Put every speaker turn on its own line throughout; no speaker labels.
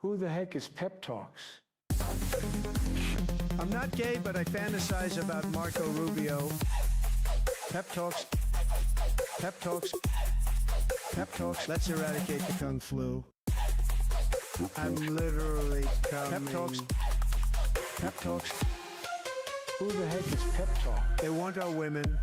Who the heck is Pep Talks?
I'm not gay, but I fantasize about Marco Rubio. Pep Talks. Pep Talks. Pep Talks. Let's eradicate the Kung Flu. I'm literally coming. Pep Talks. Pep Talks.
Who the heck is Pep Talk?
They want our women.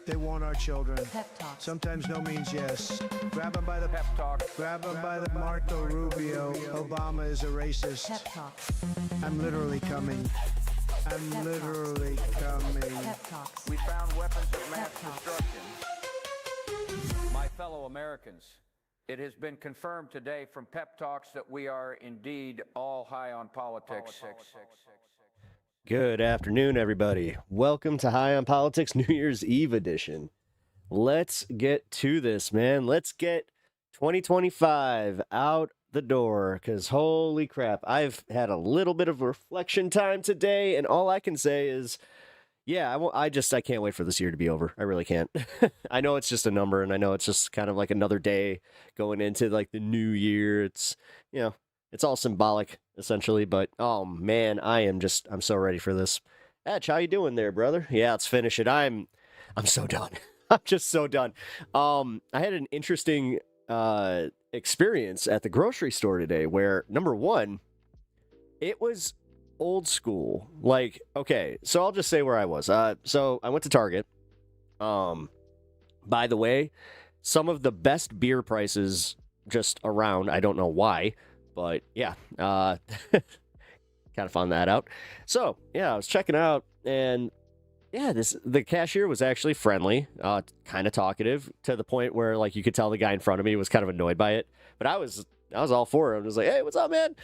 They want our children.
Pep Talk.
Sometimes no means yes. Grab them by the
Pep Talk.
Grab them by the Marco Rubio. Obama is a racist.
Pep Talk.
I'm literally coming. I'm
Pep
literally coming.
Pep Talks.
We found weapons of mass
Pep Talk.
destruction. My fellow Americans, it has been confirmed today from Pep Talks that we are indeed all high on politics.
Good afternoon, everybody. Welcome to High on Politics New Year's Eve edition. Let's get to this, man. Let's get 2025 out the door, because holy crap, I've had a little bit of reflection time today, and all I can say is, yeah, I can't wait for this year to be over. I really can't. I know it's just a number, and I know it's just kind of like another day going into like the new year. It's, it's all symbolic, essentially, but oh man, I'm so ready for this. Etch, how you doing there, brother? Yeah, let's finish it. I'm so done. I'm just so done. I had an interesting experience at the grocery store today where, number one, it was old school. Like, okay, so I'll just say where I was. So I went to Target. By the way, some of the best beer prices just around. I don't know why. But yeah, kind of found that out. So yeah, I was checking out, and yeah, the cashier was actually friendly, kind of talkative, to the point where like you could tell the guy in front of me was kind of annoyed by it. But I was all for it. I was like, hey, what's up, man?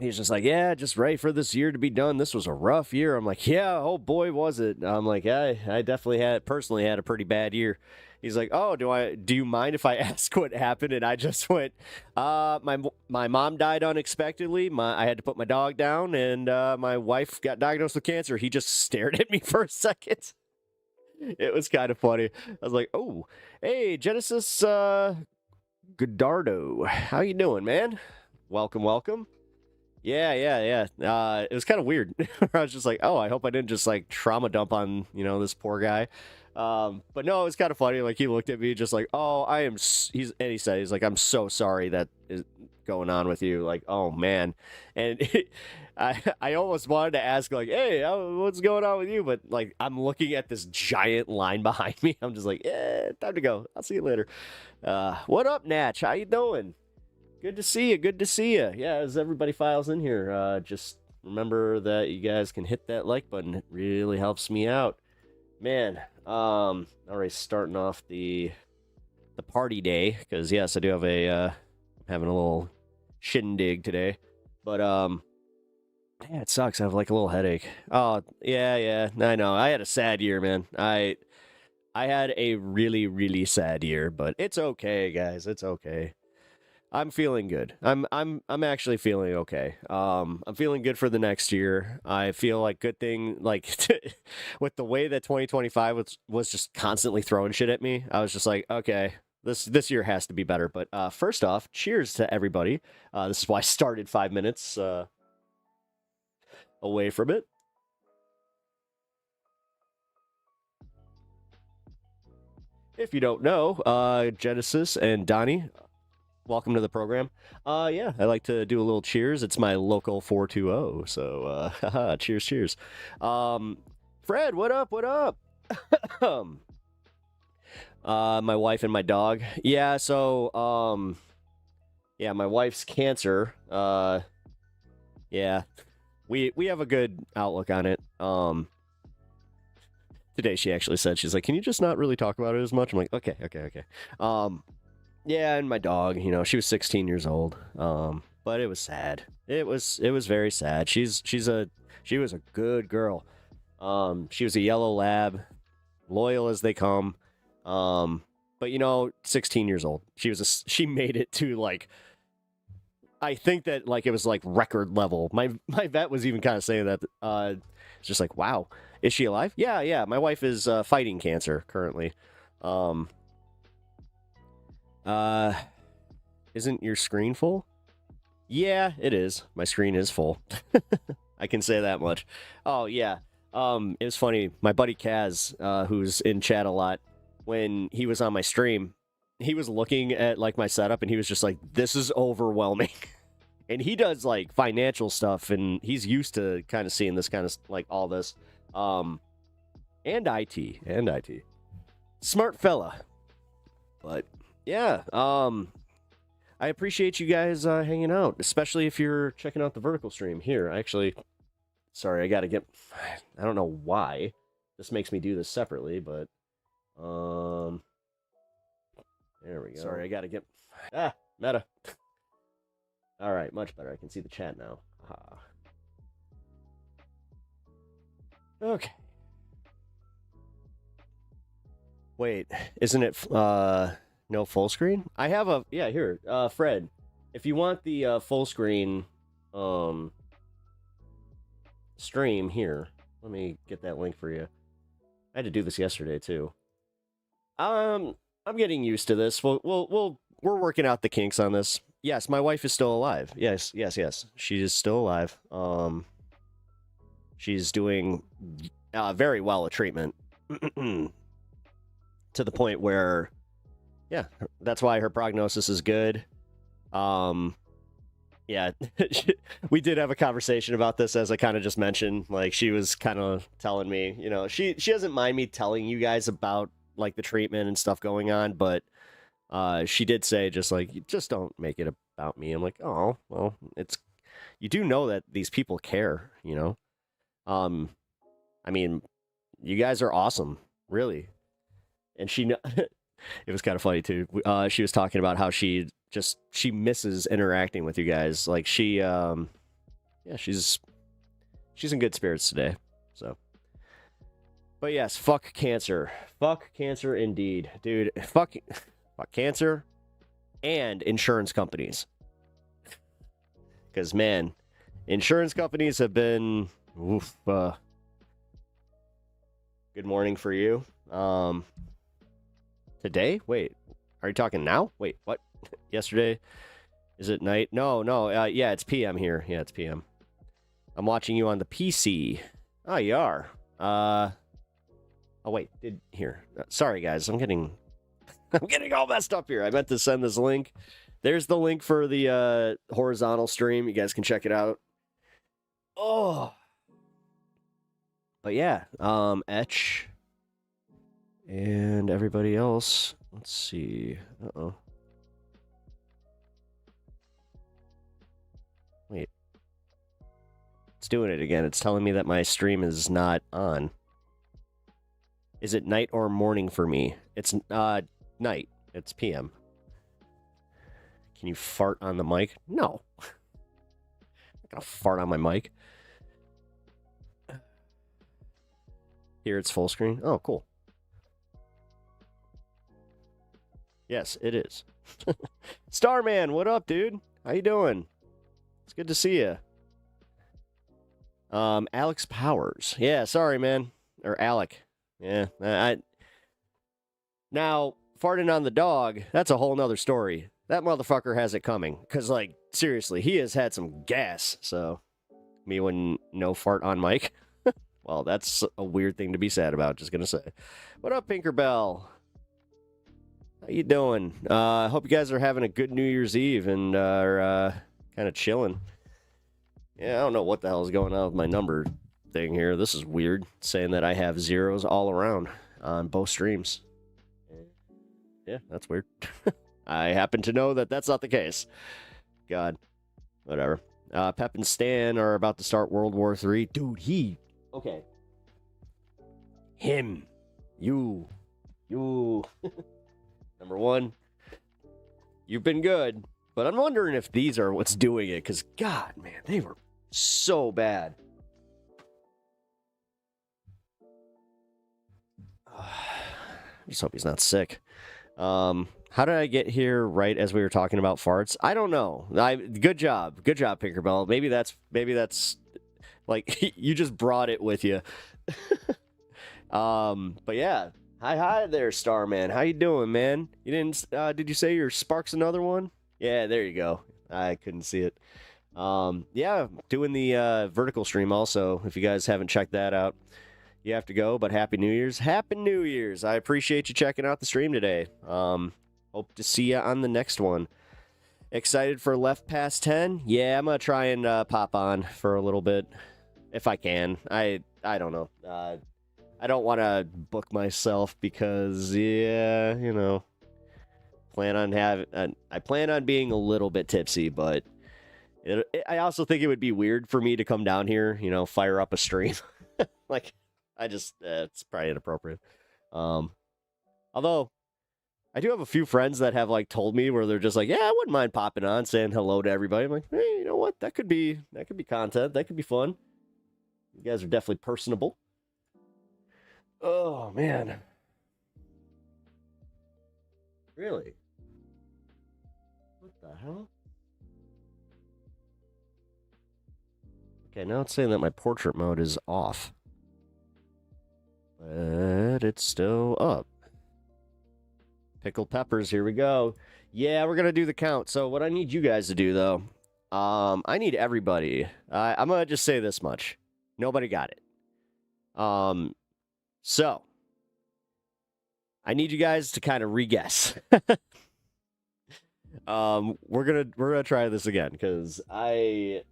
He's just like, yeah, just ready for this year to be done. This was a rough year. I'm like, yeah, oh boy, was it? I'm like, I definitely personally had a pretty bad year. He's like, oh, do you mind if I ask what happened? And I just went, my mom died unexpectedly. I had to put my dog down, and my wife got diagnosed with cancer. He just stared at me for a second. It was kind of funny. I was like, oh, hey, Genesis Godardo, how you doing, man? Welcome. Yeah. It was kind of weird. I was just like, oh, I hope I didn't just like trauma dump on, this poor guy. But no, it was kind of funny. Like he looked at me just like, oh, he said, he's like, I'm so sorry that is going on with you. Like, oh man. And I almost wanted to ask like, hey, what's going on with you? But like, I'm looking at this giant line behind me. I'm just like, yeah, time to go. I'll see you later. What up, Natch? How you doing? Good to see you. Yeah, as everybody files in here, just remember that you guys can hit that like button. It really helps me out. Man, already starting off the party day, because yes, I do have having a little shindig today. But yeah, it sucks. I have like a little headache. Oh, yeah, I know. I had a sad year, man. I had a really, really sad year, but it's okay, guys. It's okay. I'm feeling good. I'm actually feeling okay. I'm feeling good for the next year. I feel like good thing, like with the way that 2025 was just constantly throwing shit at me. I was just like, okay, this year has to be better. But first off, cheers to everybody. This is why I started 5 minutes away from it. If you don't know, Genesis and Donnie, welcome to the program. Yeah, I like to do a little cheers. It's my local 420, so cheers. Fred, what up? My wife and my dog. Yeah, so yeah, my wife's cancer. Yeah, we have a good outlook on it. Today she actually said, she's like, can you just not really talk about it as much? I'm like, okay. Yeah, and my dog, she was 16 years old. But it was sad. It was very sad. She was a good girl. She was a yellow lab, loyal as they come. But 16 years old. She made it to like, I think that like it was like record level. My vet was even kind of saying that. It's just like, wow, is she alive? Yeah. My wife is fighting cancer currently. Isn't your screen full? Yeah, it is. My screen is full. I can say that much. Oh, yeah. It was funny. My buddy Kaz, who's in chat a lot, when he was on my stream, he was looking at like my setup and he was just like, this is overwhelming. And he does like financial stuff and he's used to kind of seeing this kind of like all this. And IT. Smart fella. But yeah, I appreciate you guys hanging out, especially if you're checking out the vertical stream here. Actually, sorry, I don't know why this makes me do this separately, but there we go. Sorry, I gotta get meta. All right, much better. I can see the chat now. Okay. Wait, isn't it no full screen? I have here, Fred. If you want the full screen stream here, let me get that link for you. I had to do this yesterday too. I'm getting used to this. We're working out the kinks on this. Yes, my wife is still alive. Yes. She is still alive. She's doing very well at treatment. To the point where, yeah, that's why her prognosis is good. Yeah, we did have a conversation about this, as I kind of just mentioned. Like, she was kind of telling me, you know, she doesn't mind me telling you guys about like the treatment and stuff going on, but she did say just like, just don't make it about me. I'm like, oh, well, you do know that these people care, you know? I mean, you guys are awesome, really. And it was kind of funny too. She was talking about how she misses interacting with you guys. Like she's in good spirits today. So, but yes, fuck cancer indeed, dude. Fuck cancer and insurance companies. Because man, insurance companies have been good morning for you. Today? Wait, are you talking now? Wait, what? Yesterday? Is it night? No. Yeah, it's PM here. Yeah, it's PM. I'm watching you on the PC. Oh, you are. Oh wait, here. Sorry guys, I'm getting all messed up here. I meant to send this link. There's the link for the horizontal stream. You guys can check it out. Oh. But yeah, Etch and everybody else. Let's see. Wait. It's doing it again. It's telling me that my stream is not on. Is it night or morning for me? It's night. It's PM. Can you fart on the mic? No. I'm not gonna fart on my mic. Here it's full screen. Oh, cool. Yes, it is. Starman, what up, dude? How you doing? It's good to see you. Alex Powers. Yeah, sorry, man. Or Alec. Yeah. Now, farting on the dog, that's a whole nother story. That motherfucker has it coming. Because, like, seriously, he has had some gas. So, me when no fart on mic. Well, that's a weird thing to be sad about, just gonna say. What up, Pinkerbell? How you doing? I hope you guys are having a good New Year's Eve and are kind of chilling. Yeah, I don't know what the hell is going on with my number thing here. This is weird, saying that I have zeros all around on both streams. Yeah, that's weird. I happen to know that that's not the case. God, whatever. Pep and Stan are about to start World War III. Dude, okay. Him. You. Number one, you've been good, but I'm wondering if these are what's doing it, because, God, man, they were so bad. I just hope he's not sick. How did I get here right as we were talking about farts? I don't know. Good job, Pinkerbell. Maybe that's like you just brought it with you. But yeah. Hi there, Starman. How you doing, man? You didn't? Did you say your Spark's another one? Yeah, there you go. I couldn't see it. Yeah, doing the vertical stream also. If you guys haven't checked that out, you have to go. But Happy New Year's. Happy New Year's. I appreciate you checking out the stream today. Hope to see you on the next one. Excited for Left Past 10? Yeah, I'm going to try and pop on for a little bit if I can. I don't know. I don't want to book myself because, yeah, you know, I plan on being a little bit tipsy, but I also think it would be weird for me to come down here, you know, fire up a stream. Like, it's probably inappropriate. Although, I do have a few friends that have, like, told me where they're just like, yeah, I wouldn't mind popping on, saying hello to everybody. I'm like, hey, you know what? That could be content. That could be fun. You guys are definitely personable. Oh, man. Really? What the hell? Okay, now it's saying that my portrait mode is off. But it's still up. Pickled peppers, here we go. Yeah, we're going to do the count. So what I need you guys to do, though, I need everybody. I'm going to just say this much. Nobody got it. So, I need you guys to kind of re-guess. We're gonna try this again because I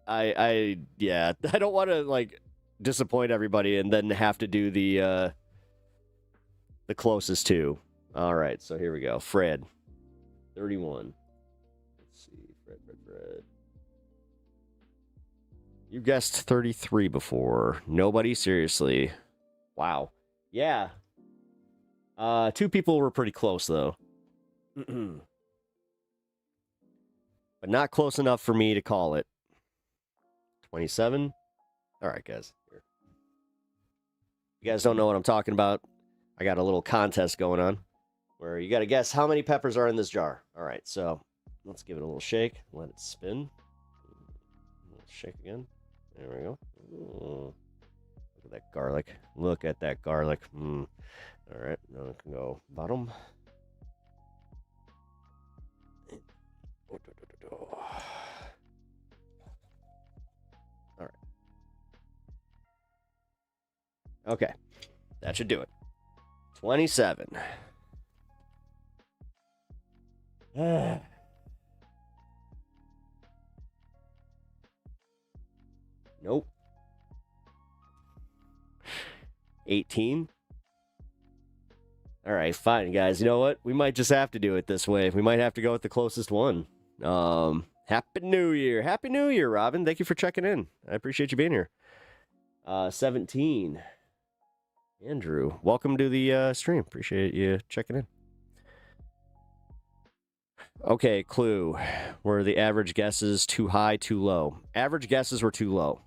don't want to like disappoint everybody and then have to do the closest two. All right, so here we go. Fred, 31. Let's see, Fred. You guessed 33 before. Nobody, seriously. Wow. Yeah. Two people were pretty close though. But not close enough for me to call it. 27. All right, guys. Here. You guys don't know what I'm talking about. I got a little contest going on where you got to guess how many peppers are in this jar. All right, so let's give it a little shake. Let it spin. Shake again. There we go. Ooh. Look at that garlic. Look at that garlic. All right, now it can go bottom. All right. Okay, that should do it. 27. Nope. 18. All right, fine, guys. You know what? We might just have to do it this way. We might have to go with the closest one. Happy New Year. Happy New Year, Robin. Thank you for checking in. I appreciate you being here. 17. Andrew, welcome to the stream. Appreciate you checking in. Okay, clue. Were the average guesses too high, too low? Average guesses were too low.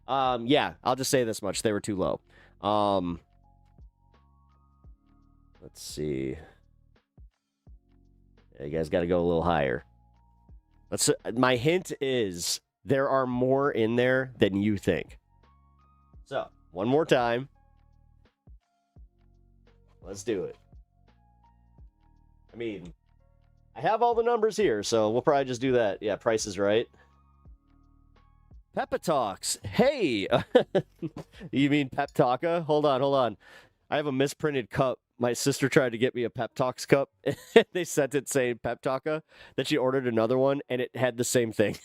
Yeah, I'll just say this much. They were too low. Let's see. Yeah, you guys got to go a little higher. My hint is there are more in there than you think. So, one more time. Let's do it. I mean, I have all the numbers here, so we'll probably just do that. Yeah, Price is Right. Peppa Talks. Hey! You mean Pep Talka? Hold on. I have a misprinted cup. My sister tried to get me a Pep Talks cup. They sent it saying Pep Talka. Then she ordered another one, and it had the same thing.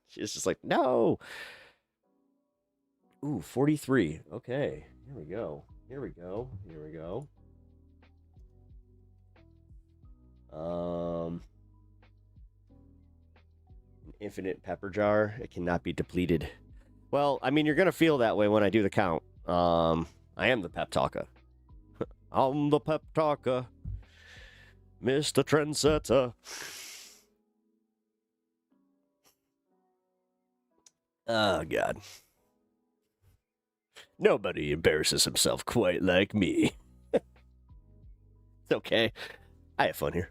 She's just like, no. Ooh, 43. Okay, here we go. An infinite pepper jar. It cannot be depleted. Well, I mean, you're going to feel that way when I do the count. I am the Pep Talker. I'm the Pep Talker. Mr. Trendsetter. Oh, God. Nobody embarrasses himself quite like me. It's okay. I have fun here.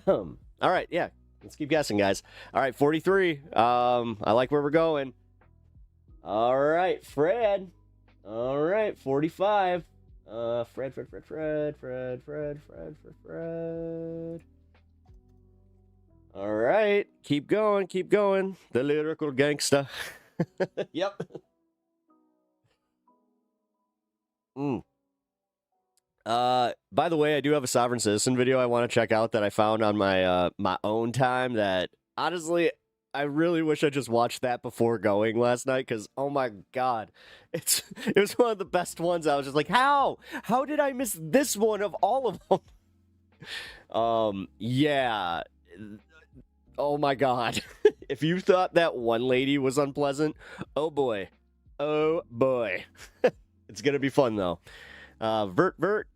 All right, yeah. Let's keep guessing, guys. All right, 43. I like where we're going. All right, Fred. All right, 45. Fred. All right. Keep going. Keep going. The lyrical gangsta. Yep. By the way, I do have a sovereign citizen video I want to check out that I found on my my own time that honestly I really wish I just watched that before going last night because oh my god. It was one of the best ones. I was just like, how? How did I miss this one of all of them? Yeah. Oh my god. If you thought that one lady was unpleasant, oh boy. Oh boy. It's gonna be fun though. Vert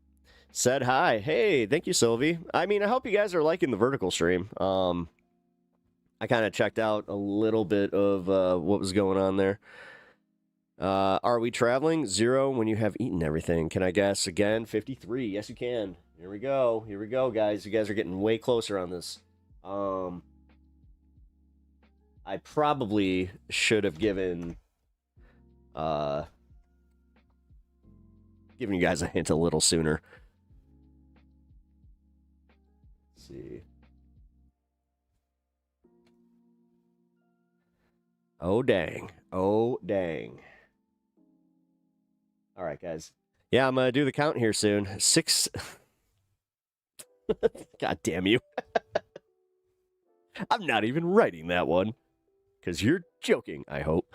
said hi. Hey, thank you, Sylvie. I mean, I hope you guys are liking the vertical stream. I kind of checked out a little bit of what was going on there. Are we traveling? 0 when you have eaten everything. Can I guess again? 53. Yes, you can. Here we go. Here we go, guys. You guys are getting way closer on this. I probably should have given you guys a hint a little sooner. Let's see. Oh, dang. Oh, dang. All right, guys. Yeah, I'm going to do the count here soon. 6. God damn you. I'm not even writing that one. Because you're joking, I hope.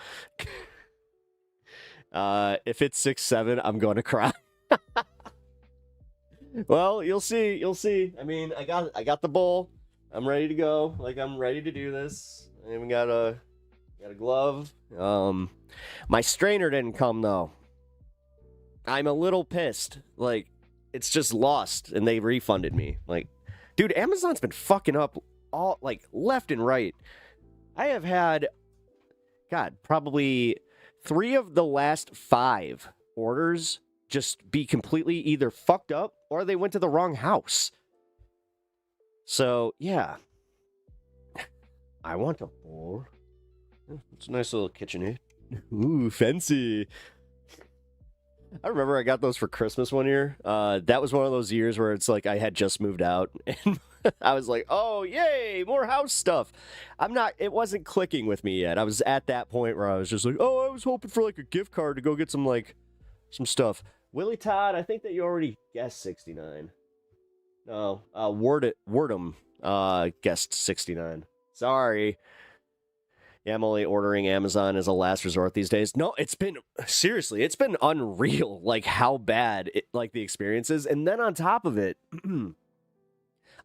If it's 6, 7, I'm going to cry. Well, you'll see. You'll see. I mean, I got the bowl. I'm ready to go. Like, I'm ready to do this. I even got a glove. My strainer didn't come, though. I'm a little pissed. Like, it's just lost, and they refunded me. Like, dude, Amazon's been fucking up all, like, left and right. I have had, God, probably 3 of the last 5 orders just be completely either fucked up or they went to the wrong house. So, yeah. I want a bowl. It's a nice little KitchenAid. Ooh, fancy. I remember I got those for Christmas one year. That was one of those years where it's like I had just moved out and I was like, oh, yay, more house stuff. It wasn't clicking with me yet. I was at that point where I was just like, oh, I was hoping for like a gift card to go get some stuff. Willie Todd, I think that you already guessed 69. No, Wordum guessed 69. Sorry. Yeah, I'm only ordering Amazon as a last resort these days. No, it's been unreal, like how bad the experience is. And then on top of it,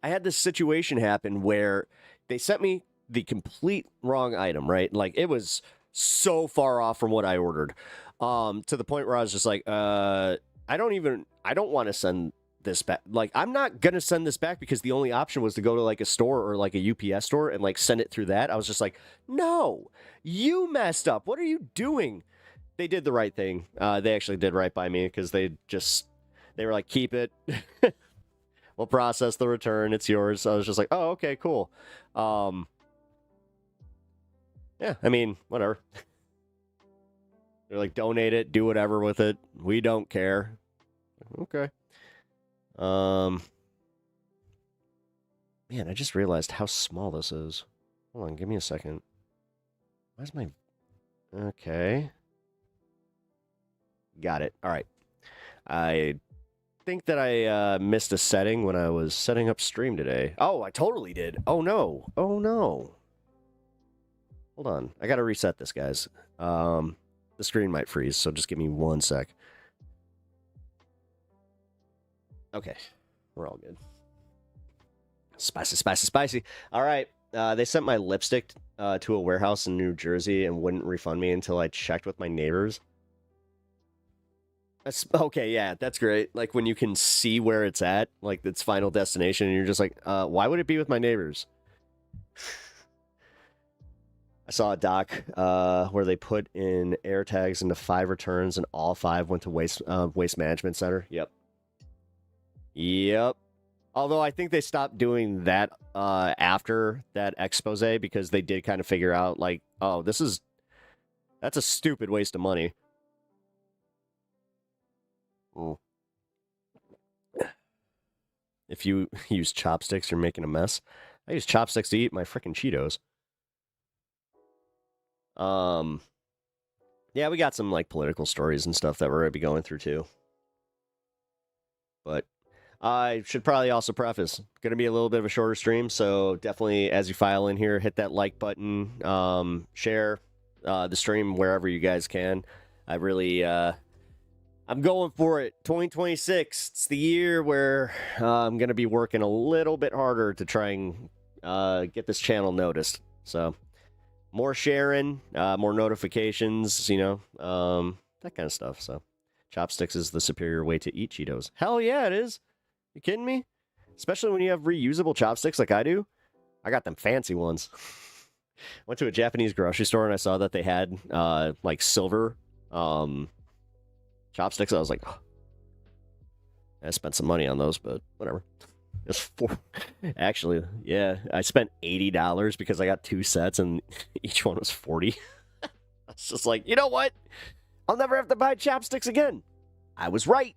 I had this situation happen where they sent me the complete wrong item, right? Like it was so far off from what I ordered, to the point where I was just like, I don't want to send this back. Like, I'm not gonna send this back because the only option was to go to like a store or like a UPS store and like send it through that. I was just like, no, you messed up. What are you doing? They did the right thing. They actually did right by me because they were like, keep it. We'll process the return. It's yours. So I was just like, oh, okay, cool. Yeah, I mean, whatever. They're like, donate it, do whatever with it. We don't care. Okay. Man, I just realized how small this is. Hold on, give me a second. Where's my... Okay. Got it. All right. I think that I missed a setting when I was setting up stream today. Oh, I totally did. Oh, no. Oh, no. Hold on. I gotta reset this, guys. The screen might freeze, so just give me 1 sec. Okay, we're all good. Spicy, spicy, spicy. All right, they sent my lipstick to a warehouse in New Jersey and wouldn't refund me until I checked with my neighbors. That's okay, yeah, that's great. Like when you can see where it's at, like its final destination, and you're just like, why would it be with my neighbors? I saw a doc where they put in air tags into 5 returns, and all 5 went to waste management center. Yep. Yep. Although I think they stopped doing that after that expose because they did kind of figure out like, oh, that's a stupid waste of money. Mm. If you use chopsticks, you're making a mess. I use chopsticks to eat my freaking Cheetos. Yeah, we got some like political stories and stuff that we're gonna be going through too. But I should probably also preface, gonna be a little bit of a shorter stream, so definitely as you file in here, hit that like button, share the stream wherever you guys can. I really, I'm going for it. 2026. It's the year where I'm gonna be working a little bit harder to try and get this channel noticed. So more sharing, more notifications, you know, that kind of stuff. So chopsticks is the superior way to eat Cheetos. Hell yeah, it is. You kidding me? Especially when you have reusable chopsticks like I do. I got them fancy ones. Went to a Japanese grocery store and I saw that they had like silver chopsticks. I was like, oh. I spent some money on those, but whatever. It's four. Actually, yeah, I spent $80 because I got 2 sets and each one was $40. I was just like, you know what? I'll never have to buy chopsticks again. I was right.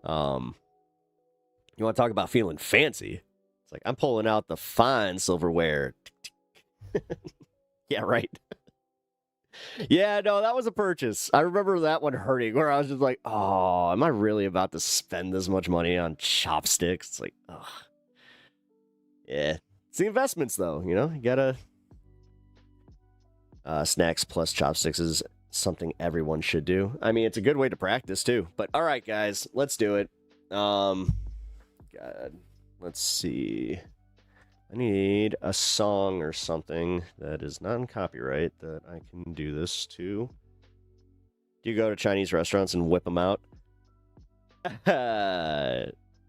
You want to talk about feeling fancy? It's like I'm pulling out the fine silverware. Yeah, right. Yeah, no, that was a purchase. I remember that one hurting where I was just like, oh, am I really about to spend this much money on chopsticks? It's like, oh. Yeah. It's the investments, though, you know? You gotta... snacks plus chopsticks is something everyone should do. I mean, it's a good way to practice, too. But, all right, guys, let's do it. God. Let's see... I need a song or something that is non-copyright that I can do this to. Do you go to Chinese restaurants and whip them out?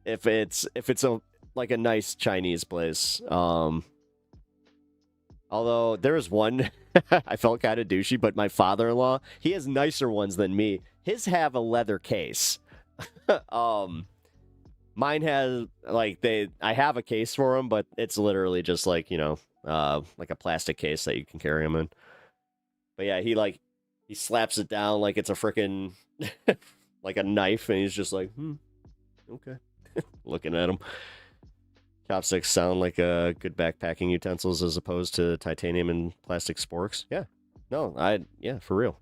if it's a like a nice Chinese place. Although there was one I felt kind of douchey, but my father-in-law, he has nicer ones than me. His have a leather case. Mine has, like, I have a case for them, but it's literally just, like, you know, like a plastic case that you can carry them in. But yeah, he slaps it down like it's a freaking, like a knife, and he's just like, okay. Looking at him. Chopsticks sound like good backpacking utensils as opposed to titanium and plastic sporks. Yeah. No, yeah, for real.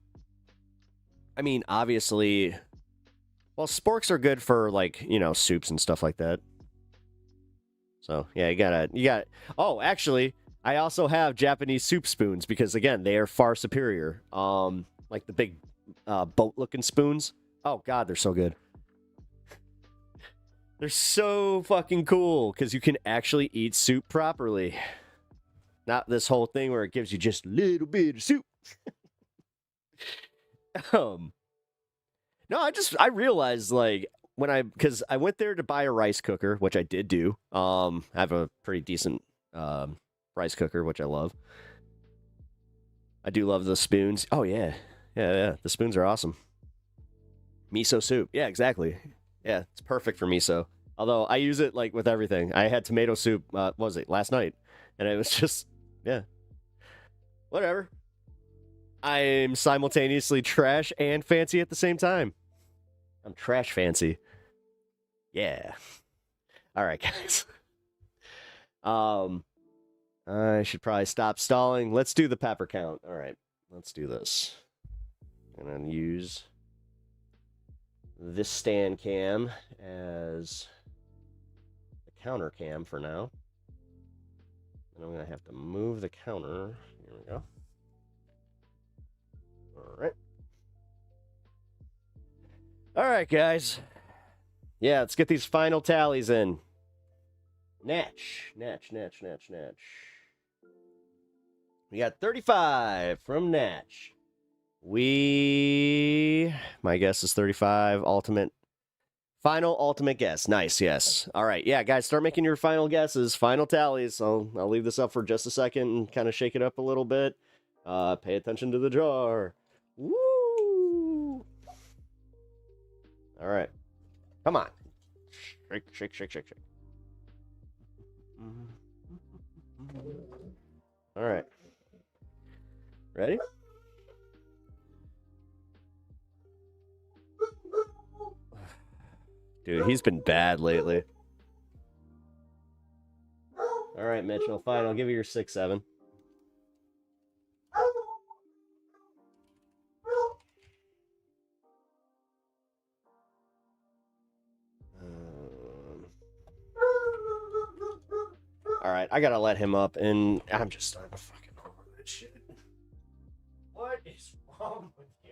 I mean, obviously... Well, sporks are good for, like, you know, soups and stuff like that. So, yeah, you got Oh, actually, I also have Japanese soup spoons because, again, they are far superior. Like the big boat-looking spoons. Oh, God, they're so good. They're so fucking cool because you can actually eat soup properly. Not this whole thing where it gives you just a little bit of soup. No, I realized, like, because I went there to buy a rice cooker, which I did do. I have a pretty decent rice cooker, which I love. I do love the spoons. Oh, yeah. Yeah. The spoons are awesome. Miso soup. Yeah, exactly. Yeah, it's perfect for miso. Although, I use it, like, with everything. I had tomato soup, what was it, last night? And it was just, yeah. Whatever. I'm simultaneously trash and fancy at the same time. I'm trash fancy. Yeah. All right, guys. I should probably stop stalling. Let's do the pepper count. All right, let's do this. I'm gonna use this stand cam as the counter cam for now. And I'm gonna have to move the counter. Here we go. All right, guys. Yeah, let's get these final tallies in. Natch. We got 35 from Natch. My guess is 35. Final ultimate guess. Nice, yes. All right, yeah, guys, start making your final guesses, final tallies. I'll leave this up for just a second and kind of shake it up a little bit. Pay attention to the jar. Woo! All right. Come on. Shake. All right. Ready? Dude, he's been bad lately. All right, Mitchell. Fine, I'll give you your 6-7. All right, I gotta let him up, and I'm just starting to fucking over that shit. What is wrong with you?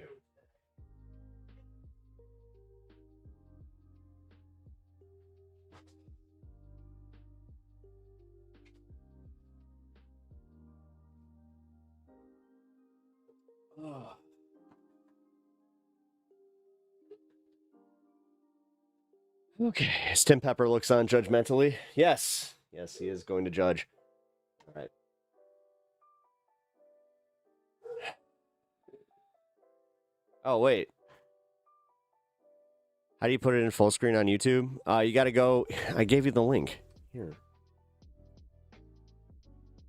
Oh. Okay, as Tim Pepper looks on judgmentally. Yes, yes, he is going to judge. All right. Oh, wait. How do you put it in full screen on YouTube? You got to go. I gave you the link. Here.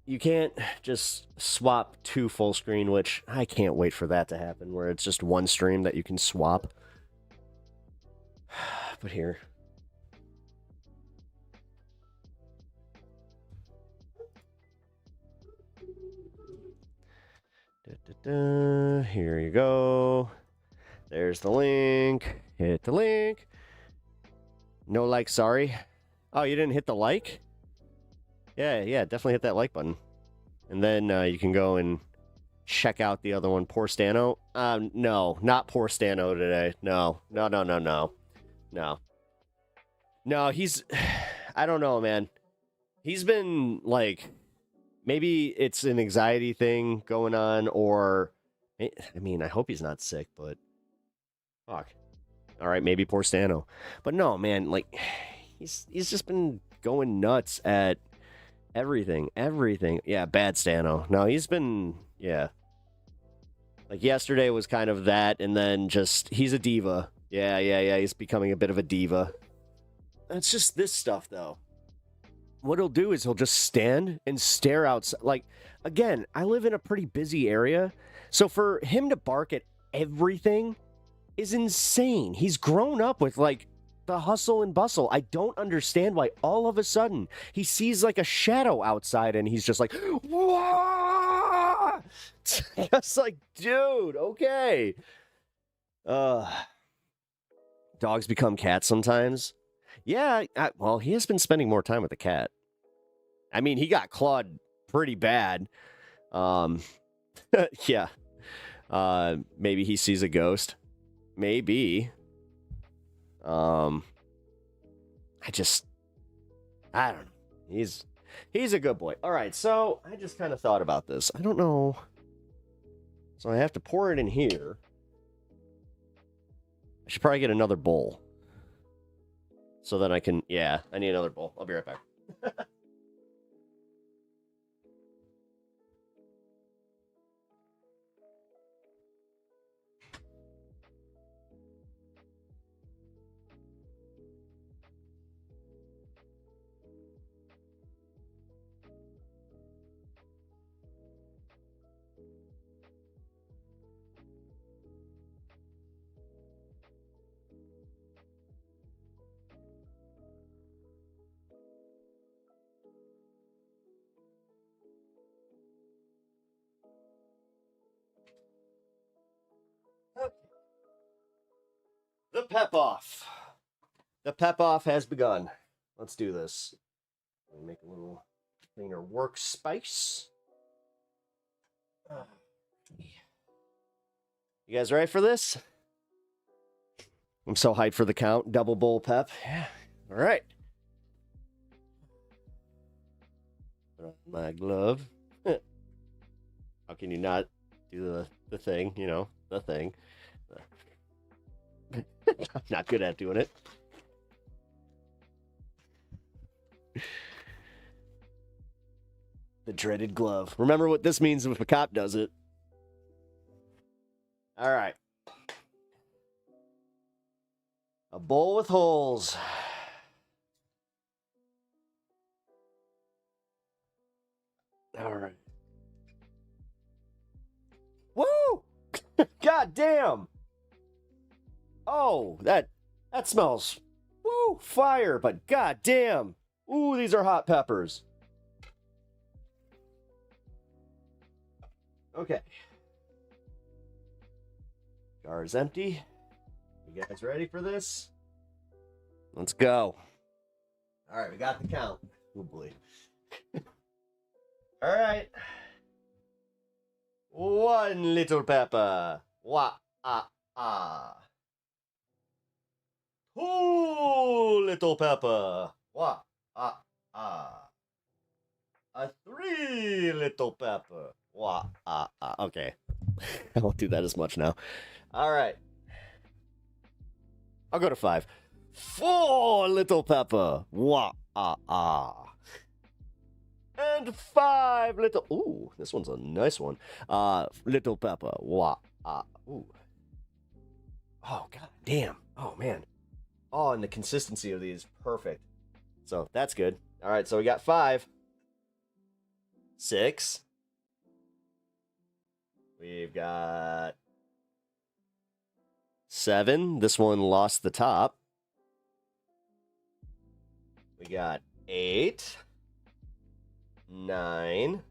You can't just swap to full screen, which I can't wait for that to happen, where it's just one stream that you can swap. But here. Here you go. There's the link. Hit the link. No like, sorry. Oh, you didn't hit the like? Yeah, definitely hit that like button. And then you can go and check out the other one, Poor Stano. No, not Poor Stano today. No, he's... I don't know, man. He's been, like... Maybe it's an anxiety thing going on, or... I mean, I hope he's not sick, but... Fuck. All right, maybe Poor Stano. But no, man, like... He's just been going nuts at... Everything. Yeah, bad Stano. No, he's been... Yeah. Like, yesterday was kind of that, and then just... He's a diva. Yeah. He's becoming a bit of a diva. It's just this stuff, though. What he'll do is he'll just stand and stare outside. Like, again, I live in a pretty busy area, so for him to bark at everything is insane. He's grown up with, like, the hustle and bustle. I don't understand why all of a sudden he sees, like, a shadow outside and he's just like, whoa! Just like, dude, okay. Dogs become cats sometimes. Yeah, well, he has been spending more time with the cat. I mean, he got clawed pretty bad. Yeah. Maybe he sees a ghost. Maybe. I don't know. He's a good boy. All right, so I just kind of thought about this. I don't know. So I have to pour it in here. I should probably get another bowl. So then I can, yeah, I need another bowl. I'll be right back. The pep off. The pep off has begun. Let's do this. Let me make a little cleaner workspace. You guys ready for this? I'm so hyped for the count. Double bowl pep. Yeah. All right. Put on my glove. How can you not do the thing? You know, the thing. I'm not good at doing it. The dreaded glove. Remember what this means if a cop does it. All right. A bowl with holes. All right. Woo! God damn! Oh, that smells, woo, fire, but god damn. Ooh, these are hot peppers. Okay. Jar is empty. You guys ready for this? Let's go. All right, we got the count. Oh boy. All right. 1 little pepper. Wah ah ah. 2 little pepper. Wah ah ah. A 3 little pepper. Wah ah ah. Okay. I won't do that as much now. All right. I'll go to 5. 4 little pepper. Wah ah ah. And 5 little. Ooh, this one's a nice one. Little pepper. Wah ah. Ooh. Oh god damn. Oh man. Oh, and the consistency of these perfect. So that's good. All right, so we got 5. 6. We've got 7. This one lost the top. We got 8, 9,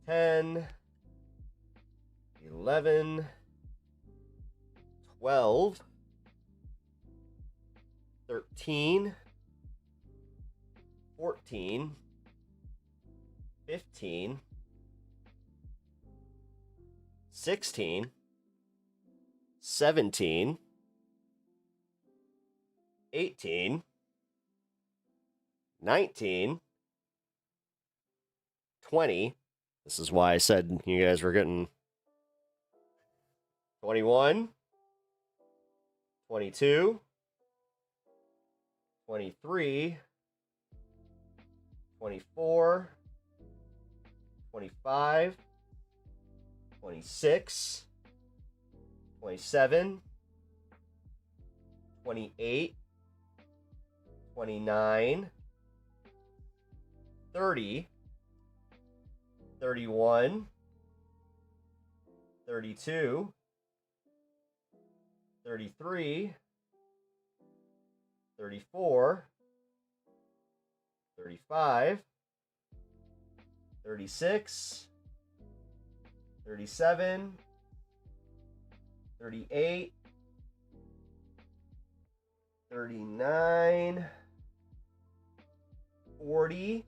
10, 11, 12, 13, 14, 15, 16, 17, 18, 19, 20. This is why I said you guys were getting 21, 22, 23, 24, 25, 26, 27, 28, 29, 30, 31, 32, 33, 34, 35, 36, 37, 38, 39, 40,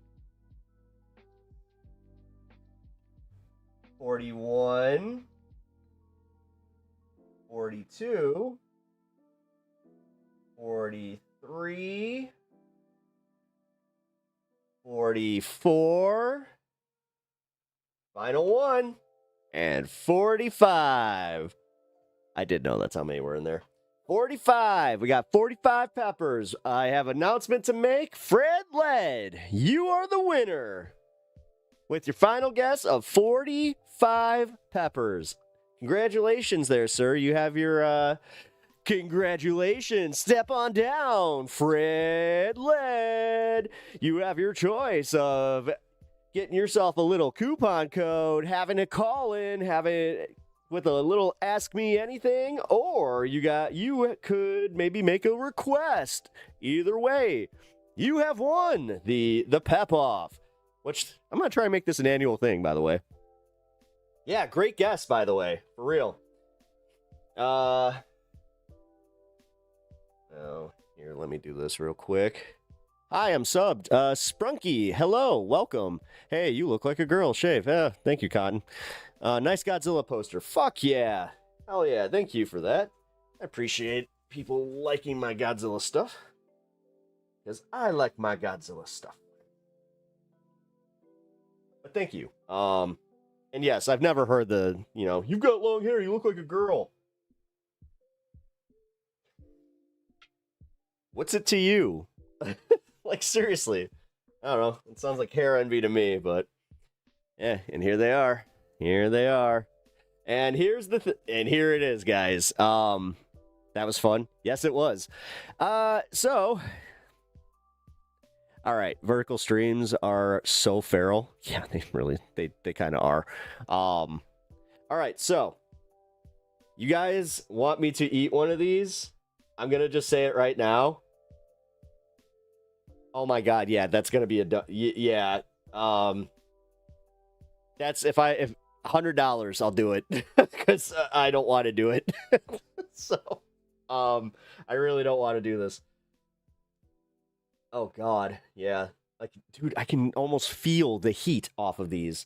41, 42, 43, 44, final one, and 45. I did know that's how many were in there. 45. We got 45 peppers. I have an announcement to make. Fred Led, you are the winner with your final guess of 45 peppers. Congratulations there, sir. You have your, congratulations. Step on down, Fred Led. You have your choice of getting yourself a little coupon code, having a call in, having with a little ask me anything, or you could maybe make a request. Either way, you have won the pep off, which I'm gonna try and make this an annual thing, by the way. Yeah, great guess, by the way, for real. Oh, here, let me do this real quick. Hi, I'm subbed. Sprunky, hello, welcome. Hey, you look like a girl. Shave. Thank you, Cotton. Nice Godzilla poster. Fuck yeah. Hell yeah, thank you for that. I appreciate people liking my Godzilla stuff. Because I like my Godzilla stuff. But thank you. And yes, I've never heard the, you've got long hair, you look like a girl. What's it to you? Like, seriously. I don't know. It sounds like hair envy to me, but yeah, and here they are. Here they are. And here's and here it is, guys. That was fun. Yes, it was. So all right, vertical streams are so feral. Yeah, they kind of are. All right, so you guys want me to eat one of these? I'm gonna just say it right now. Oh my god, yeah, that's gonna be yeah. That's if $100, I'll do it because I don't want to do it. So, I really don't want to do this. Oh God, yeah. Like, dude, I can almost feel the heat off of these.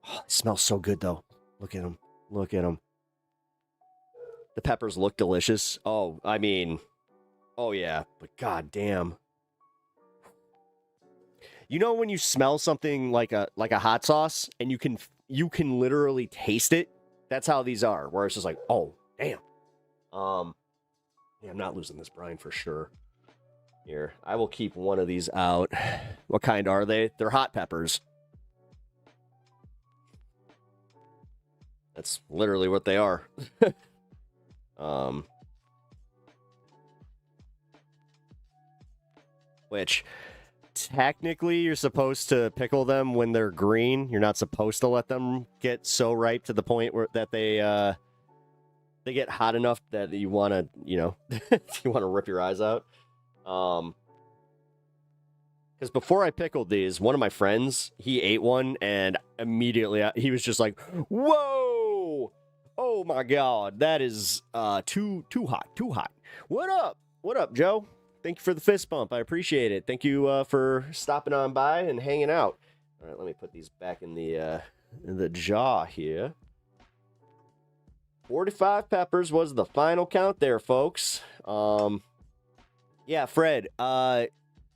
Oh, it smells so good though. Look at them. Look at them. The peppers look delicious. Oh, I mean, oh yeah, but god damn. You know when you smell something like a hot sauce and you can literally taste it? That's how these are. Where it's just like, oh, damn. Yeah, I'm not losing this brine for sure. Here, I will keep one of these out. What kind are they? They're hot peppers. That's literally what they are. Which technically you're supposed to pickle them when they're green. You're not supposed to let them get so ripe to the point where that they get hot enough that you want to, you know, you want to rip your eyes out. Because before I pickled these, one of my friends, he ate one and immediately he was just like, whoa, oh my God, that is too hot. What up, Joe? Thank you for the fist bump. I appreciate it. Thank you for stopping on by and hanging out. All right, let me put these back in the jar here. 45 peppers was the final count there, folks. Yeah, Fred,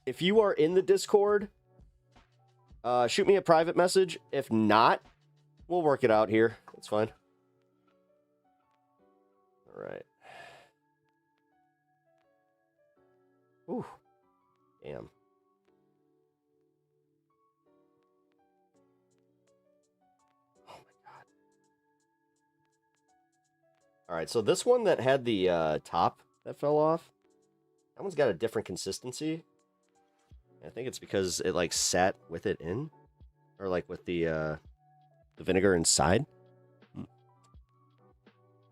if you are in the Discord, shoot me a private message. If not, we'll work it out here. That's fine. All right. Ooh, damn. Oh my God. All right, so this one that had the top that fell off, that one's got a different consistency. I think it's because it like sat with it in, or like with the vinegar inside.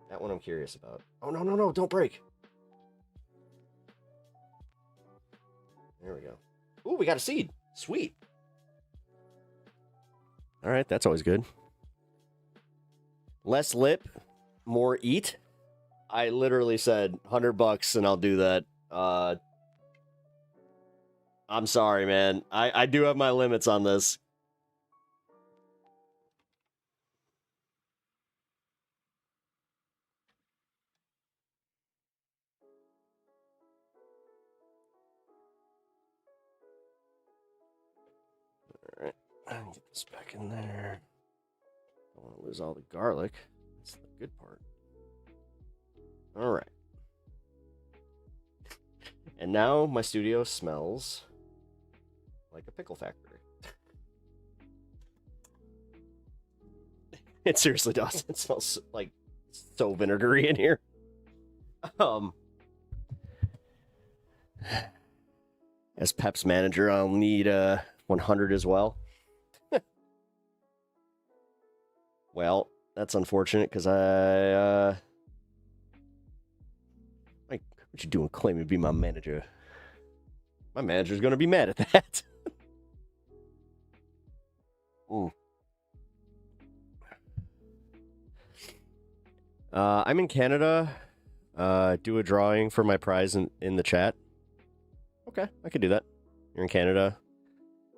That one I'm curious about. Oh no! Don't break. There we go. Ooh, we got a seed. Sweet. All right, that's always good. Less lip, more eat. I literally said $100 and I'll do that. I'm sorry, man. I do have my limits on this. All right, get this back in there. Don't want to lose all the garlic. That's the good part. All right. And now my studio smells like a pickle factory. It seriously does. It smells like so vinegary in here. As Pep's manager, I'll need 100 as well. Well, that's unfortunate because like, what you doing claiming to be my manager? My manager's gonna be mad at that. Ooh. I'm in Canada. Do a drawing for my prize in the chat. Okay, I could do that. You're in Canada.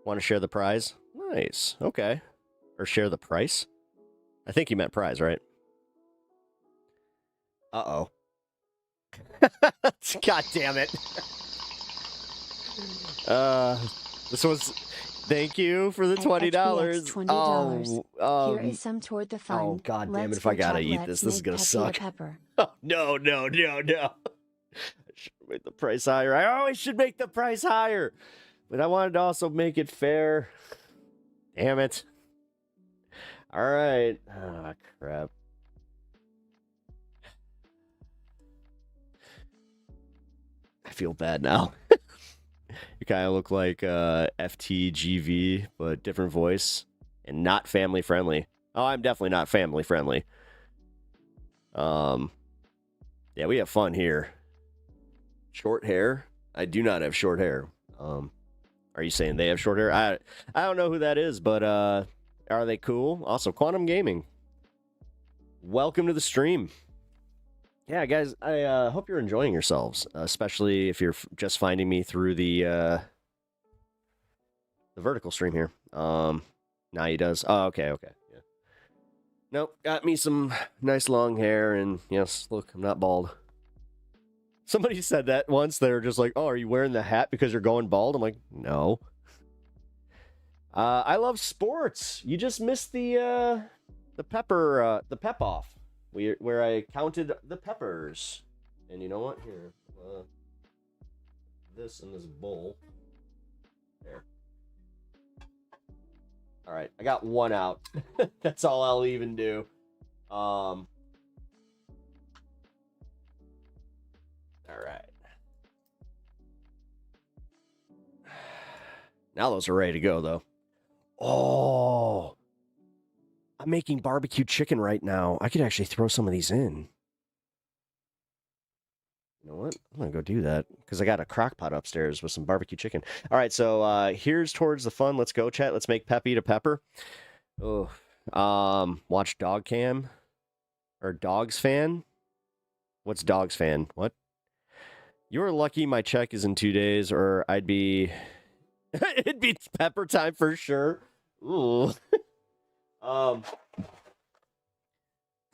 Want to share the prize? Nice. Okay. Or share the price? I think you meant prize, right? Uh-oh. God damn it. This was... Thank you for the $20.
Here is some toward the fun.
Oh, God damn it, if I gotta eat this, this is gonna suck. Oh, no. I should make the price higher. I always should make the price higher. But I wanted to also make it fair. Damn it. All right. Ah, crap. I feel bad now. You kind of look like FTGV, but different voice and not family friendly. Oh, I'm definitely not family friendly. Yeah, we have fun here. Short hair? I do not have short hair. Are you saying they have short hair? I don't know who that is, but Are they cool? Also, Quantum Gaming. Welcome to the stream. Yeah, guys, I hope you're enjoying yourselves, especially if you're just finding me through the vertical stream here. Now he does. Oh, okay. Yeah. Nope, got me some nice long hair, and yes, look, I'm not bald. Somebody said that once. They were just like, "Oh, are you wearing the hat because you're going bald?" I'm like, "No." I love sports. You just missed the pep off, where I counted the peppers. And you know what? Here, this in this bowl. There. All right, I got one out. That's all I'll even do. All right. Now those are ready to go, though. Oh, I'm making barbecue chicken right now. I could actually throw some of these in. You know what? I'm going to go do that because I got a crock pot upstairs with some barbecue chicken. All right, so here's towards the fun. Let's go, chat. Let's make Pep eat a pepper. Oh, watch Dog Cam or Dogs Fan. What's Dogs Fan? What? You're lucky my check is in 2 days, or I'd be... It'd be pepper time for sure. Ooh. Come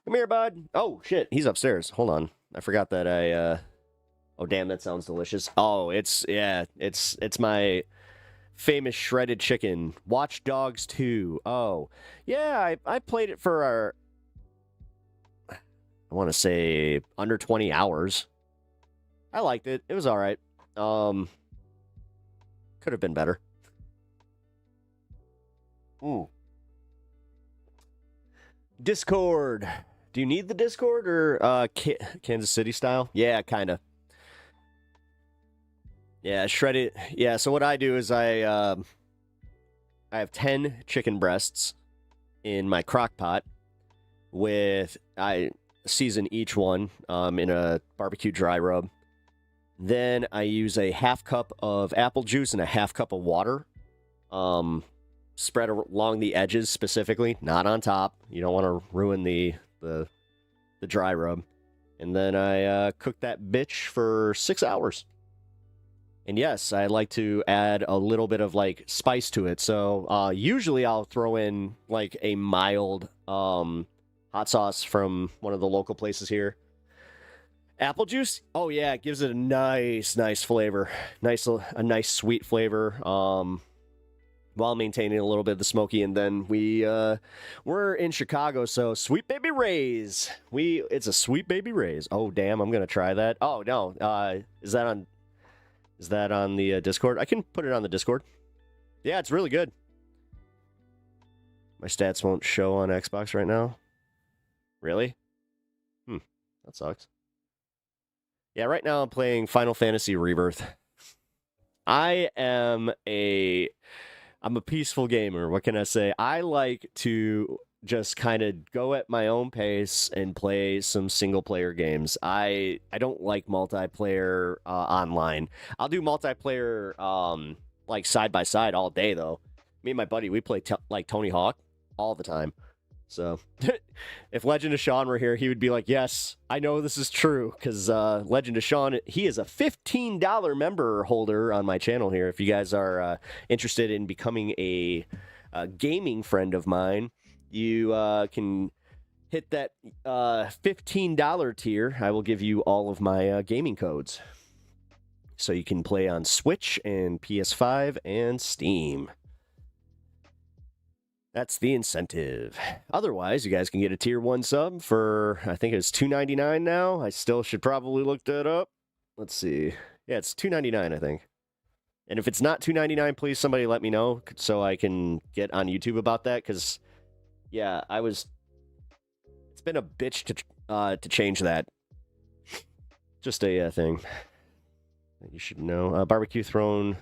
here, bud. Oh, shit. He's upstairs. Hold on. I forgot that I, Oh, damn, that sounds delicious. Oh, it's my famous shredded chicken. Watch Dogs 2. Oh, yeah, I played it for I want to say under 20 hours. I liked it. It was all right. Could have been better. Ooh. Discord. Do you need the Discord or Kansas City style? Yeah, kind of. Yeah, shredded. Yeah, so what I do is I have 10 chicken breasts in my crock pot I season each one in a barbecue dry rub. Then I use a half cup of apple juice and a half cup of water. Spread along the edges specifically, not on top. You don't want to ruin the dry rub. And then I cook that bitch for 6 hours. And yes, I like to add a little bit of like spice to it. So usually I'll throw in like a mild hot sauce from one of the local places here. Apple juice? Oh yeah, it gives it a nice flavor. A nice sweet flavor. While maintaining a little bit of the smoky. And then we're in Chicago, so Sweet Baby Ray's. It's a Sweet Baby Ray's. Oh damn, I'm gonna try that. Oh no, is that on the Discord? I can put it on the Discord. Yeah, it's really good. My stats won't show on Xbox right now. Really? That sucks. Yeah, right now I'm playing Final Fantasy Rebirth. I'm a peaceful gamer. What can I say? I like to just kind of go at my own pace and play some single-player games. I don't like multiplayer online. I'll do multiplayer like side-by-side all day, though. Me and my buddy, we play like Tony Hawk all the time. So if Legend of Sean were here, he would be like, yes, I know this is true, because Legend of Sean, he is a $15 member holder on my channel here. If you guys are interested in becoming a gaming friend of mine, you can hit that $15 tier. I will give you all of my gaming codes. So you can play on Switch and PS5 and Steam. That's the incentive. Otherwise, you guys can get a tier 1 sub for, I think it's $2.99 now. I still should probably look that up. Let's see. Yeah, it's $2.99, I think. And if it's not $2.99, please somebody let me know so I can get on YouTube about that. Because, yeah, it's been a bitch to change that. Just a thing that you should know. Barbecue throne.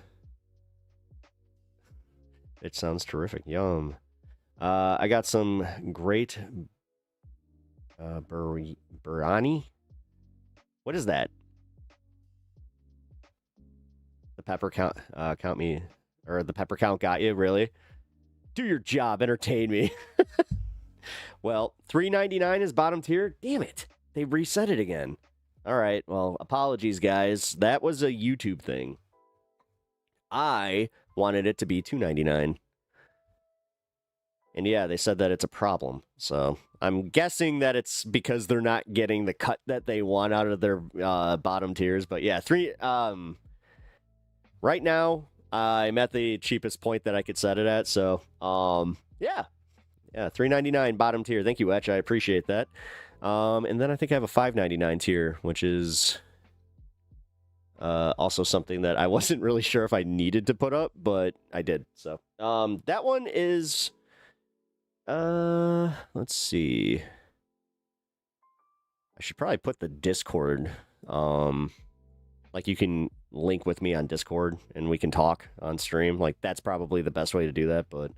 It sounds terrific. Yum. I got some great biryani. What is that? The pepper count the pepper count got you, really? Do your job. Entertain me. Well, $3.99 is bottom tier. Damn it. They reset it again. All right. Well, apologies, guys. That was a YouTube thing. I wanted it to be $2.99. And yeah, they said that it's a problem. So I'm guessing that it's because they're not getting the cut that they want out of their bottom tiers. But yeah, right now, I'm at the cheapest point that I could set it at. So yeah, $3.99 bottom tier. Thank you, Etch. I appreciate that. And then I think I have a $5.99 tier, which is also something that I wasn't really sure if I needed to put up, but I did. So that one is. Let's see. I should probably put the Discord. Like you can link with me on Discord and we can talk on stream. Like that's probably the best way to do that, but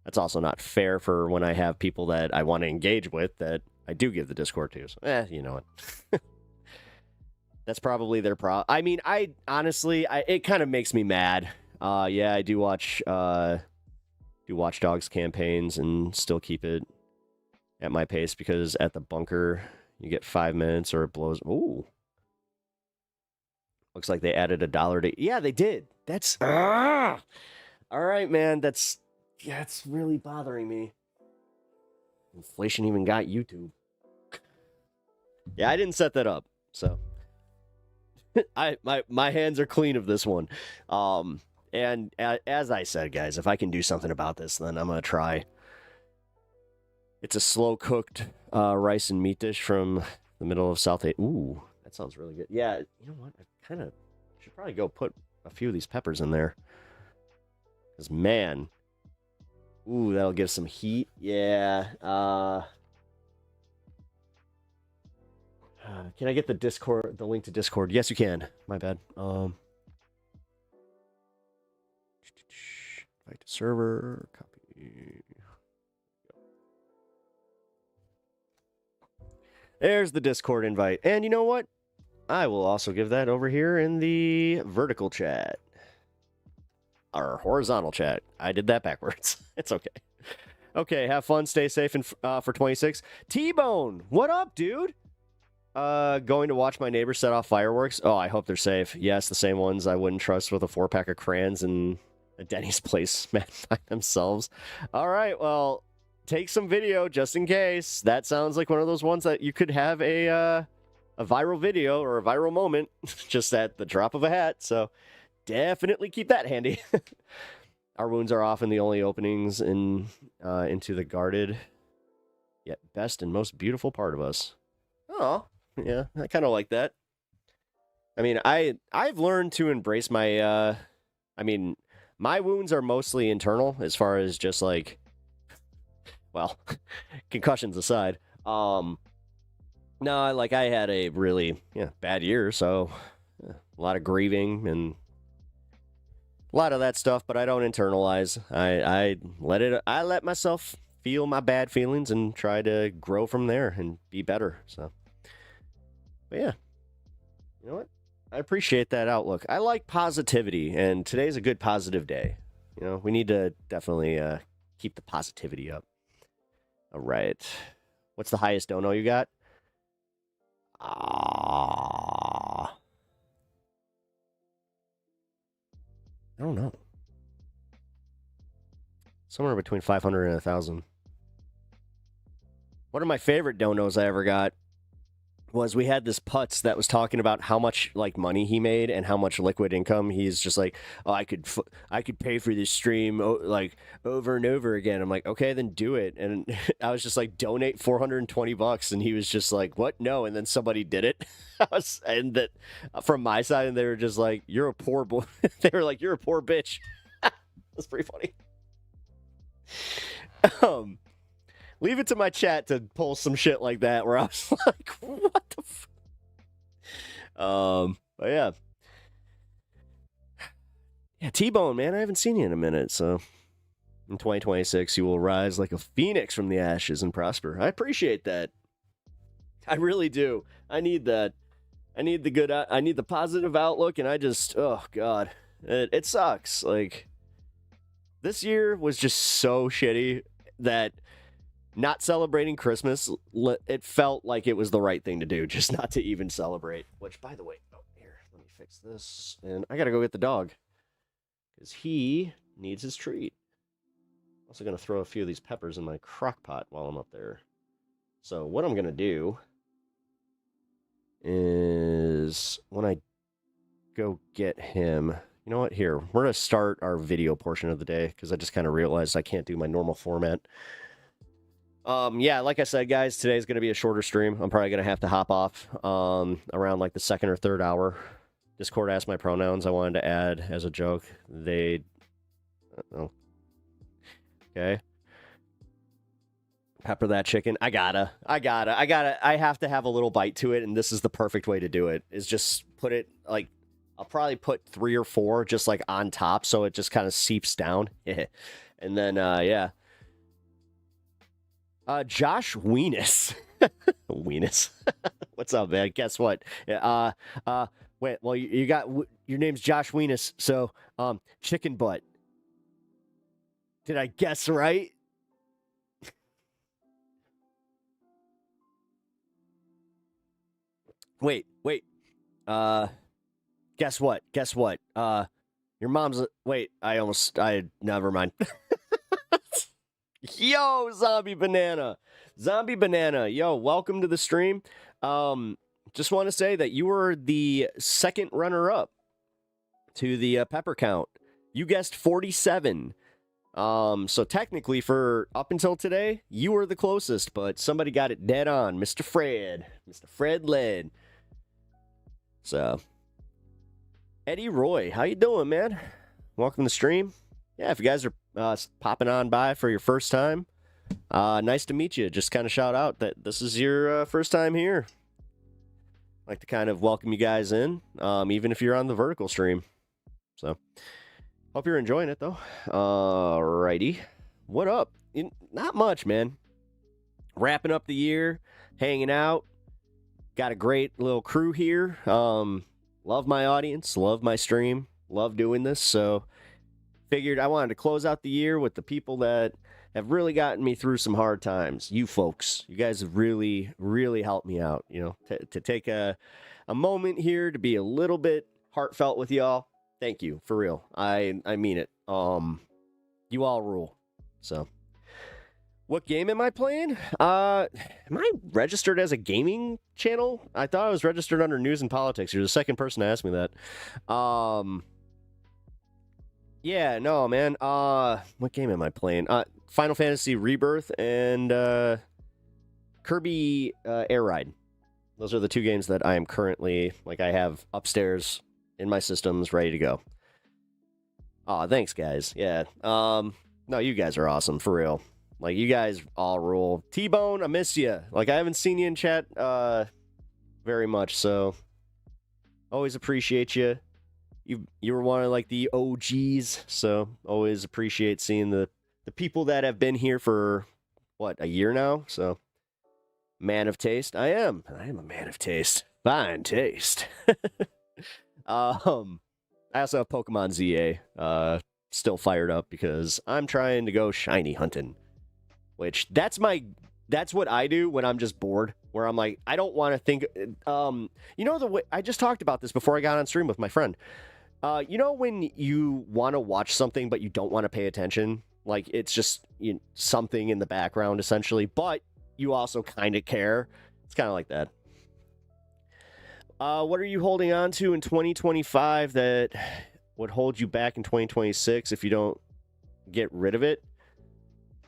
that's also not fair for when I have people that I want to engage with that I do give the Discord to. So, you know what? That's probably their problem. I mean, I honestly, it kind of makes me mad. Yeah, I do watch Watch Dogs campaigns and still keep it at my pace because at the bunker you get 5 minutes or it blows. Ooh, looks like they added $1 to. Yeah, they did. That's all right, man. That's really bothering me. Inflation even got YouTube. Yeah, I didn't set that up, so my hands are clean of this one. And as I said, guys, if I can do something about this, then I'm going to try. It's a slow-cooked rice and meat dish from the middle of South Asia. Ooh, that sounds really good. Yeah, you know what? I kind of should probably go put a few of these peppers in there. Because, man. Ooh, that'll give some heat. Yeah. Can I get the link to Discord? Yes, you can. My bad. Invite to server, copy. There's the Discord invite. And you know what? I will also give that over here in the vertical chat. Or horizontal chat. I did that backwards. It's okay. Okay, have fun, stay safe and for 26. T-Bone, what up, dude? Going to watch my neighbor set off fireworks. Oh, I hope they're safe. Yes, the same ones I wouldn't trust with a 4-pack of crayons and a Denny's place by themselves. All right, well, take some video just in case. That sounds like one of those ones that you could have a viral video or a viral moment just at the drop of a hat. So definitely keep that handy. Our wounds are often the only openings into the guarded, yet best and most beautiful part of us. Oh, yeah, I kind of like that. I mean, I've learned to embrace my, my wounds are mostly internal as far as just like, well, concussions aside. No, I had a really bad year, so a lot of grieving and a lot of that stuff, but I don't internalize. I let myself feel my bad feelings and try to grow from there and be better. So, but yeah, you know what? I appreciate that outlook. I like positivity, and today's a good positive day. You know, we need to definitely keep the positivity up. All right. What's the highest dono you got? I don't know. Somewhere between 500 and 1,000. One of my favorite donos I ever got was we had this putz that was talking about how much like money he made and how much liquid income. He's just like, oh, I could pay for this stream like over and over again. I'm like, okay, then do it. And I was just like, donate $420, and he was just like, what? No. And then somebody did it. And that from my side, and they were just like, you're a poor boy. They were like, you're a poor bitch. That's pretty funny. Leave it to my chat to pull some shit like that where I was like, what the but yeah. Yeah, T-Bone, man, I haven't seen you in a minute, so in 2026 you will rise like a phoenix from the ashes and prosper. I appreciate that. I really do. I need that. I need the positive outlook, and I just, oh god. It sucks. Like, This year was just so shitty that not celebrating Christmas, it felt like it was the right thing to do, just not to even celebrate. Which, by the way, oh, here, let me fix this. And I gotta go get the dog, because he needs his treat. Also gonna throw a few of these peppers in my crock pot while I'm up there. So what I'm gonna do is, when I go get him, you know what, here, we're gonna start our video portion of the day, because I just kind of realized I can't do my normal format. Yeah, like I said, guys, today's going to be a shorter stream. I'm probably going to have to hop off around like the second or third hour. Discord asked my pronouns. I wanted to add as a joke. They... Oh. Okay. Pepper that chicken. I have to have a little bite to it, and this is the perfect way to do it, is just put it, like, I'll probably put 3 or 4 just, like, on top, so it just kind of seeps down. And then, yeah. Josh Weenus. Weenus. What's up, man? Guess what? Wait, well, you got, your name's Josh Weenus, so, chicken butt. Did I guess right? Wait. Guess what? Your mom's, wait, never mind. Yo, Zombie Banana, yo, welcome to the stream. Just want to say that you were the second runner-up to the pepper count. You guessed 47. So technically, for up until today, you were the closest, but somebody got it dead on, Mr. Fred Led. So, Eddie Roy, how you doing, man? Welcome to the stream. Yeah, if you guys are popping on by for your first time, nice to meet you. Just kind of shout out that this is your first time here. I'd like to kind of welcome you guys in, even if you're on the vertical stream. So, hope you're enjoying it, though. Alrighty. What up? Not much, man. Wrapping up the year, hanging out. Got a great little crew here. Love my audience, love my stream, love doing this, so figured I wanted to close out the year with the people that have really gotten me through some hard times. You folks, you guys have really, really helped me out, you know, to take a moment here to be a little bit heartfelt with y'all. Thank you, for real. I mean it. You all rule. So, what game am I playing? Am I registered as a gaming channel? I thought I was registered under news and politics. You're the second person to ask me that. Yeah, no, man. What game am I playing? Final Fantasy Rebirth and Kirby Air Ride. Those are the 2 games that I am currently, like, I have upstairs in my systems ready to go. Aw, thanks, guys. Yeah. No, you guys are awesome, for real. Like, you guys all rule. T-Bone, I miss you. Like, I haven't seen you in chat very much, so always appreciate you. You were one of, like, the OGs, so always appreciate seeing the people that have been here for, what, a year now? So, man of taste. I am a man of taste. Fine taste. I also have Pokemon ZA still fired up because I'm trying to go shiny hunting, which that's what I do when I'm just bored, where I'm like, I don't want to think, you know, the way I just talked about this before I got on stream with my friend. You know, when you want to watch something, but you don't want to pay attention, like it's just something in the background essentially, but you also kind of care. It's kind of like that. What are you holding on to in 2025 that would hold you back in 2026 if you don't get rid of it?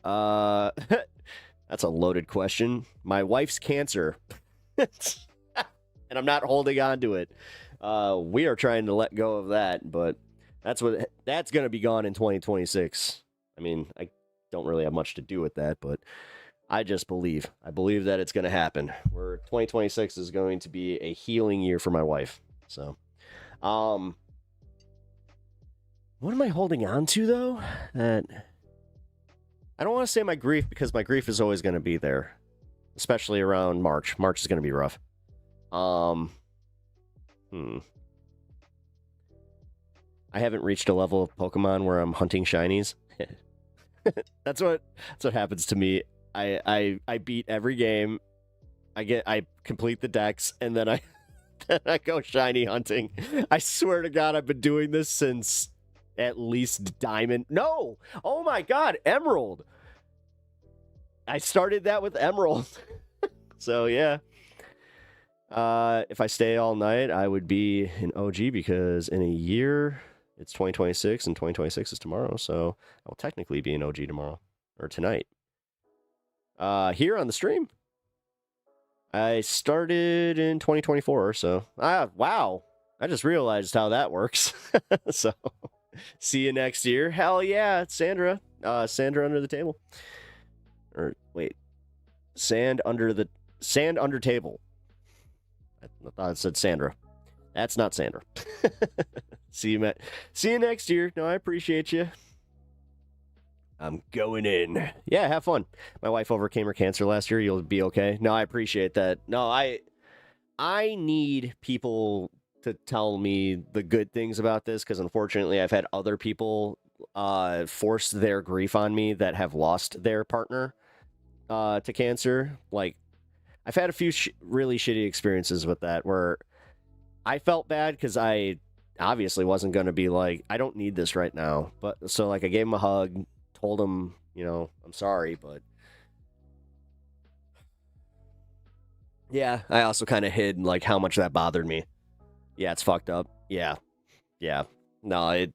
That's a loaded question. My wife's cancer. And I'm not holding on to it. We are trying to let go of that, but that's going to be gone in 2026. I mean, I don't really have much to do with that, but I just believe. I believe that it's going to happen. Where 2026 is going to be a healing year for my wife. So, what am I holding on to, though? That I don't want to say my grief, because my grief is always going to be there, especially around March. March is going to be rough. I haven't reached a level of Pokemon where I'm hunting shinies. That's what happens to me. I beat every game. I complete the decks, and then I then I go shiny hunting. I swear to God, I've been doing this since at least Diamond. No! Oh my God, Emerald! I started that with Emerald. So yeah. If I stay all night, I would be an OG because in a year, it's 2026, and 2026 is tomorrow, so I will technically be an OG tomorrow, or tonight. Here on the stream, I started in 2024, so, wow, I just realized how that works. So, see you next year. Hell yeah, Sandra. Sandra under the table. Or, wait, sand under table. I thought it said Sandra. That's not Sandra. See you next year. No, I appreciate you. I'm going in. Yeah, have fun. My wife overcame her cancer last year. You'll be okay. No, I appreciate that. No, I need people to tell me the good things about this, because unfortunately I've had other people force their grief on me that have lost their partner to cancer. Like, I've had a few really shitty experiences with that where I felt bad because I obviously wasn't going to be like, I don't need this right now. But so, like, I gave him a hug, told him, you know, I'm sorry, but yeah, I also kind of hid like how much that bothered me. Yeah, it's fucked up. Yeah. No,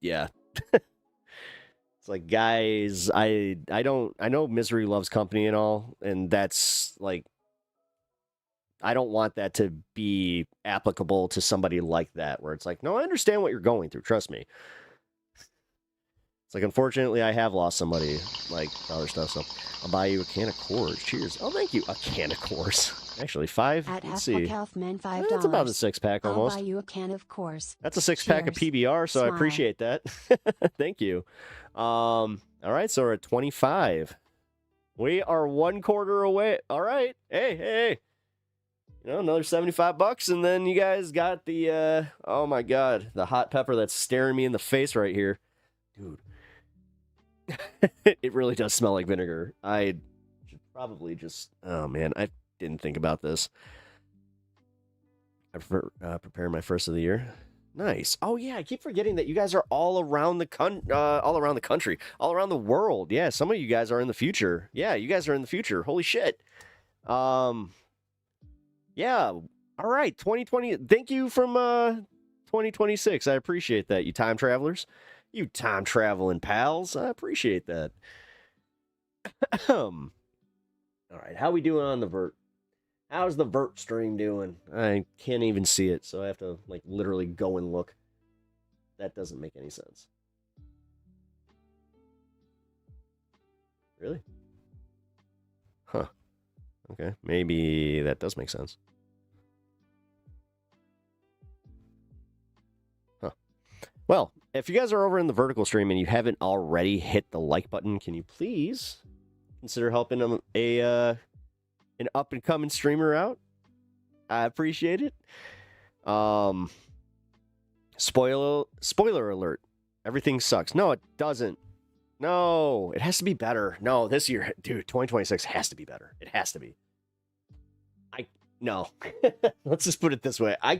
yeah. It's like, guys, I know misery loves company and all, and that's like, I don't want that to be applicable to somebody like that, where it's like, no, I understand what you're going through. Trust me. It's like, unfortunately, I have lost somebody, like, other stuff, so I'll buy you a can of Coors. Cheers. Oh, thank you. A can of Coors. Actually, 5.
At
Let's see.
Healthman, $5.
That's about a 6-pack almost.
I'll buy you a can of Coors.
That's a 6-pack of
Cheers.
PBR, so
Smile.
I appreciate that. Thank you. All right, so we're at 25. We are 1 quarter away. All right. Hey. You know, another $75, and then you guys got the, oh my God, the hot pepper that's staring me in the face right here. Dude. It really does smell like vinegar. I should probably just, oh man, I didn't think about this. I prepare my first of the year. Nice. Oh yeah, I keep forgetting that you guys are all around the country, all around the world. Yeah, some of you guys are in the future. Yeah, you guys are in the future. Holy shit. Yeah. All right, 2020. Thank you from 2026. I appreciate that, you time travelers. You time traveling pals. I appreciate that. All right, how we doing on the vert? How's the vert stream doing? I can't even see it, so I have to like literally go and look. That doesn't make any sense. Really? Huh. Okay, maybe that does make sense. Huh. Well, if you guys are over in the vertical stream and you haven't already hit the like button, can you please consider helping an up-and-coming streamer out? I appreciate it. Spoiler alert. Everything sucks. No, it doesn't. No, it has to be better. No, this year, dude, 2026 has to be better. It has to be. No. Let's just put it this way. I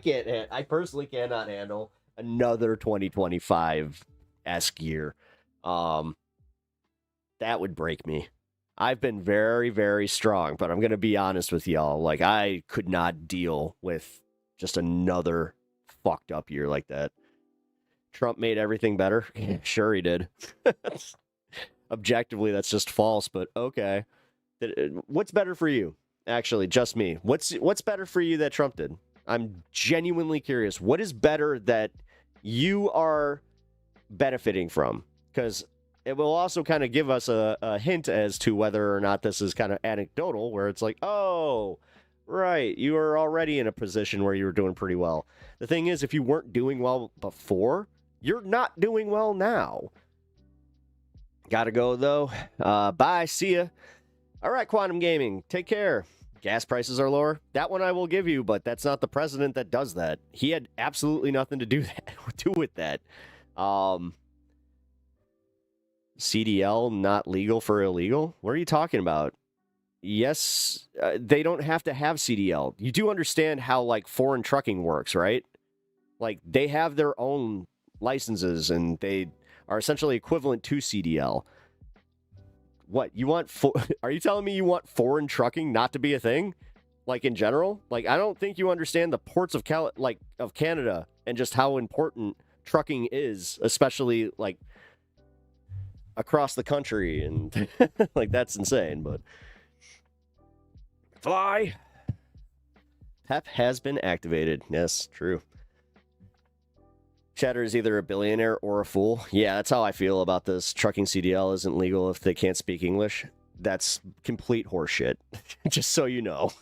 personally cannot handle another 2025-esque year. That would break me. I've been very, very strong, but I'm going to be honest with y'all. Like, I could not deal with just another fucked up year like that. Trump made everything better. Sure he did. Objectively, that's just false, but okay. What's better for you? Actually, just me. What's better for you that Trump did? I'm genuinely curious. What is better that you are benefiting from? Because it will also kind of give us a hint as to whether or not this is kind of anecdotal, where it's like, oh, right, you were already in a position where you were doing pretty well. The thing is, if you weren't doing well before, you're not doing well now. Gotta go, though. Bye, see ya. All right, Quantum Gaming, take care. Gas prices are lower. That one I will give you, but that's not the president that does that. He had absolutely nothing to do with that. CDL not legal for illegal? What are you talking about? Yes, they don't have to have CDL. You do understand how, like, foreign trucking works, right? Like, they have their own licenses, and they are essentially equivalent to CDL. What, you want... Are you telling me you want foreign trucking not to be a thing? Like, in general? Like, I don't think you understand the ports of of Canada and just how important trucking is, especially, like, across the country. And, like, that's insane, but... Fly! PEP has been activated. Yes, true. Chatter is either a billionaire or a fool. Yeah, that's how I feel about this. Trucking CDL isn't legal if they can't speak English. That's complete horseshit. Just so you know.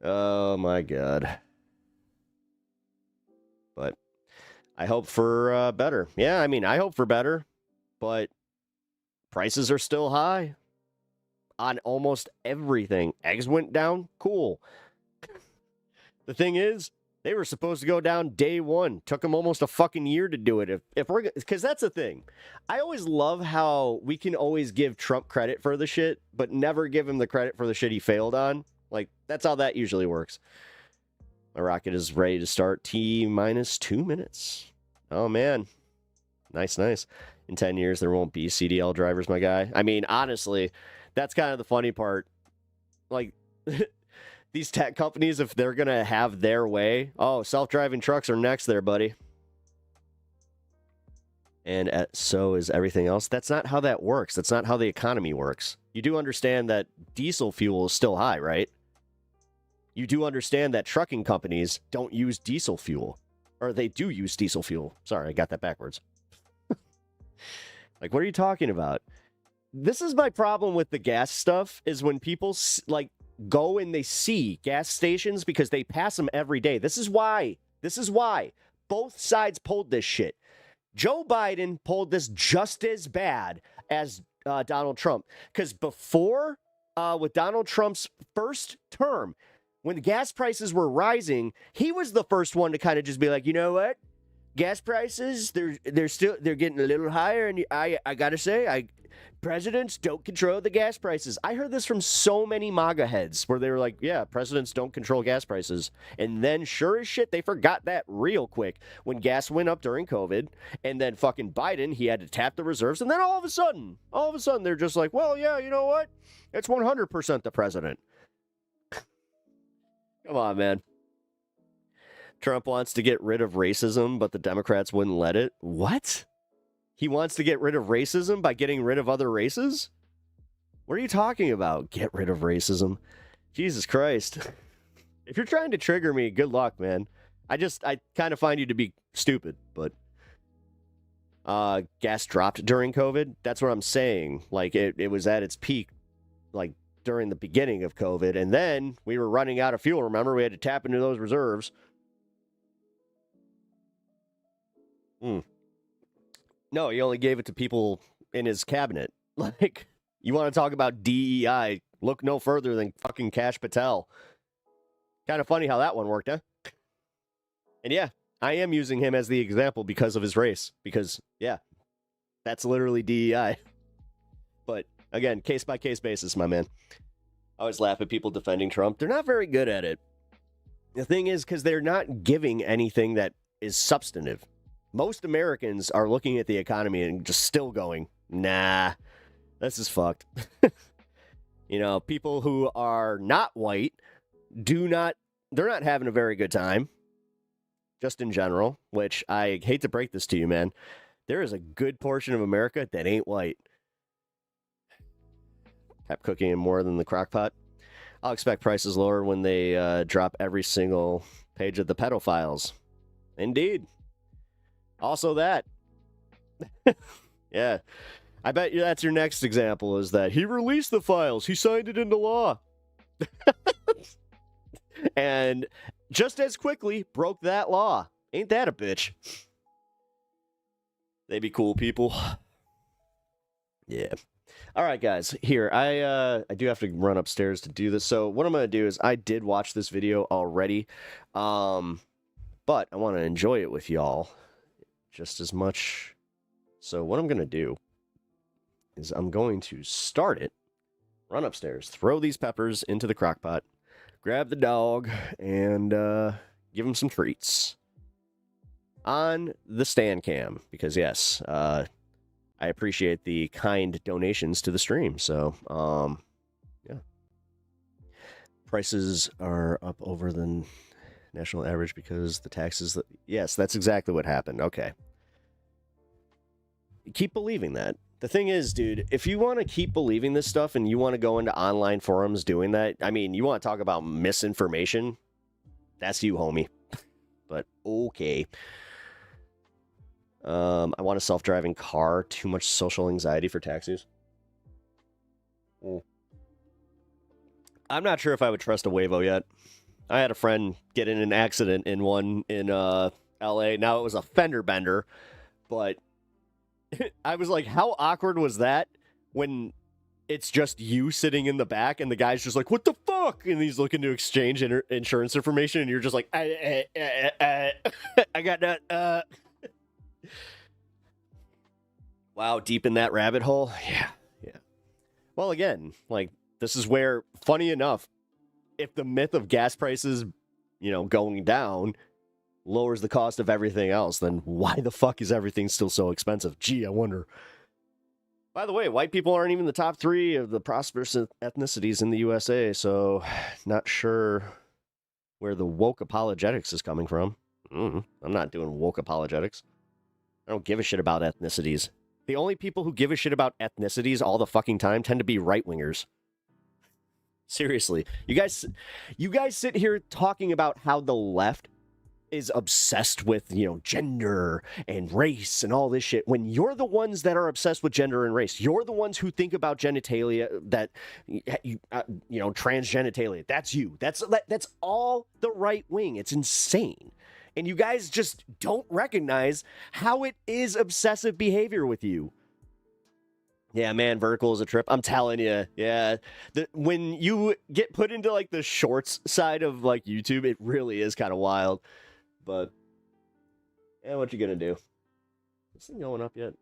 Oh my god. But I hope for better. Yeah, I mean, I hope for better. But prices are still high. On almost everything. Eggs went down? Cool. The thing is, they were supposed to go down day one. Took them almost a fucking year to do it. If we're, because that's the thing. I always love how we can always give Trump credit for the shit, but never give him the credit for the shit he failed on. Like, that's how that usually works. My rocket is ready to start. T-minus 2 minutes. Oh, man. Nice, nice. In 10 years, there won't be CDL drivers, my guy. I mean, honestly, that's kind of the funny part. Like... These tech companies, if they're going to have their way, oh, self-driving trucks are next there, buddy. And so is everything else. That's not how that works. That's not how the economy works. You do understand that diesel fuel is still high, right? You do understand that trucking companies don't use diesel fuel. Or they do use diesel fuel. Sorry, I got that backwards. Like, what are you talking about? This is my problem with the gas stuff, is when people, like, go and they see gas stations because they pass them every day. This is why both sides pulled this shit. Joe Biden pulled this just as bad as Donald Trump. Because before, with Donald Trump's first term, when the gas prices were rising, he was the first one to kind of just be like, you know what? Gas prices, they're getting a little higher, and I gotta say, presidents don't control the gas prices. I heard this from so many MAGA heads where they were like, yeah, presidents don't control gas prices. And then sure as shit, they forgot that real quick when gas went up during COVID. And then fucking Biden, he had to tap the reserves. And then all of a sudden, they're just like, well, yeah, you know what? It's 100% the president. Come on, man. Trump wants to get rid of racism, but the Democrats wouldn't let it. What? He wants to get rid of racism by getting rid of other races? What are you talking about? Get rid of racism? Jesus Christ. If you're trying to trigger me, good luck, man. I kind of find you to be stupid, but... gas dropped during COVID? That's what I'm saying. Like, it was at its peak, like, during the beginning of COVID, and then we were running out of fuel, remember? We had to tap into those reserves. No, he only gave it to people in his cabinet. Like, you want to talk about DEI, look no further than fucking Kash Patel. Kind of funny how that one worked, huh? And yeah, I am using him as the example because of his race. Because, yeah, that's literally DEI. But, again, case-by-case basis, my man. I always laugh at people defending Trump. They're not very good at it. The thing is, because they're not giving anything that is substantive. Most Americans are looking at the economy and just still going, nah, this is fucked. You know, people who are not white they're not having a very good time, just in general, which I hate to break this to you, man. There is a good portion of America that ain't white. Kept cooking in more than the crock pot. I'll expect prices lower when they drop every single page of the pedophiles. Indeed. Also that. Yeah. I bet you that's your next example, is that he released the files. He signed it into law. And just as quickly broke that law. Ain't that a bitch? They be cool people. Yeah. All right, guys. Here, I do have to run upstairs to do this. So what I'm going to do is I did watch this video already. But I want to enjoy it with y'all just as much So what I'm going to do is I'm going to start it, run upstairs, throw these peppers into the crock pot, grab the dog, and give him some treats on the stand cam. Because, yes, I appreciate the kind donations to the stream. So, yeah. Prices are up over the national average because the taxes... Yes, that's exactly what happened. Okay. Keep believing that. The thing is, dude, if you want to keep believing this stuff and you want to go into online forums doing that, I mean, you want to talk about misinformation, that's you, homie. But, okay. I want a self-driving car. Too much social anxiety for taxis. I'm not sure if I would trust a Waymo yet. I had a friend get in an accident in one in LA. Now, it was a fender bender, but I was like, how awkward was that when it's just you sitting in the back and the guy's just like, what the fuck? And he's looking to exchange insurance information and you're just like, I got that. Wow, deep in that rabbit hole? Yeah. Well, again, like, this is where, funny enough, if the myth of gas prices, going down lowers the cost of everything else, then why the fuck is everything still so expensive? Gee, I wonder. By the way, white people aren't even the top 3 of the prosperous ethnicities in the USA, so not sure where the woke apologetics is coming from. I'm not doing woke apologetics. I don't give a shit about ethnicities. The only people who give a shit about ethnicities all the fucking time tend to be right-wingers. Seriously. You guys sit here talking about how the left is obsessed with, gender and race and all this shit, when you're the ones that are obsessed with gender and race. You're the ones who think about genitalia, that, transgenitalia. That's you. That's all the right wing. It's insane. And you guys just don't recognize how it is obsessive behavior with you. Yeah, man, vertical is a trip. I'm telling you. Yeah. When you get put into, like, the shorts side of, like, YouTube, it really is kind of wild. But, yeah, what you gonna do? Is this thing going up yet?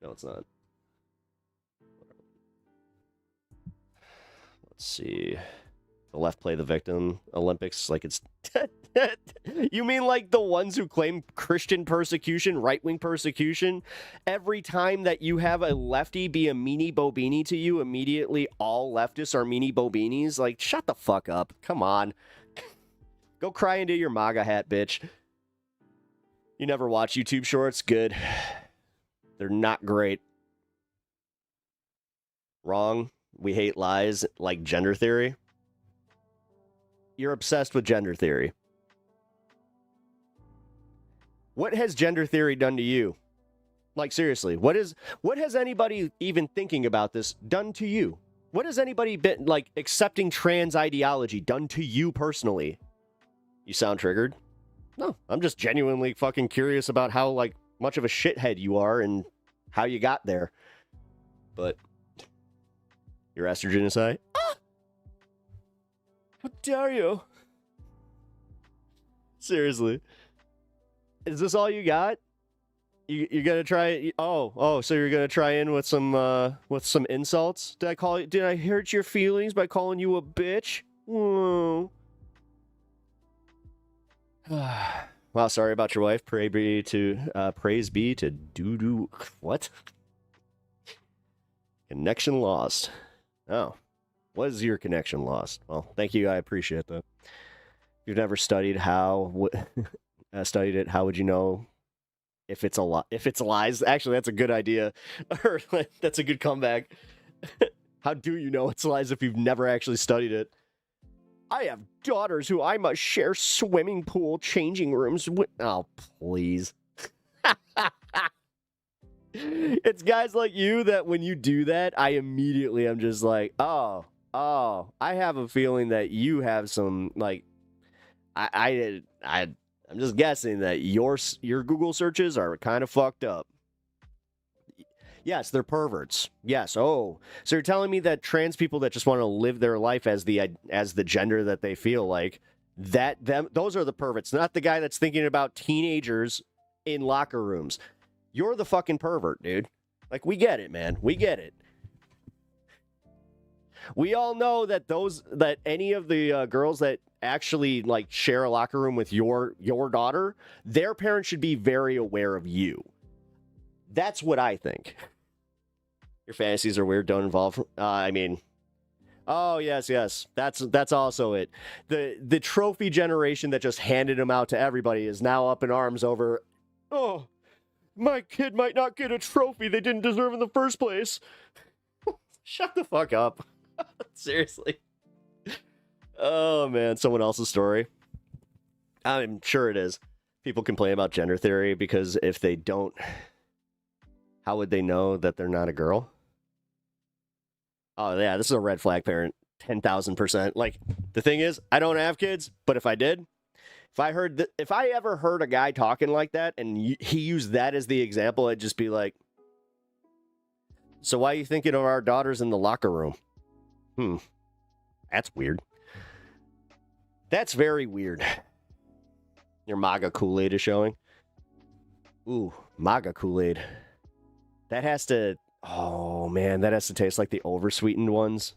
No, it's not. Let's see. The left play the victim. Olympics, like it's... You mean like the ones who claim Christian persecution, right-wing persecution? Every time that you have a lefty be a meanie bobini to you, immediately all leftists are meanie bobinis? Like, shut the fuck up. Come on. Go cry into your MAGA hat, bitch. You never watch YouTube shorts? Good. They're not great. Wrong. We hate lies like gender theory. You're obsessed with gender theory. What has gender theory done to you? Like, seriously, what has anybody even thinking about this done to you? What has anybody been, like, accepting trans ideology done to you personally? You sound triggered? No, I'm just genuinely fucking curious about how, like, much of a shithead you are and how you got there. But your estrogen is high? Ah! How dare you? Seriously. Is this all you got? You're gonna try? Oh, so you're gonna try in with some insults? Did I hurt your feelings by calling you a bitch? Whoa. Wow, sorry about your wife. Praise be to doo-doo. What? Connection lost. Oh. Was your connection lost? Well, thank you. I appreciate that. If you've never studied how it, how would you know if it's if it's lies? Actually, that's a good idea. Or that's a good comeback. How do you know it's lies if you've never actually studied it? I have daughters who I must share swimming pool changing rooms with. Oh, please. It's guys like you that when you do that, I'm just like, oh, I have a feeling that you have some, like, I'm just guessing that your Google searches are kind of fucked up. Yes, they're perverts. Yes. Oh, so you're telling me that trans people that just want to live their life as the gender that they feel like, those are the perverts, not the guy that's thinking about teenagers in locker rooms. You're the fucking pervert, dude. Like, we get it, man. We get it. We all know that any of the girls that actually like share a locker room with your daughter, their parents should be very aware of you. That's what I think. Your fantasies are weird. Don't involve. Oh yes. That's also it. The trophy generation that just handed them out to everybody is now up in arms over. Oh, my kid might not get a trophy they didn't deserve in the first place. Shut the fuck up. Seriously. Oh, man. Someone else's story. I'm sure it is. People complain about gender theory because if they don't, how would they know that they're not a girl? Oh, yeah. This is a red flag parent. 10,000%. Like, the thing is, I don't have kids, but if I did, if I ever heard a guy talking like that and he used that as the example, I'd just be like, so why are you thinking of our daughters in the locker room? That's weird. That's very weird. Your MAGA Kool-Aid is showing. Ooh, MAGA Kool-Aid. That has to... Oh, man, that has to taste like the oversweetened ones.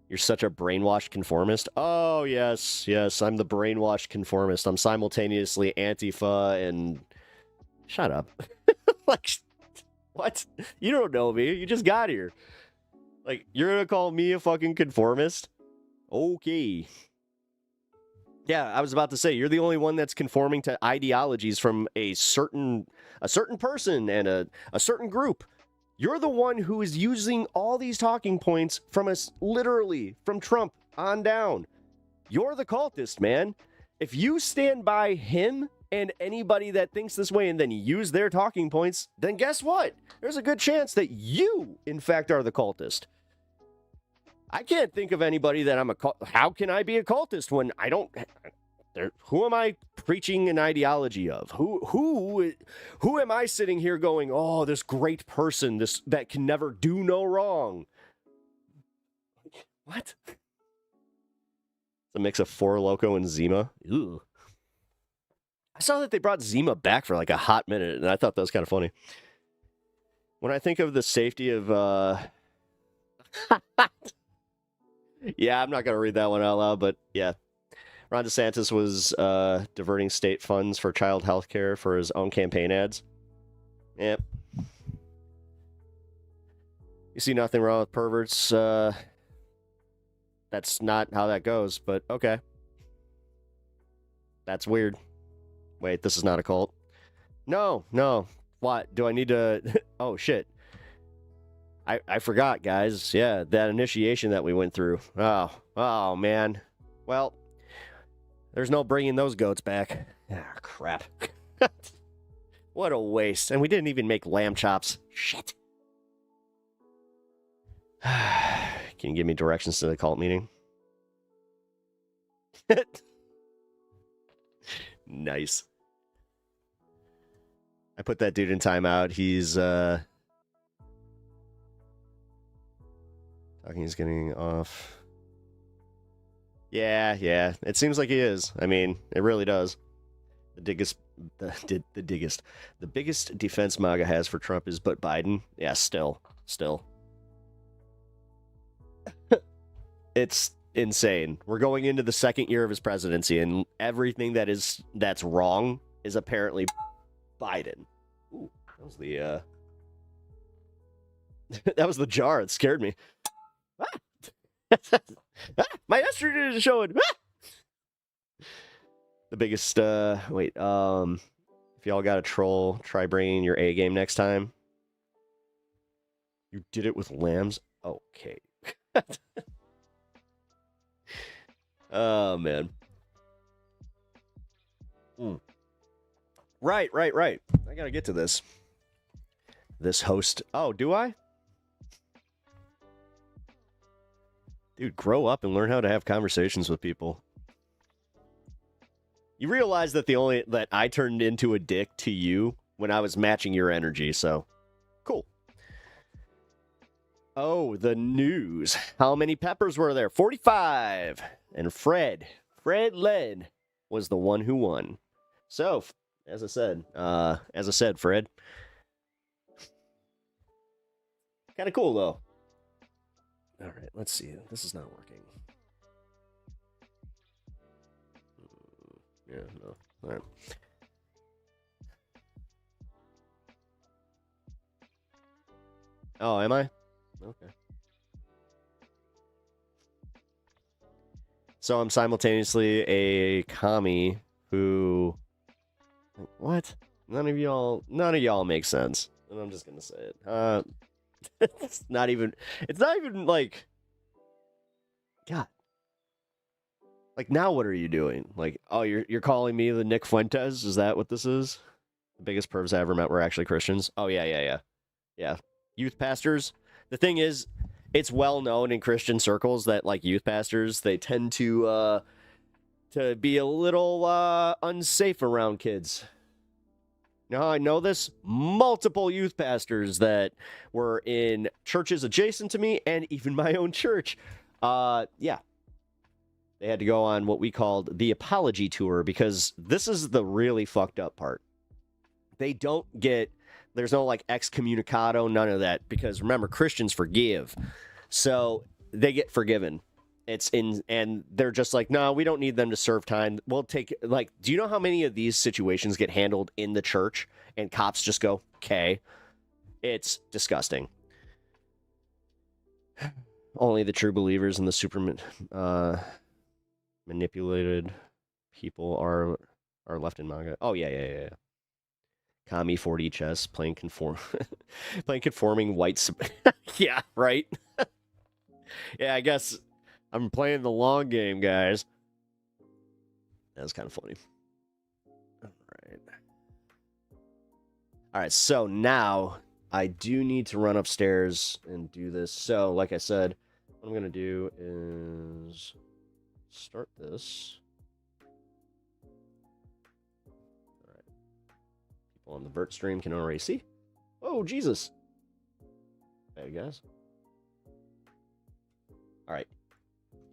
You're such a brainwashed conformist. Oh, yes, I'm the brainwashed conformist. I'm simultaneously Antifa and... Shut up. Like, what? You don't know me. You just got here. Like, you're gonna call me a fucking conformist? Okay. Yeah, I was about to say, you're the only one that's conforming to ideologies from a certain person and a certain group. You're the one who is using all these talking points from us, literally, from Trump on down. You're the cultist, man. If you stand by him and anybody that thinks this way and then use their talking points, then guess what? There's a good chance that you, in fact, are the cultist. I can't think of anybody that I'm a cult. How can I be a cultist when I don't... Who am I preaching an ideology of? Who am I sitting here going, oh, this great person, this that can never do no wrong? What? It's a mix of Four Loko and Zima. Ew. I saw that they brought Zima back for like a hot minute, and I thought that was kind of funny. When I think of the safety of... Yeah, I'm not going to read that one out loud, but yeah. Ron DeSantis was diverting state funds for child health care for his own campaign ads. Yep. You see nothing wrong with perverts. That's not how that goes, but okay. That's weird. Wait, this is not a cult. No. What? Do I need to... Oh, shit. I forgot, guys. Yeah, that initiation that we went through. Oh, man. Well, there's no bringing those goats back. Ah, crap. What a waste. And we didn't even make lamb chops. Shit. Can you give me directions to the cult meeting? Nice. I put that dude in timeout. He's, talking he's getting off. Yeah. It seems like he is. I mean, it really does. The biggest defense MAGA has for Trump is but Biden. Yeah, still. It's insane. We're going into the second year of his presidency, and everything that's wrong is apparently Biden. Ooh, that was the that was the jar. It scared me. My estrogen is showing. The biggest, if y'all got a troll, try bringing your A game next time. You did it with lambs? Okay. Oh, man. Right. I gotta get to this. This host. Oh, do I? Dude, grow up and learn how to have conversations with people. You realize that that I turned into a dick to you when I was matching your energy, so cool. Oh, the news. How many peppers were there? 45. And Fred Len was the one who won. So, As I said, Fred. Kind of cool, though. All right, let's see. This is not working. Yeah, no. All right. Oh, am I? Okay. So I'm simultaneously a commie who... What? None of y'all make sense. And I'm just gonna say it. It's not even like... God. Like, now what are you doing? Like, oh, you're calling me the Nick Fuentes? Is that what this is? The biggest pervs I ever met were actually Christians? Oh, yeah. Yeah. Youth pastors. The thing is, it's well known in Christian circles that, like, youth pastors, they tend to be a little unsafe around kids. Now, I know this. Multiple youth pastors that were in churches adjacent to me and even my own church. Yeah. They had to go on what we called the apology tour, because this is the really fucked up part. They don't get, there's no like excommunicado, none of that, because remember, Christians forgive. So they get forgiven. And they're just like, no, we don't need them to serve time. We'll take, like, do you know how many of these situations get handled in the church and cops just go, okay? It's disgusting. Only the true believers and the super manipulated people are left in manga. Oh, yeah. Kami 4D chess, playing conforming white... Yeah, right? Yeah, I guess I'm playing the long game, guys. That was kind of funny. All right, so now I do need to run upstairs and do this. So, like I said, what I'm going to do is start this. All right. People on the Vert stream can already see. Oh, Jesus. Hey, guys. All right.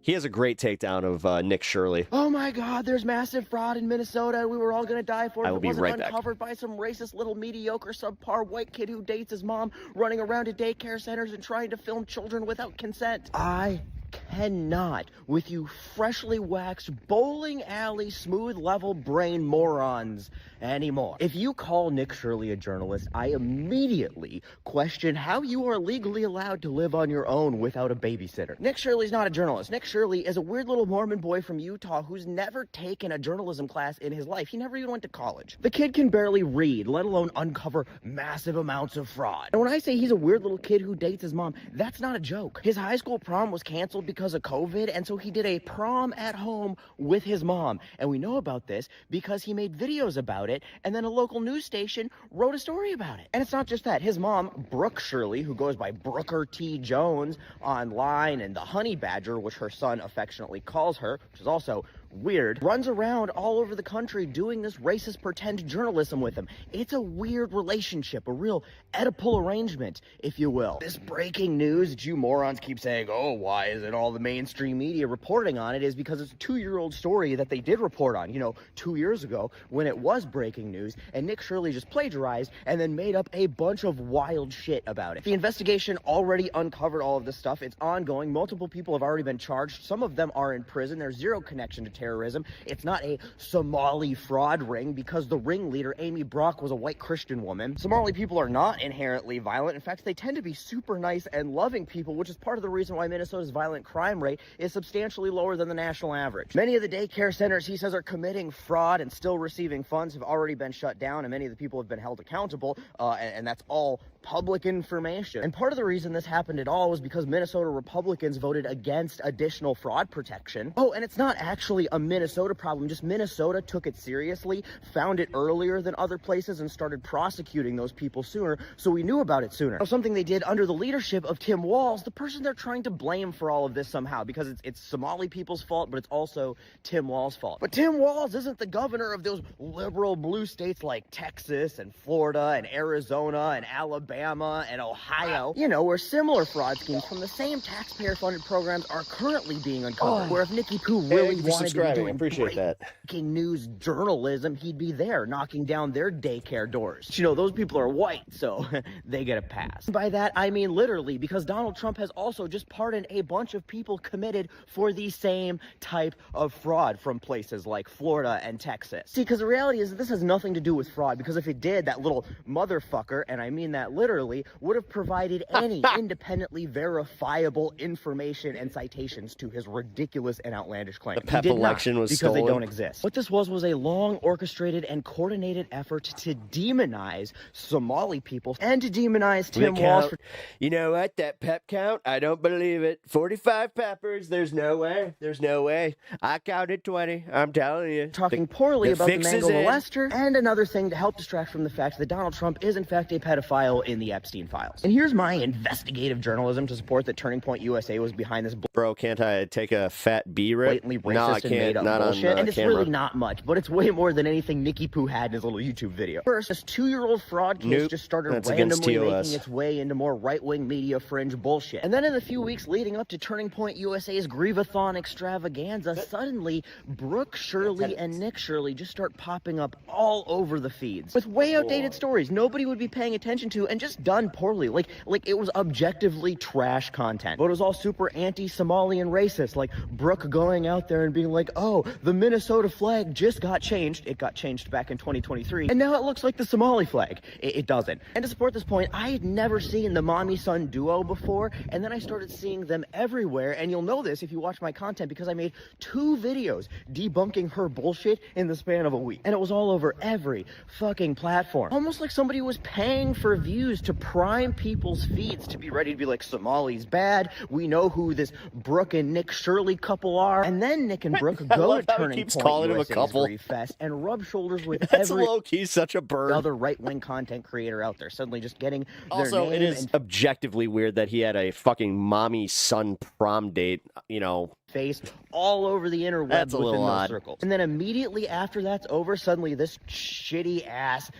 He has a great takedown of Nick Shirley.
Oh my God, there's massive fraud in Minnesota. We were all gonna die for it.
I will
It
be
wasn't
right back.
uncovered by some racist little mediocre subpar white kid who dates his mom, running around to daycare centers and trying to film children without consent. I cannot, with you freshly waxed bowling alley smooth level brain morons anymore. If you call Nick Shirley a journalist, I immediately question how you are legally allowed to live on your own without a babysitter. Nick Shirley's not a journalist. Nick Shirley is a weird little Mormon boy from Utah who's never taken a journalism class in his life. He never even went to college. The kid can barely read, let alone uncover massive amounts of fraud. And when I say he's a weird little kid who dates his mom, that's not a joke. His high school prom was canceled because of COVID, and so he did a prom at home with his mom. And we know about this because he made videos about it, and then a local news station wrote a story about it. And it's not just that. His mom, Brooke Shirley, who goes by Brooker T. Jones online, and the Honey Badger, which her son affectionately calls her, which is also weird, runs around all over the country doing this racist pretend journalism with him. It's a weird relationship, a real Oedipal arrangement, if you will. This breaking news that you morons keep saying, oh, why isn't all the mainstream media reporting on it, is because it's a 2-year-old story that they did report on, 2 years ago when it was breaking news, and Nick Shirley just plagiarized and then made up a bunch of wild shit about it. The investigation already uncovered all of this stuff. It's ongoing. Multiple people have already been charged. Some of them are in prison. There's zero connection to terrorism. It's not a Somali fraud ring because the ringleader, Amy Brock, was a white Christian woman. Somali people are not inherently violent. In fact, they tend to be super nice and loving people, which is part of the reason why Minnesota's violent crime rate is substantially lower than the national average. Many of the daycare centers, he says, are committing fraud and still receiving funds, have already been shut down, and many of the people have been held accountable, and that's all public information. And part of the reason this happened at all was because Minnesota Republicans voted against additional fraud protection. Oh, and it's not actually a Minnesota problem, just Minnesota took it seriously, found it earlier than other places, and started prosecuting those people sooner, so we knew about it sooner. Now, something they did under the leadership of Tim Walz, the person they're trying to blame for all of this somehow, because it's Somali people's fault, but it's also Tim Walz's fault. But Tim Walz isn't the governor of those liberal blue states like Texas and Florida and Arizona and Alabama and Ohio, where similar fraud schemes from the same taxpayer-funded programs are currently being uncovered, where if Nikki Pooh really wanted to
describing. I appreciate that.
Breaking news journalism, he'd be there knocking down their daycare doors. You know, those people are white, so they get a pass. By that, I mean literally, because Donald Trump has also just pardoned a bunch of people committed for the same type of fraud from places like Florida and Texas. See, because the reality is that this has nothing to do with fraud, because if it did, that little motherfucker, and I mean that literally, would have provided any independently verifiable information and citations to his ridiculous and outlandish claims.
The PEP election was
because
stolen.
they don't exist. What this was a long orchestrated and coordinated effort to demonize Somali people and to demonize Tim Walz.
You know what? That pep count, I don't believe it. 45 peppers. There's no way. There's no way. I counted 20. I'm telling you.
Talking poorly about the
fix
Mango
is in.
molester, and another thing to help distract from the fact that Donald Trump is in fact a pedophile in the Epstein files. And here's my investigative journalism to support that Turning Point USA was behind this
Bro, can't I take a fat B rip?
blatantly racist
No, I
and
can't.
made up
Not
bullshit.
on
And it's
camera.
really not much, but it's way more than anything Nicky Poo had in his little YouTube video. First, this 2-year-old fraud case
Nope.
just started
That's against
randomly
TOS.
making its way into more right-wing media fringe bullshit. And then in the few weeks leading up to Turning Point USA's Grievathon extravaganza, suddenly Brooke Shirley and Nick Shirley just start popping up all over the feeds with way outdated stories nobody would be paying attention to and just done poorly. Like it was objectively trash content. But it was all super anti-Somali and racist, like Brooke going out there and being like, oh, the Minnesota flag just got changed. It got changed back in 2023, and now it looks like the Somali flag. It doesn't. And to support this point, I had never seen the mommy-son duo before, and then I started seeing them everywhere, and you'll know this if you watch my content because I made 2 videos debunking her bullshit in the span of a week. And it was all over every fucking platform. Almost like somebody was paying for views to prime people's feeds to be ready to be like, Somali's bad, we know who this Brooke and Nick Shirley couple are. And then Nick and Brooke
I
go
love
to
how he
Turning
keeps
Point
calling him a
USA's
couple.
Grief Fest and rub shoulders with
That's
every
low-key such a bird.
other right-wing content creator out there, suddenly just getting their
Also,
name
it is
and
objectively weird that he had a fucking mommy-son prom date, you know.
face all over the interweb
That's a
within
little
those
odd.
circles. And then immediately after that's over, suddenly this shitty ass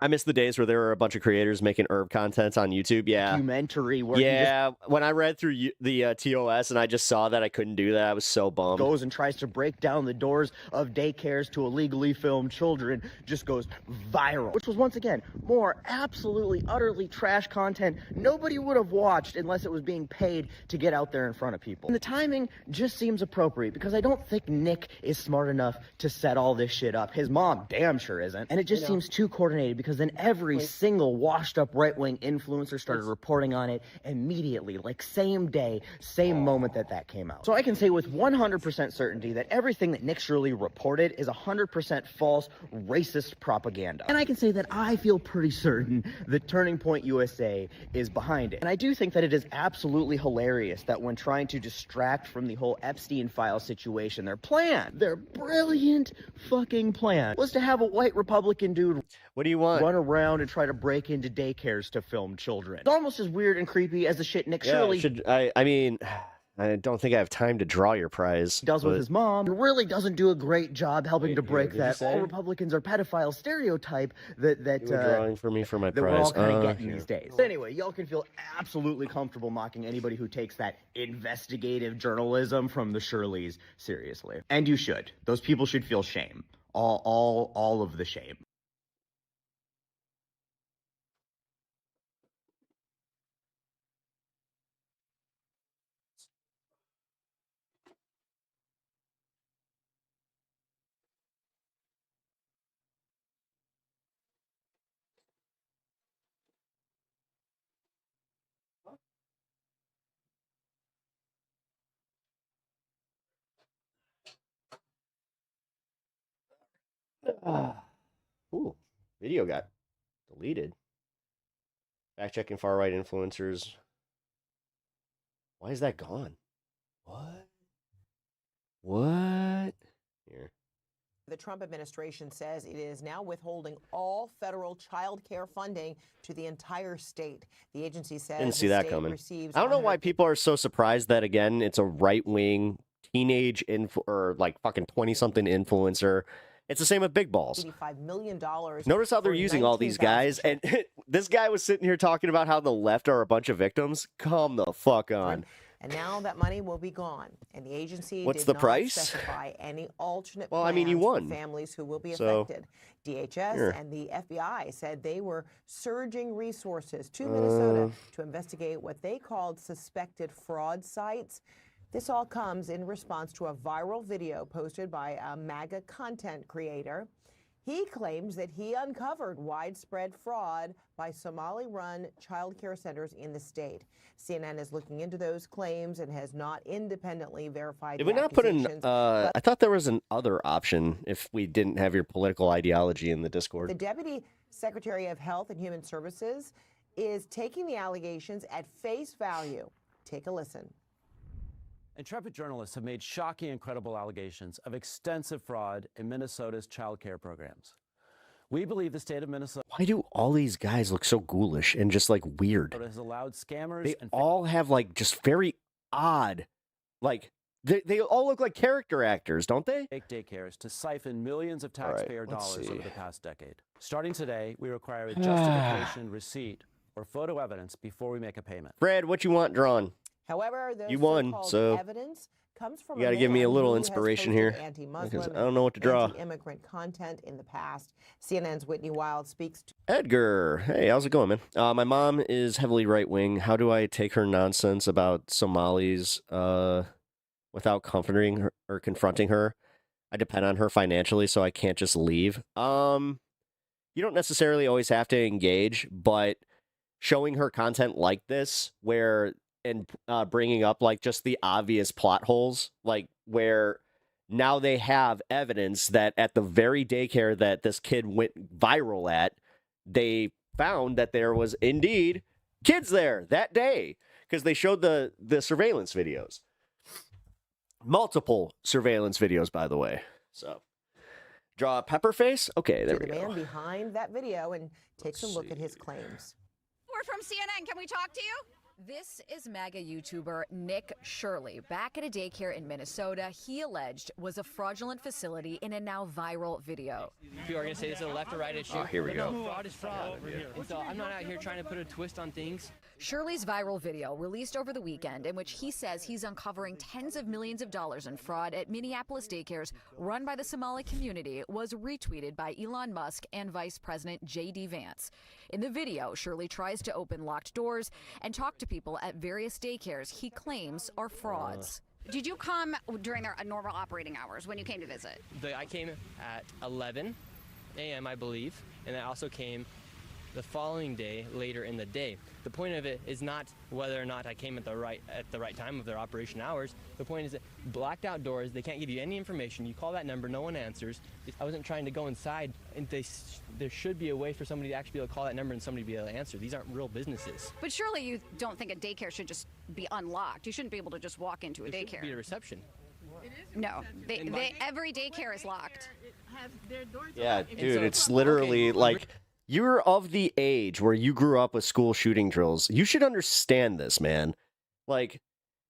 I miss the days where there were a bunch of creators making herb content on YouTube. Yeah.
documentary where he just
Yeah. When I read through the TOS and I just saw that I couldn't do that, I was so bummed.
goes and tries to break down the doors of daycares to illegally filmed children, just goes viral. Which was, once again, more absolutely, utterly trash content nobody would have watched unless it was being paid to get out there in front of people. And the timing just seems appropriate because I don't think Nick is smart enough to set all this shit up. His mom damn sure isn't. And it just seems too coordinated because then every single washed up right-wing influencer started reporting on it immediately, like same day, same moment that came out. So I can say with 100% certainty that everything that Nick Shirley reported is 100% false, racist propaganda. And I can say that I feel pretty certain that Turning Point USA is behind it. And I do think that it is absolutely hilarious that when trying to distract from the whole Epstein file situation, their brilliant fucking plan was to have a white Republican dude
What do you want?
run around and try to break into daycares to film children. It's almost as weird and creepy as the shit Nick Shirley
I mean, I don't think I have time to draw your prize.
does with
but-
his mom. He really doesn't do a great job helping to break
did you
that
say?
all Republicans are pedophile stereotype that
You were drawing for me for my
that we're
prize.
all kind of
Oh,
getting
yeah.
these days. But anyway, y'all can feel absolutely comfortable mocking anybody who takes that investigative journalism from the Shirleys seriously. And you should. Those people should feel shame. All of the shame.
Ooh, video got deleted. Fact checking far right influencers. Why is that gone? What? Here.
The Trump administration says it is now withholding all federal child care funding to the entire state. The agency says
Didn't see
the
that
state
coming.
receives
I don't know why
100
people are so surprised that, again, it's a right wing teenage or like fucking 20 something influencer. It's the same with Big Balls.
$85 million.
Notice how they're
for
using all these
19,000
guys. And this guy was sitting here talking about how the left are a bunch of victims. Come the fuck on.
And now that money will be gone. And the agency
What's
did
the
not
price?
specify any alternate
Well,
plans
I mean, you won.
for families who will be
So,
affected. DHS
here.
and the FBI said they were surging resources to Minnesota to investigate what they called suspected fraud sites. This all comes in response to a viral video posted by a MAGA content creator. He claims that he uncovered widespread fraud by Somali-run child care centers in the state. CNN is looking into those claims and has not independently verified
Did
the
we not put in,
accusations.
I thought there was an other option if we didn't have your political ideology in the Discord.
The Deputy Secretary of Health and Human Services is taking the allegations at face value. Take a listen.
Intrepid journalists have made shocking and credible allegations of extensive fraud in Minnesota's child care programs. We believe the state of Minnesota
Why do all these guys look so ghoulish and just like weird?
has allowed scammers
They
and
all have like just very odd, like they all look like character actors, don't they?
fake daycares to siphon millions of
All right,
taxpayer
let's
dollars
see.
over the past decade. Starting today, we require a justification, receipt, or photo evidence before we make a payment.
Fred, what you want drawn?
However, the
You won,
so-called
so
evidence comes from
you gotta give me a
man
little
who has
inspiration
posted
here,
anti-Muslim
because I don't know what to draw.
and anti-immigrant content in the past. CNN's Whitney Wild speaks to
Edgar, hey, how's it going, man? My mom is heavily right wing. How do I take her nonsense about Somalis without comforting her or confronting her? I depend on her financially, so I can't just leave. You don't necessarily always have to engage, but showing her content like this, where and bringing up like just the obvious plot holes, like where now they have evidence that at the very daycare that this kid went viral at, they found that there was indeed kids there that day because they showed the surveillance videos. Multiple surveillance videos, by the way. So, draw a pepper face. Okay, there we
the
go.
man behind that video and takes a look at his claims.
We're from CNN. Can we talk to you? This is MAGA YouTuber Nick Shirley. Back at a daycare in Minnesota, he alleged was a fraudulent facility in a now viral video.
People are going to say this is a left or right issue.
Oh, here we go.
No, fraud is fraud. And so I'm not out here trying to put a twist on things.
Shirley's viral video, released over the weekend, in which he says he's uncovering tens of millions of dollars in fraud at Minneapolis daycares run by the Somali community, was retweeted by Elon Musk and Vice President J.D. Vance. In the video, Shirley tries to open locked doors and talk to people at various daycares he claims are frauds.
Did you come during their normal operating hours when you came to visit?
I came at 11 a.m., I believe, and I also came the following day later in the day. The point of it is not whether or not I came at the right time of their operation hours. The point is that blacked out doors, they can't give you any information. You call that number, no one answers. I wasn't trying to go inside, and there should be a way for somebody to actually be able to call that number and somebody be able to answer. These aren't real businesses.
But surely you don't think a daycare should just be unlocked. You shouldn't be able to just walk into a
There
daycare.
should be a reception.
No, every daycare is locked.
Yeah, dude, it's literally like you're of the age where you grew up with school shooting drills. You should understand this, man. Like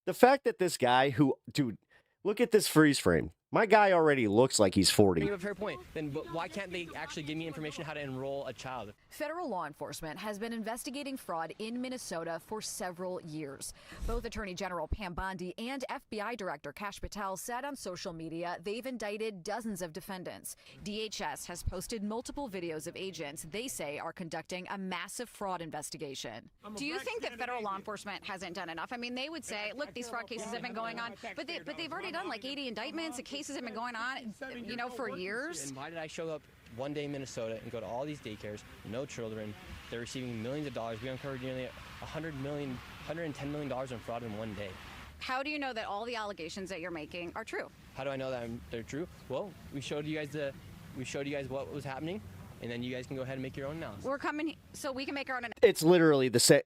the fact that this guy dude, look at this freeze frame. My guy already looks like he's 40.
You have a fair point. Then why can't they actually give me information how to enroll a child?
Federal law enforcement has been investigating fraud in Minnesota for several years. Both Attorney General Pam Bondi and FBI Director Kash Patel said on social media they've indicted dozens of defendants. DHS has posted multiple videos of agents they say are conducting a massive fraud investigation.
Do you think that federal law enforcement hasn't done enough? I mean, they would say, look, these fraud cases have been going on, but they've already done like 80 indictments. The cases have been going on, for years.
And why did I show up one day in Minnesota and go to all these daycares, no children, they're receiving millions of dollars. We uncovered nearly $110 million in fraud in one day.
How do you know that all the allegations that you're making are true?
How do I know that they're true? Well, we showed you guys what was happening, and then you guys can go ahead and make your own analysis.
We're coming so we can make our own
It's literally the same.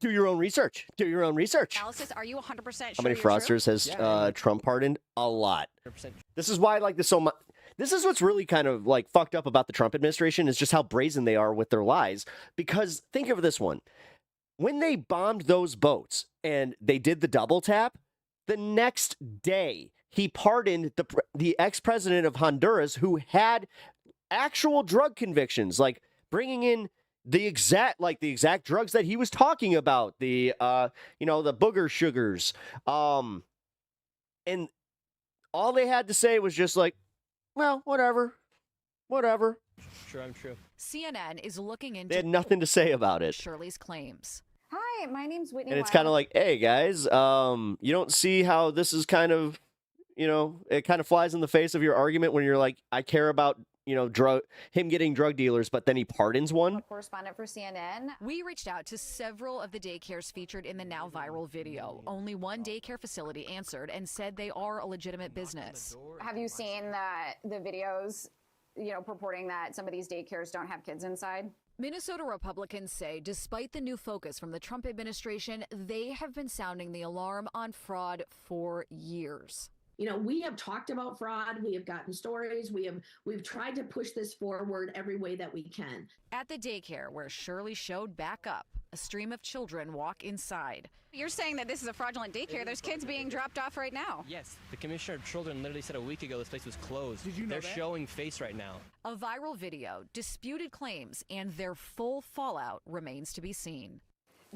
Do your own research. Do your own research.
analysis. Are you 100% sure?
How many
you're true?
fraudsters has Trump pardoned? A lot.
100%.
This is why I like this so much. This is what's really kind of like fucked up about the Trump administration is just how brazen they are with their lies. Because think of this one. When they bombed those boats and they did the double tap, the next day he pardoned the ex-president of Honduras who had actual drug convictions, like bringing in the exact drugs that he was talking about, the the booger sugars, and all they had to say was just like, well, whatever.
True, I'm true.
CNN is looking into
They had nothing to say about it.
Shirley's claims.
Hi, my name's Whitney.
And it's kind of like, hey guys, you don't see how this is kind of, it kind of flies in the face of your argument when you're like, I care about, him getting drug dealers, but then he pardons one.
Correspondent for CNN.
We reached out to several of the daycares featured in the now viral video. Only one daycare facility answered and said they are a legitimate business.
Have you seen the videos, purporting that some of these daycares don't have kids inside?
Minnesota Republicans say despite the new focus from the Trump administration, they have been sounding the alarm on fraud for years.
We have talked about fraud. We have gotten stories. We've tried to push this forward every way that we can.
At the daycare where Shirley showed back up, a stream of children walk inside.
You're saying that this is a fraudulent daycare. There's kids being dropped off right now.
Yes, the Commissioner of Children literally said a week ago this place was closed.
Did you know
They're
that?
showing face right now.
A viral video, disputed claims, and their full fallout remains to be seen.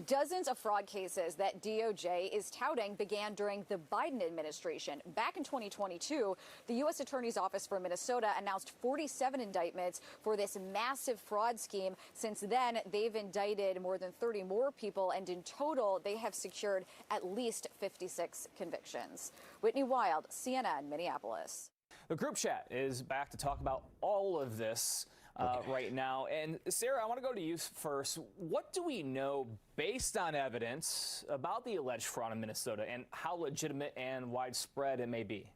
Dozens of fraud cases that DOJ is touting began during the Biden administration. Back in 2022, the U.S. Attorney's Office for Minnesota announced 47 indictments for this massive fraud scheme. Since then, they've indicted more than 30 more people, and in total, they have secured at least 56 convictions. Whitney Wild, CNN, Minneapolis.
The group chat is back to talk about all of this right now. And Sarah, I want to go to you first. What do we know based on evidence about the alleged fraud in Minnesota and how legitimate and widespread it may be?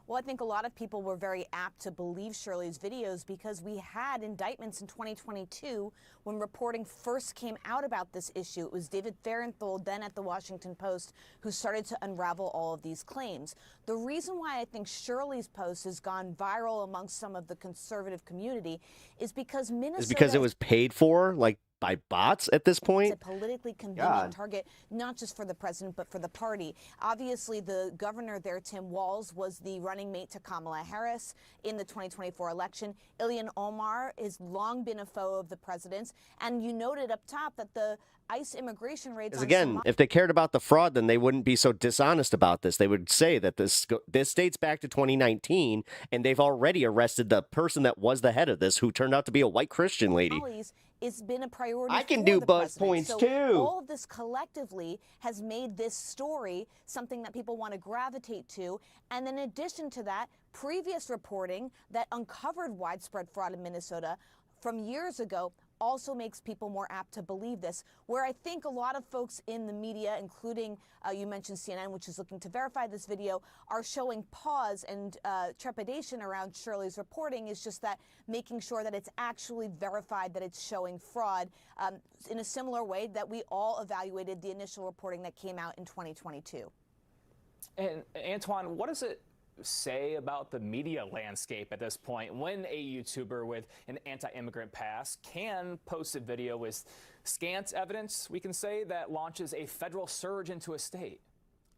Well, I think a lot of people were very apt to believe Shirley's videos because we had indictments in 2022 when reporting first came out about this issue. It was David Fahrenthold, then at the Washington Post, who started to unravel all of these claims. The reason why I think Shirley's post has gone viral amongst some of the conservative community is because Minnesota
Is because it was paid for, like, by bots at this point?
It's a politically convenient target, not just for the president, but for the party. Obviously, the governor there, Tim Walz, was the running mate to Kamala Harris in the 2024 election. Ilhan Omar has long been a foe of the president's. And you noted up top that the ICE immigration raids
Because again, if they cared about the fraud, then they wouldn't be so dishonest about this. They would say that this dates back to 2019, and they've already arrested the person that was the head of this, who turned out to be a white Christian lady.
It's been a priority.
I can
for
do
the
buzz
president.
points
So
too.
All of this collectively has made this story something that people want to gravitate to. And in addition to that, previous reporting that uncovered widespread fraud in Minnesota from years ago also makes people more apt to believe this, where I think a lot of folks in the media, including you mentioned CNN, which is looking to verify this video, are showing pause and trepidation around Shirley's reporting is just that making sure that it's actually verified, that it's showing fraud in a similar way that we all evaluated the initial reporting that came out in 2022.
And Antoine, what does it say about the media landscape at this point when a YouTuber with an anti-immigrant past can post a video with scant evidence, we can say, that launches a federal surge into a state?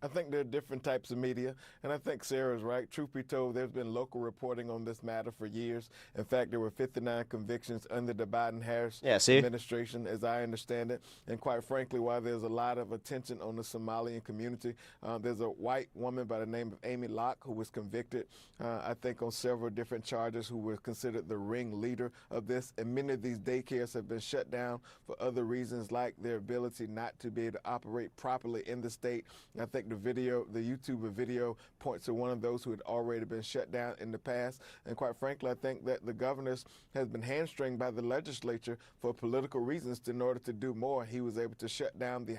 I think there are different types of media, and I think Sarah's right. Truth be told, there's been local reporting on this matter for years. In fact, there were 59 convictions under the Biden-Harris administration, as I understand it. And quite frankly, while there's a lot of attention on the Somalian community, there's a white woman by the name of Amy Locke who was convicted, I think, on several different charges, who was considered the ringleader of this. And many of these daycares have been shut down for other reasons, like their ability not to be able to operate properly in the state. And I think the YouTuber video points to one of those who had already been shut down in the past. And quite frankly, I think that the governor has been hamstringed by the legislature for political reasons in order to do more. He was able to shut down the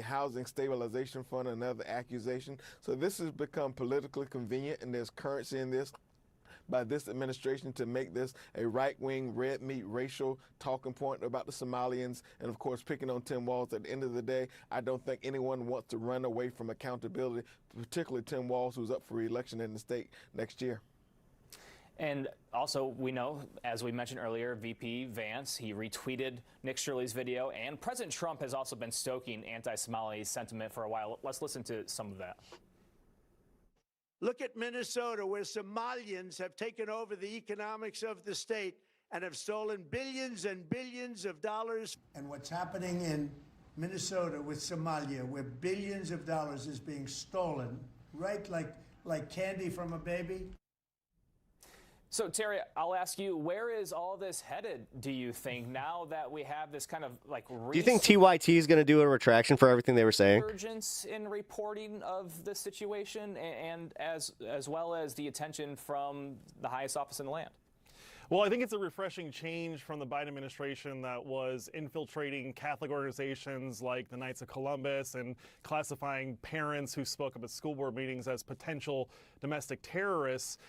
Housing Stabilization Fund, another accusation. So this has become politically convenient, and there's currency in this by this administration to make this a right-wing, red meat, racial talking point about the Somalians, and of course picking on Tim Walz. At the end of the day, I don't think anyone wants to run away from accountability, particularly Tim Walz, who's up for re-election in the state next year.
And also, we know, as we mentioned earlier, VP Vance, he retweeted Nick Shirley's video, and President Trump has also been stoking anti-Somali sentiment for a while. Let's listen to some of that.
Look at Minnesota, where Somalians have taken over the economics of the state, and have stolen billions and billions of dollars. And what's happening in Minnesota with Somalia, where billions of dollars is being stolen, right? Like candy from a baby.
So, Terry, I'll ask you, where is all this headed, do you think, now that we have this kind of like
Do you think TYT is going to do a retraction for everything they were saying?
Urgence in reporting of the situation and as well as the attention from the highest office in the land?
Well, I think it's a refreshing change from the Biden administration that was infiltrating Catholic organizations like the Knights of Columbus and classifying parents who spoke up at school board meetings as potential domestic terrorists.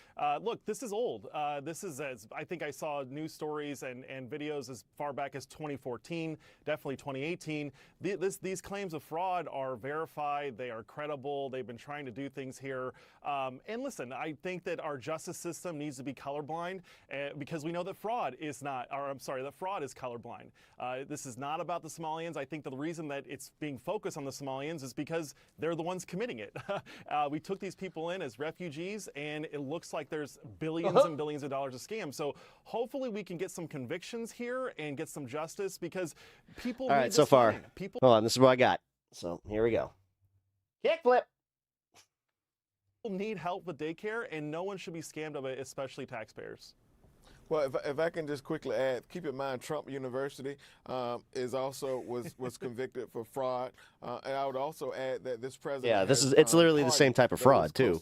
Look, this is old. This is, as I think I saw news stories and videos as far back as 2014, definitely 2018. These claims of fraud are verified. They are credible. They've been trying to do things here. And listen, I think that our justice system needs to be colorblind because we know that fraud is not, or I'm sorry, that fraud is colorblind. This is not about the Somalians. I think that the reason that it's being focused on the Somalians is because they're the ones committing it. We took these people in as refugees, and it looks like there's billions and billions of dollars of scams. So hopefully we can get some convictions here and get some justice because people
All
need
right,
this
so far.
money. People.
Hold on, this is what I got. So here we go. Kickflip.
People need help with daycare, and no one should be scammed of it, especially taxpayers.
Well, if I can just quickly add, keep in mind Trump University was convicted for fraud, and I would also add that this president.
Yeah, it's literally the same type of fraud too.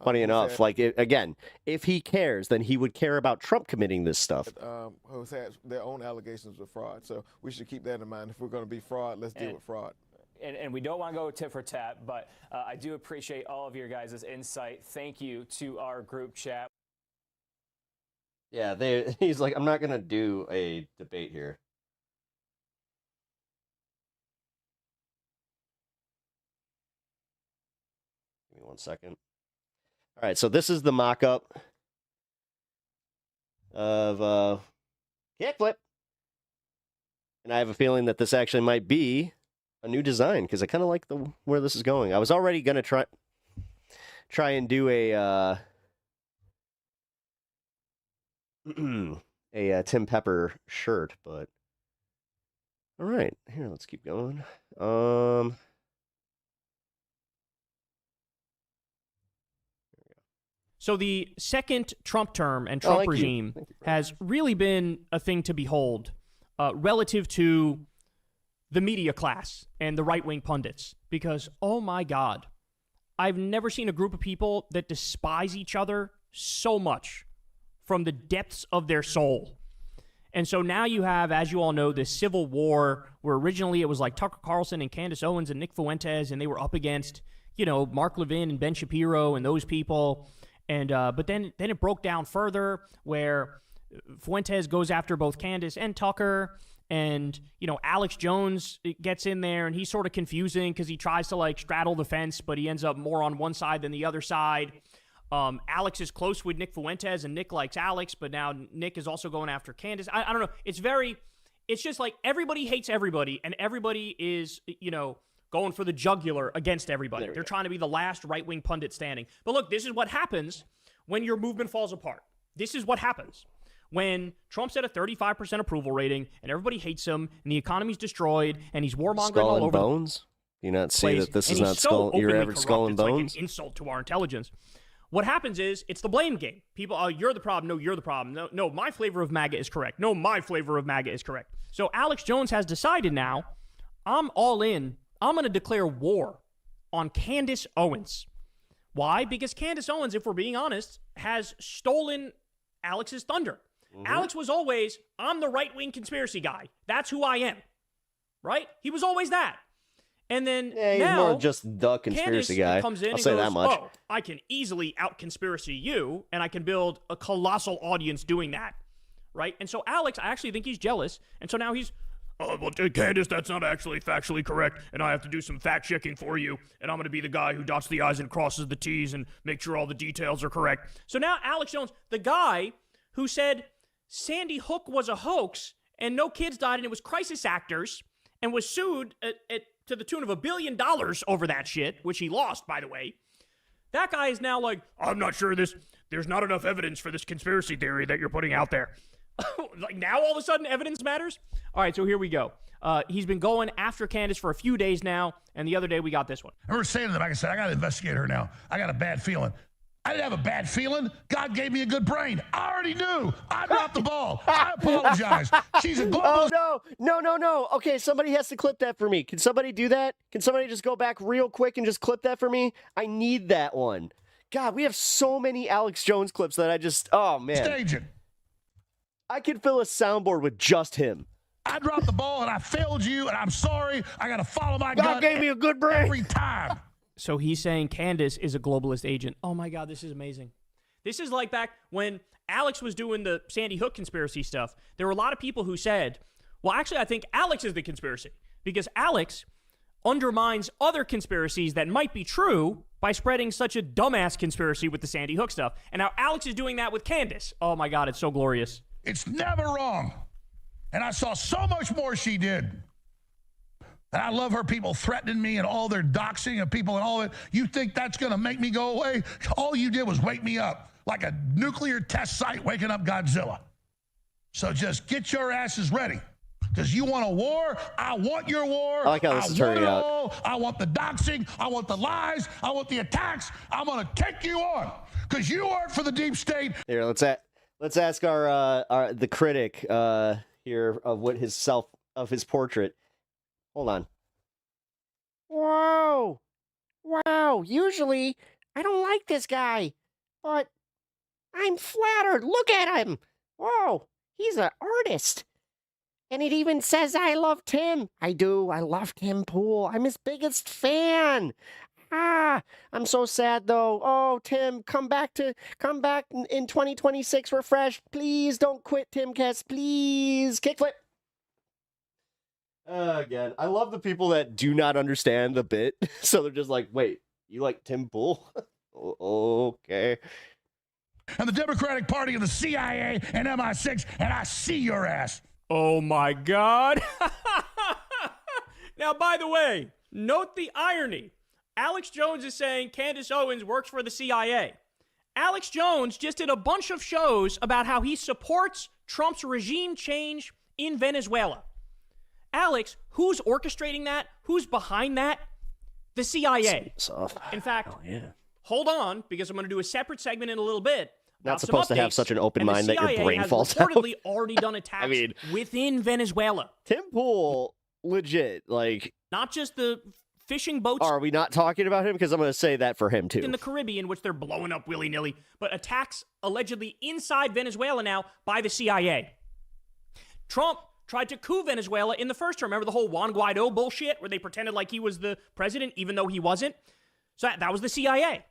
Funny enough, like again, if he cares, then he would care about Trump committing this stuff.
Who's had their own allegations of fraud, so we should keep that in mind. If we're going to be fraud, let's deal with fraud.
And we don't want to go tit for tat, but I do appreciate all of your guys' insight. Thank you to our group chat.
Yeah, he's like, I'm not going to do a debate here. Give me 1 second. All right, so this is the mock-up of Kickflip. And I have a feeling that this actually might be a new design because I kind of like where this is going. I was already going to try and do a Tim Pepper shirt, but all right, here, let's keep going.
So the second Trump term and Trump regime has really been a thing to behold relative to the media class and the right-wing pundits, because, oh my God, I've never seen a group of people that despise each other so much from the depths of their soul. And so now you have, as you all know, this civil war where originally it was like Tucker Carlson and Candace Owens and Nick Fuentes, and they were up against, Mark Levin and Ben Shapiro and those people. And but then it broke down further where Fuentes goes after both Candace and Tucker, and Alex Jones gets in there, and he's sort of confusing because he tries to straddle the fence, but he ends up more on one side than the other side. Alex is close with Nick Fuentes, and Nick likes Alex, but now Nick is also going after Candace. I don't know. It's just like everybody hates everybody, and everybody is, going for the jugular against everybody. They're trying to be the last right-wing pundit standing. But look, this is what happens when your movement falls apart. This is what happens when Trump's at a 35% approval rating, and everybody hates him, and the economy's destroyed, and he's warmongering all over.
Skull and Bones? Do you not see that this is not your average Skull and Bones?
It's like an insult to our intelligence. What happens is, it's the blame game. People, oh, you're the problem. No, you're the problem. No, my flavor of MAGA is correct. No, my flavor of MAGA is correct. So Alex Jones has decided now, I'm all in. I'm going to declare war on Candace Owens. Why? Because Candace Owens, if we're being honest, has stolen Alex's thunder. Mm-hmm. Alex was always, I'm the right-wing conspiracy guy. That's who I am. Right? He was always that. And then
he's
now,
more just the conspiracy guy.
Comes in
I'll
and
say
goes,
that much.
Oh, I can easily out-conspiracy you, and I can build a colossal audience doing that. Right? And so Alex, I actually think he's jealous. And so now he's, oh, well, Candace, that's not actually factually correct, and I have to do some fact-checking for you, and I'm going to be the guy who dots the I's and crosses the T's and make sure all the details are correct. So now Alex Jones, the guy who said Sandy Hook was a hoax and no kids died and it was crisis actors and was sued to the tune of $1 billion over that shit, which he lost, by the way, that guy is now like, I'm not sure there's not enough evidence for this conspiracy theory that you're putting out there. Like now all of a sudden evidence matters? All right, so here we go. He's been going after Candace for a few days now, and the other day we got this one.
I remember saying to them, like I said, I got to investigate her now. I got a bad feeling. I didn't have a bad feeling. God gave me a good brain. I already knew. I dropped the ball. I apologize. She's a global.
Oh, no. Okay, somebody has to clip that for me. Can somebody do that? Can somebody just go back real quick and just clip that for me? I need that one. God, we have so many Alex Jones clips that I just, oh, man.
Staging.
I could fill a soundboard with just him.
I dropped the ball and I failed you, and I'm sorry. I got to follow my gut.
God gave me a good brain.
Every time.
So he's saying Candace is a globalist agent. Oh my God, this is amazing. This is like back when Alex was doing the Sandy Hook conspiracy stuff. There were a lot of people who said, well, actually, I think Alex is the conspiracy because Alex undermines other conspiracies that might be true by spreading such a dumbass conspiracy with the Sandy Hook stuff. And now Alex is doing that with Candace. Oh my God, it's so glorious.
It's never wrong. And I saw so much more she did. And I love her people threatening me and all their doxing of people and all that. You think that's going to make me go away? All you did was wake me up like a nuclear test site waking up Godzilla. So just get your asses ready. Because you want a war? I want your war.
I like how this is turning out.
All. I want the doxing. I want the lies. I want the attacks. I'm going to take you on. Because you work for the deep state.
Here, let's ask our the critic here of what of his portrait. Hold on. Wow. Usually, I don't like this guy, but I'm flattered. Look at him. Whoa, he's an artist. And it even says I love Tim. I do. I love Tim Pool. I'm his biggest fan. I'm so sad though. Oh, Tim, come back in 2026 refreshed. Please don't quit, Timcast. Please. Kickflip. Again, I love the people that do not understand the bit. So they're just like, wait, you like Tim Pool? Okay.
And the Democratic Party and the CIA and MI6, and I see your ass.
Oh my God. Now, by the way, note the irony. Alex Jones is saying Candace Owens works for the CIA. Alex Jones just did a bunch of shows about how he supports Trump's regime change in Venezuela. Alex, who's orchestrating that? Who's behind that? The CIA. In fact, hold on, because I'm going to do a separate segment in a little bit.
Not supposed to have such an open mind that your brain falls out.
The CIA has reportedly already done attacks within Venezuela.
Tim Pool, legit, like...
Not just the fishing boats...
Are we not talking about him? Because I'm going to say that for him, too.
...in the Caribbean, which they're blowing up willy-nilly, but attacks allegedly inside Venezuela now by the CIA. Trump tried to coup Venezuela in the first term. Remember the whole Juan Guaido bullshit where they pretended like he was the president even though he wasn't? So that was the CIA.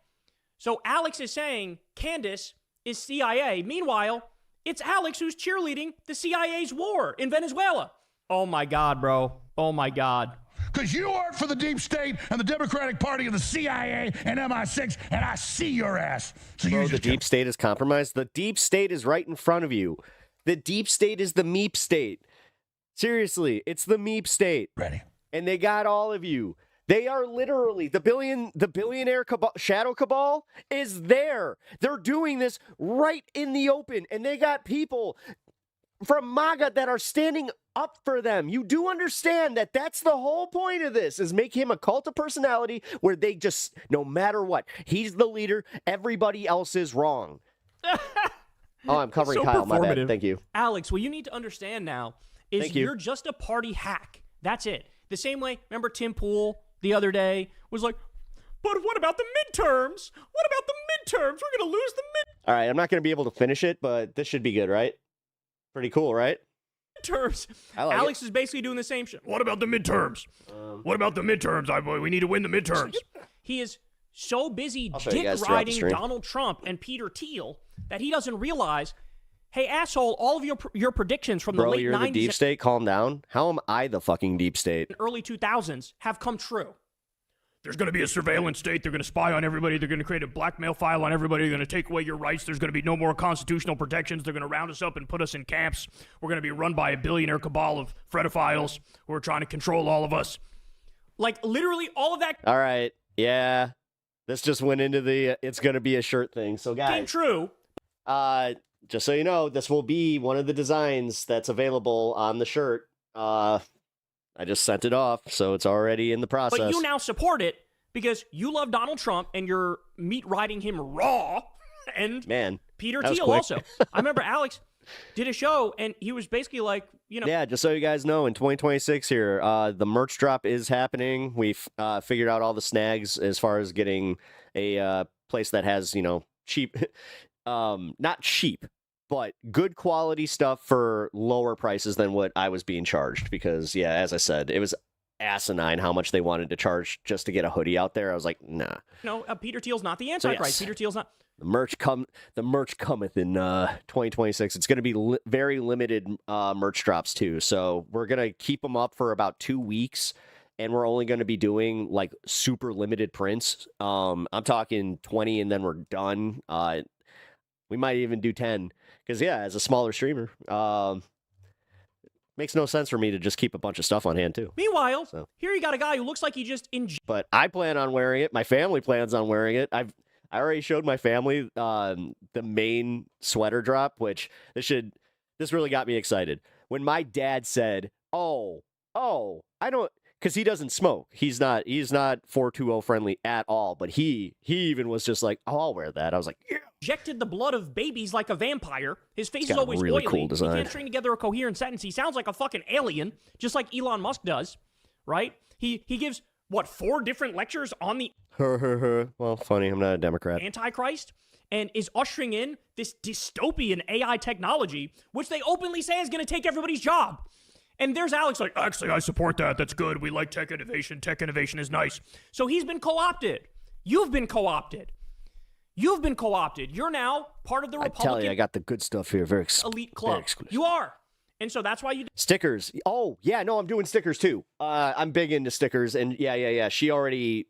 So Alex is saying Candace is CIA. Meanwhile, it's Alex who's cheerleading the CIA's war in Venezuela. Oh my God, bro. Oh my God.
Because you work for the deep state and the Democratic Party and the CIA and MI6, and I see your ass. So
bro, the deep state is compromised. The deep state is right in front of you. The deep state is the meep state. Seriously, it's the meep state.
Ready.
And they got all of you. They are literally, the billionaire cabal, shadow cabal is there. They're doing this right in the open. And they got people from MAGA that are standing up for them. You do understand that that's the whole point of this, is make him a cult of personality where they just, no matter what, he's the leader, everybody else is wrong. Oh, I'm covering
so
Kyle, my bad. Thank you.
Alex, what you need to understand now is you're just a party hack. That's it. The same way, remember Tim Pool the other day was like, but what about the midterms? What about the midterms? We're going to lose the midterms.
All right, I'm not going to be able to finish it, but this should be good, right? Pretty cool, right?
Midterms.
Like
Alex is basically doing the same shit. What about the midterms? What about the midterms? We need to win the midterms. He is so busy dick-riding Donald Trump and Peter Thiel that he doesn't realize, hey, asshole, all of your predictions from the late 90s...
Bro, you're the deep state? Calm down. How am I the fucking deep state?
...early 2000s have come true. There's going to be a surveillance state. They're going to spy on everybody. They're going to create a blackmail file on everybody. They're going to take away your rights. There's going to be no more constitutional protections. They're going to round us up and put us in camps. We're going to be run by a billionaire cabal of fredophiles who are trying to control all of us. Like, literally all of that...
All right. Yeah. This just went into the it's going to be a shirt thing. So, guys...
Came true.
just so you know, this will be one of the designs that's available on the shirt. I just sent it off, so it's already in the process.
But you now support it because you love Donald Trump and you're meat riding him raw. And
man,
Peter
that was
Thiel
quick.
also. I remember Alex did a show and he was basically like, you know.
Yeah, just so you guys know, in 2026 here, the merch drop is happening. We've figured out all the snags as far as getting a place that has, you know, cheap, not cheap, but good quality stuff for lower prices than what I was being charged. Because, yeah, as I said, it was asinine how much they wanted to charge just to get a hoodie out there. I was like, nah.
No, Peter Thiel's not the Antichrist.
yes.
Peter Thiel's not.
The merch cometh in 2026. It's going to be very limited merch drops too. So we're going to keep them up for about 2 weeks, and we're only going to be doing like super limited prints. I'm talking 20, and then we're done. We might even do 10 because yeah, as a smaller streamer, makes no sense for me to just keep a bunch of stuff on hand too.
Meanwhile, here you got a guy who looks like he just
But I plan on wearing it. My family plans on wearing it. I already showed my family the main sweater drop, which this really got me excited. When my dad said, "Oh, I don't," because he doesn't smoke. He's not 420 friendly at all. But he even was just like, "Oh, I'll wear that." I was like, "Yeah."
Injected the blood of babies like a vampire. His face
He's
is
got a
always
really
oily.
cool design.
He can't string together a coherent sentence. He sounds like a fucking alien, just like Elon Musk does, right? He gives, what, 4 different lectures on the
Well, funny. I'm not a Democrat.
Antichrist and is ushering in this dystopian AI technology, which they openly say is going to take everybody's job. And there's Alex like, actually, I support that. That's good. We like tech innovation. Tech innovation is nice. So he's been co-opted. You've been co-opted. You've been co-opted. You're now part of the Republican
I tell you, I got the good stuff here. Very
elite club. You are. And so that's why you
stickers. Oh, yeah, no, I'm doing stickers too. I'm big into stickers, and yeah. She already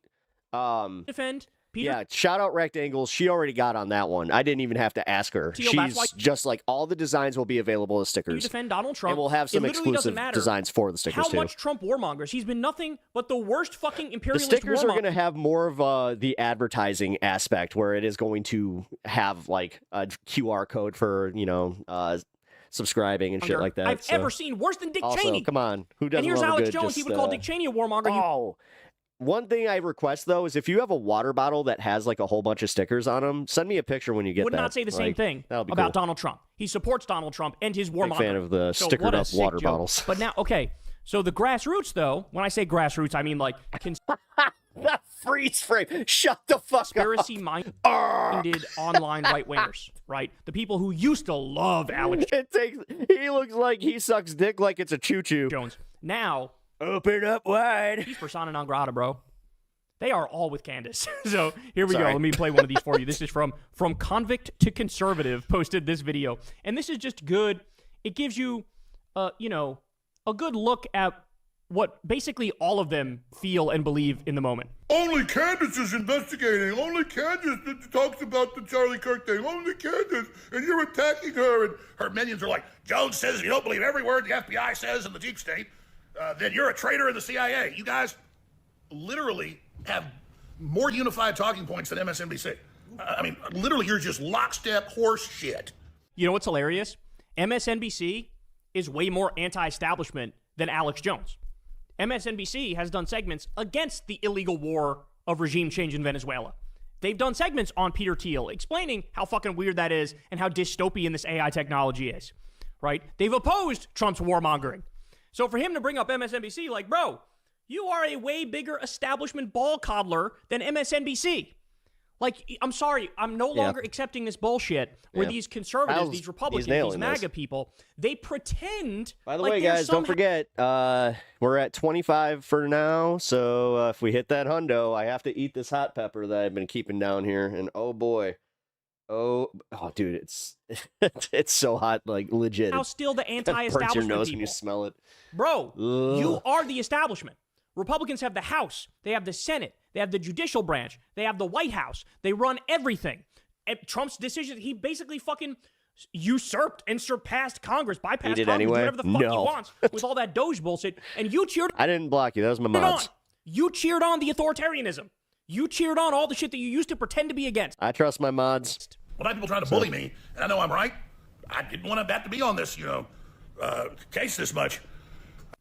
defend Peter.
Yeah, shout out Rectangles. She already got on that one. I didn't even have to ask her.
Teal,
She's just like, all the designs will be available as
You
stickers.
defend Donald Trump.
And we'll have some
It literally doesn't
exclusive
matter
designs for the stickers
how
too.
much Trump warmongers. He's been nothing but the worst fucking
The
imperialist
stickers are
warmonger.
going to have more of the advertising aspect, where it is going to have like a QR code for, subscribing and shit like that.
I've ever seen worse than Dick
also,
Cheney.
Come on, who doesn't
And here's
love a
Alex
good
Jones. He
just,
would call Dick Cheney a warmonger.
Oh, one thing I request though is if you have a water bottle that has like a whole bunch of stickers on them, send me a picture when you get
Would
that.
not say the same
Like,
thing
that'll be
about
cool.
Donald Trump. He supports Donald Trump and his warmonger.
Big fan of the
So
stickered
what a
up
sick
water
joke.
bottles.
But now, okay, so the grassroots though, when I say grassroots, I mean like
that freeze frame. Shut the fuck
conspiracy minded online right wingers, right? The people who used to love Alex
He looks like he sucks dick like it's a choo-choo.
Jones. Now,
open up wide.
He's persona non grata, bro. They are all with Candace. So here we
Sorry.
go. Let me play one of these for you. This is from Convict to Conservative, posted this video. And this is just good. It gives you, a good look at what basically all of them feel and believe in the moment.
Only Candace is investigating. Only Candace talks about the Charlie Kirk thing. Only Candace. And you're attacking her. And her minions are like, Jones says if you don't believe every word the FBI says in the deep state, then you're a traitor in the CIA. You guys literally have more unified talking points than MSNBC. I mean, literally, you're just lockstep horse shit.
You know what's hilarious? MSNBC is way more anti-establishment than Alex Jones. MSNBC has done segments against the illegal war of regime change in Venezuela. They've done segments on Peter Thiel explaining how fucking weird that is and how dystopian this AI technology is, right? They've opposed Trump's warmongering. So for him to bring up MSNBC, like, bro, you are a way bigger establishment ball coddler than MSNBC. Like, I'm sorry, I'm no longer accepting this bullshit where these conservatives, these Republicans, these MAGA people, they pretend.
By the
like
way,
they're
guys, don't
somehow-
forget, we're at 25 for now. So if we hit that hundo, I have to eat this hot pepper that I've been keeping down here. And oh boy, oh dude, it's it's so hot, like legit.
Now still the
It burns your
anti-establishment
nose
people.
when you smell it.
Bro, you
Ugh.
are the establishment. Republicans have the House. They have the Senate. They have the judicial branch. They have the White House. They run everything. And Trump's decision, he basically fucking usurped and surpassed Congress, bypassed
He did
Congress,
anyway?
whatever the fuck he
No.
wants with all that Doge bullshit. And you cheered
I didn't block you. That was my
on.
mods.
You cheered on the authoritarianism. You cheered on all the shit that you used to pretend to be against.
I trust my mods.
Well, not people trying to bully me, and I know I'm right. I didn't want that to be on this, case this much.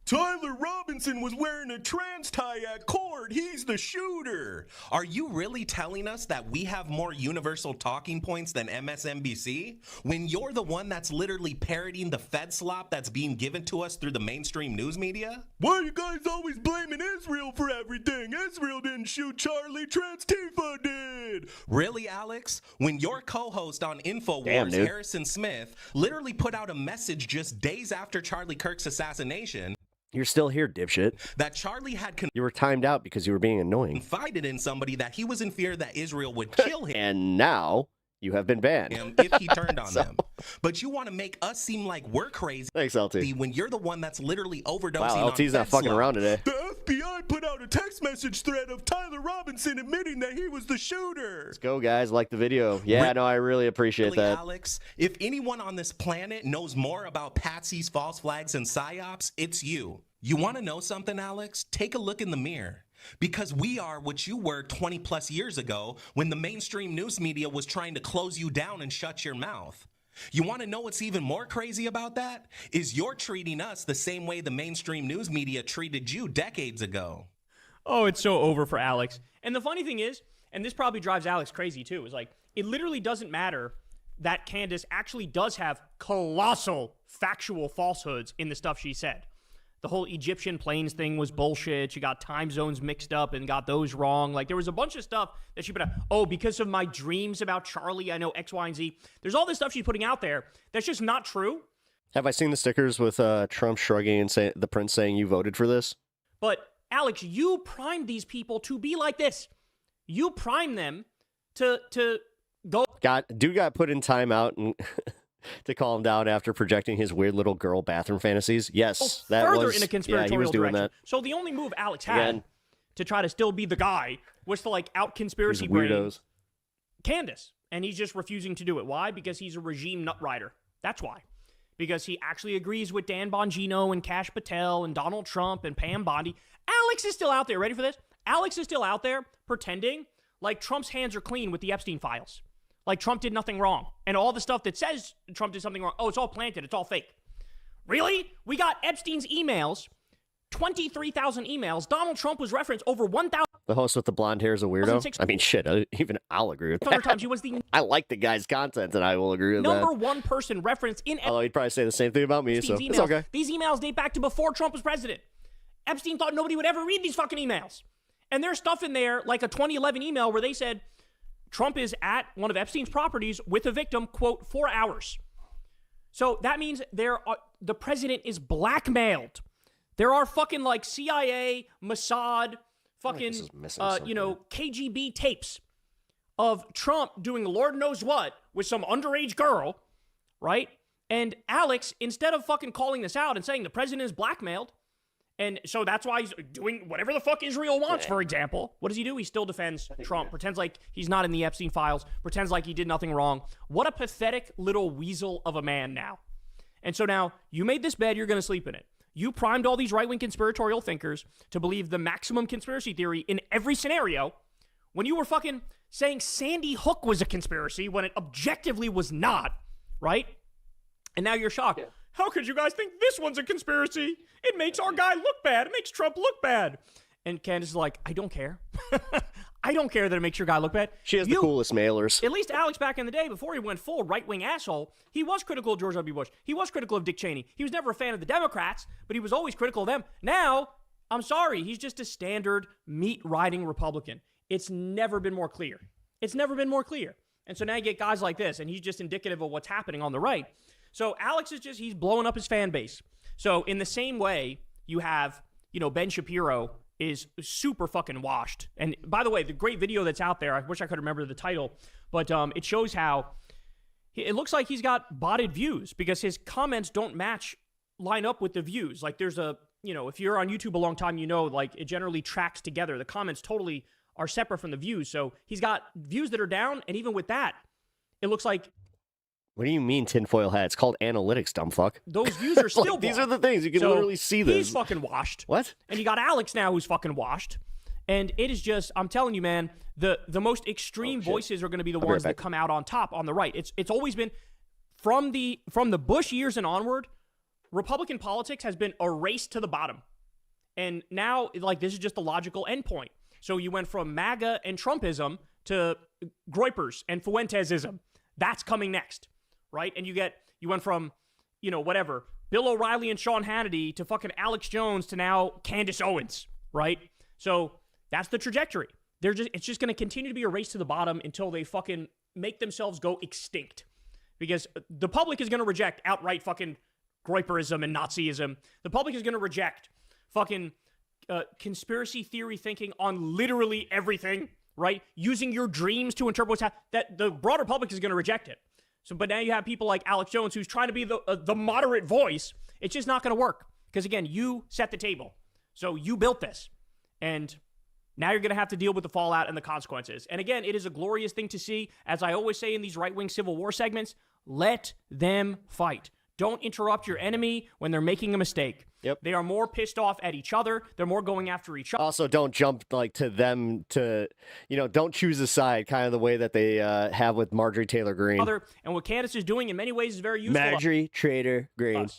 Tyler Robinson was wearing a trans tie at court. He's the shooter. Are you really telling us that we have more universal talking points than MSNBC? When you're the one that's literally parroting the Fed slop that's being given to us through the mainstream news media? Why are you guys always blaming Israel for everything? Israel didn't shoot Charlie, Transtifa did. Really, Alex? When your co-host on InfoWars, Harrison Smith, literally put out a message just days after Charlie Kirk's assassination,
You're still here, dipshit.
that Charlie had
You were timed out because you were being annoying.
confided in somebody that he was in fear that Israel would kill him.
And now you have been banned.
If he turned on them. But you want to make us seem like we're crazy.
Thanks, LT.
When you're the one that's literally overdosing
Wow,
on
LT's not
Fed
fucking
slop.
around today.
The FBI put out a text message thread of Tyler Robinson admitting that he was the shooter.
Let's go, guys. Like the video. Yeah, no, I really appreciate
Really,
that.
Alex, if anyone on this planet knows more about Patsy's false flags and psyops, it's you. You want to know something, Alex? Take a look in the mirror. Because we are what you were 20 plus years ago when the mainstream news media was trying to close you down and shut your mouth. You want to know what's even more crazy about that? Is you're treating us the same way the mainstream news media treated you decades ago.
Oh, it's so over for Alex. And the funny thing is, and this probably drives Alex crazy too, is like, it literally doesn't matter that Candace actually does have colossal factual falsehoods in the stuff she said. The whole Egyptian planes thing was bullshit. She got time zones mixed up and got those wrong. Like, there was a bunch of stuff that she put out. Oh, because of my dreams about Charlie, I know X, Y, and Z. There's all this stuff she's putting out there that's just not true.
Have I seen the stickers with Trump shrugging and the prince saying you voted for this?
But, Alex, you primed these people to be like this. You primed them to go.
Dude got put in timeout and to calm down after projecting his weird little girl bathroom fantasies. Yes, that
further
was
in a conspiratorial
he was doing
direction.
that.
So the only move Alex had
Again.
to try to still be the guy was to like out conspiracy
These
brain
weirdos.
Candace, and he's just refusing to do it. Why? Because he's a regime nut rider. That's why. Because he actually agrees with Dan Bongino and Kash Patel and Donald Trump and Pam Bondi. Alex is still out there. Ready for this? Alex is still out there pretending like Trump's hands are clean with the Epstein files. Like Trump did nothing wrong. And all the stuff that says Trump did something wrong, oh, it's all planted. It's all fake. Really? We got Epstein's emails, 23,000 emails. Donald Trump was referenced over 1,000.
The host with the blonde hair is a weirdo.
2006.
I mean, shit, even I'll agree with
Times
that.
he was the
I like the guy's content, and I will agree with
number
that.
one person referenced in
Although he'd probably say the same thing about me, so
Epstein's
it's
emails.
okay.
These emails date back to before Trump was president. Epstein thought nobody would ever read these fucking emails. And there's stuff in there, like a 2011 email where they said Trump is at one of Epstein's properties with a victim, quote, 4 hours. So that means the president is blackmailed. There are fucking like CIA, Mossad, fucking, KGB tapes of Trump doing Lord knows what with some underage girl, right? And Alex, instead of fucking calling this out and saying the president is blackmailed, and so that's why he's doing whatever the fuck Israel wants, for example. What does he do? He still defends Trump, pretends like he's not in the Epstein files, pretends like he did nothing wrong. What a pathetic little weasel of a man now. And so now, you made this bed, you're going to sleep in it. You primed all these right-wing conspiratorial thinkers to believe the maximum conspiracy theory in every scenario when you were fucking saying Sandy Hook was a conspiracy when it objectively was not, right? And now you're shocked. Yeah. How could you guys think this one's a conspiracy? It makes our guy look bad. It makes Trump look bad. And Candace is like, I don't care. I don't care that it makes your guy look bad.
She has the coolest mailers.
At least Alex back in the day, before he went full right-wing asshole, he was critical of George W. Bush. He was critical of Dick Cheney. He was never a fan of the Democrats, but he was always critical of them. Now, I'm sorry, he's just a standard meat-riding Republican. It's never been more clear. It's never been more clear. And so now you get guys like this, and he's just indicative of what's happening on the right. So Alex is just, he's blowing up his fan base. So in the same way, you have, Ben Shapiro is super fucking washed. And by the way, the great video that's out there, I wish I could remember the title, but it shows how it looks like he's got botted views because his comments don't line up with the views. Like there's if you're on YouTube a long time, like it generally tracks together. The comments totally are separate from the views. So he's got views that are down. And even with that, it looks like.
What do you mean tinfoil hat? It's called analytics, dumb fuck.
Those views are still
these are the things. You can literally see this.
He's fucking washed.
What?
And you got Alex now who's fucking washed. And it is just, I'm telling you, man, the most extreme voices are going to be the ones that come out on top on the right. It's always been from the Bush years and onward, Republican politics has been a race to the bottom. And now, like, this is just a logical endpoint. So you went from MAGA and Trumpism to Groypers and Fuentesism. That's coming next, right? And you went from, whatever, Bill O'Reilly and Sean Hannity to fucking Alex Jones to now Candace Owens, right? So that's the trajectory. It's just going to continue to be a race to the bottom until they fucking make themselves go extinct. Because the public is going to reject outright fucking Groyperism and Nazism. The public is going to reject fucking conspiracy theory thinking on literally everything, right? Using your dreams to interpret what's happening. That the broader public is going to reject it. So, but now you have people like Alex Jones who's trying to be the moderate voice. It's just not going to work. Because again, you set the table. So you built this. And now you're going to have to deal with the fallout and the consequences. And again, it is a glorious thing to see. As I always say in these right-wing Civil War segments, let them fight. Don't interrupt your enemy when they're making a mistake.
Yep.
They are more pissed off at each other. They're more going after each other.
Also, don't jump to them to, don't choose a side, kind of the way that they have with Marjorie Taylor Greene.
And what Candace is doing in many ways is very useful.
Marjorie Taylor Greene.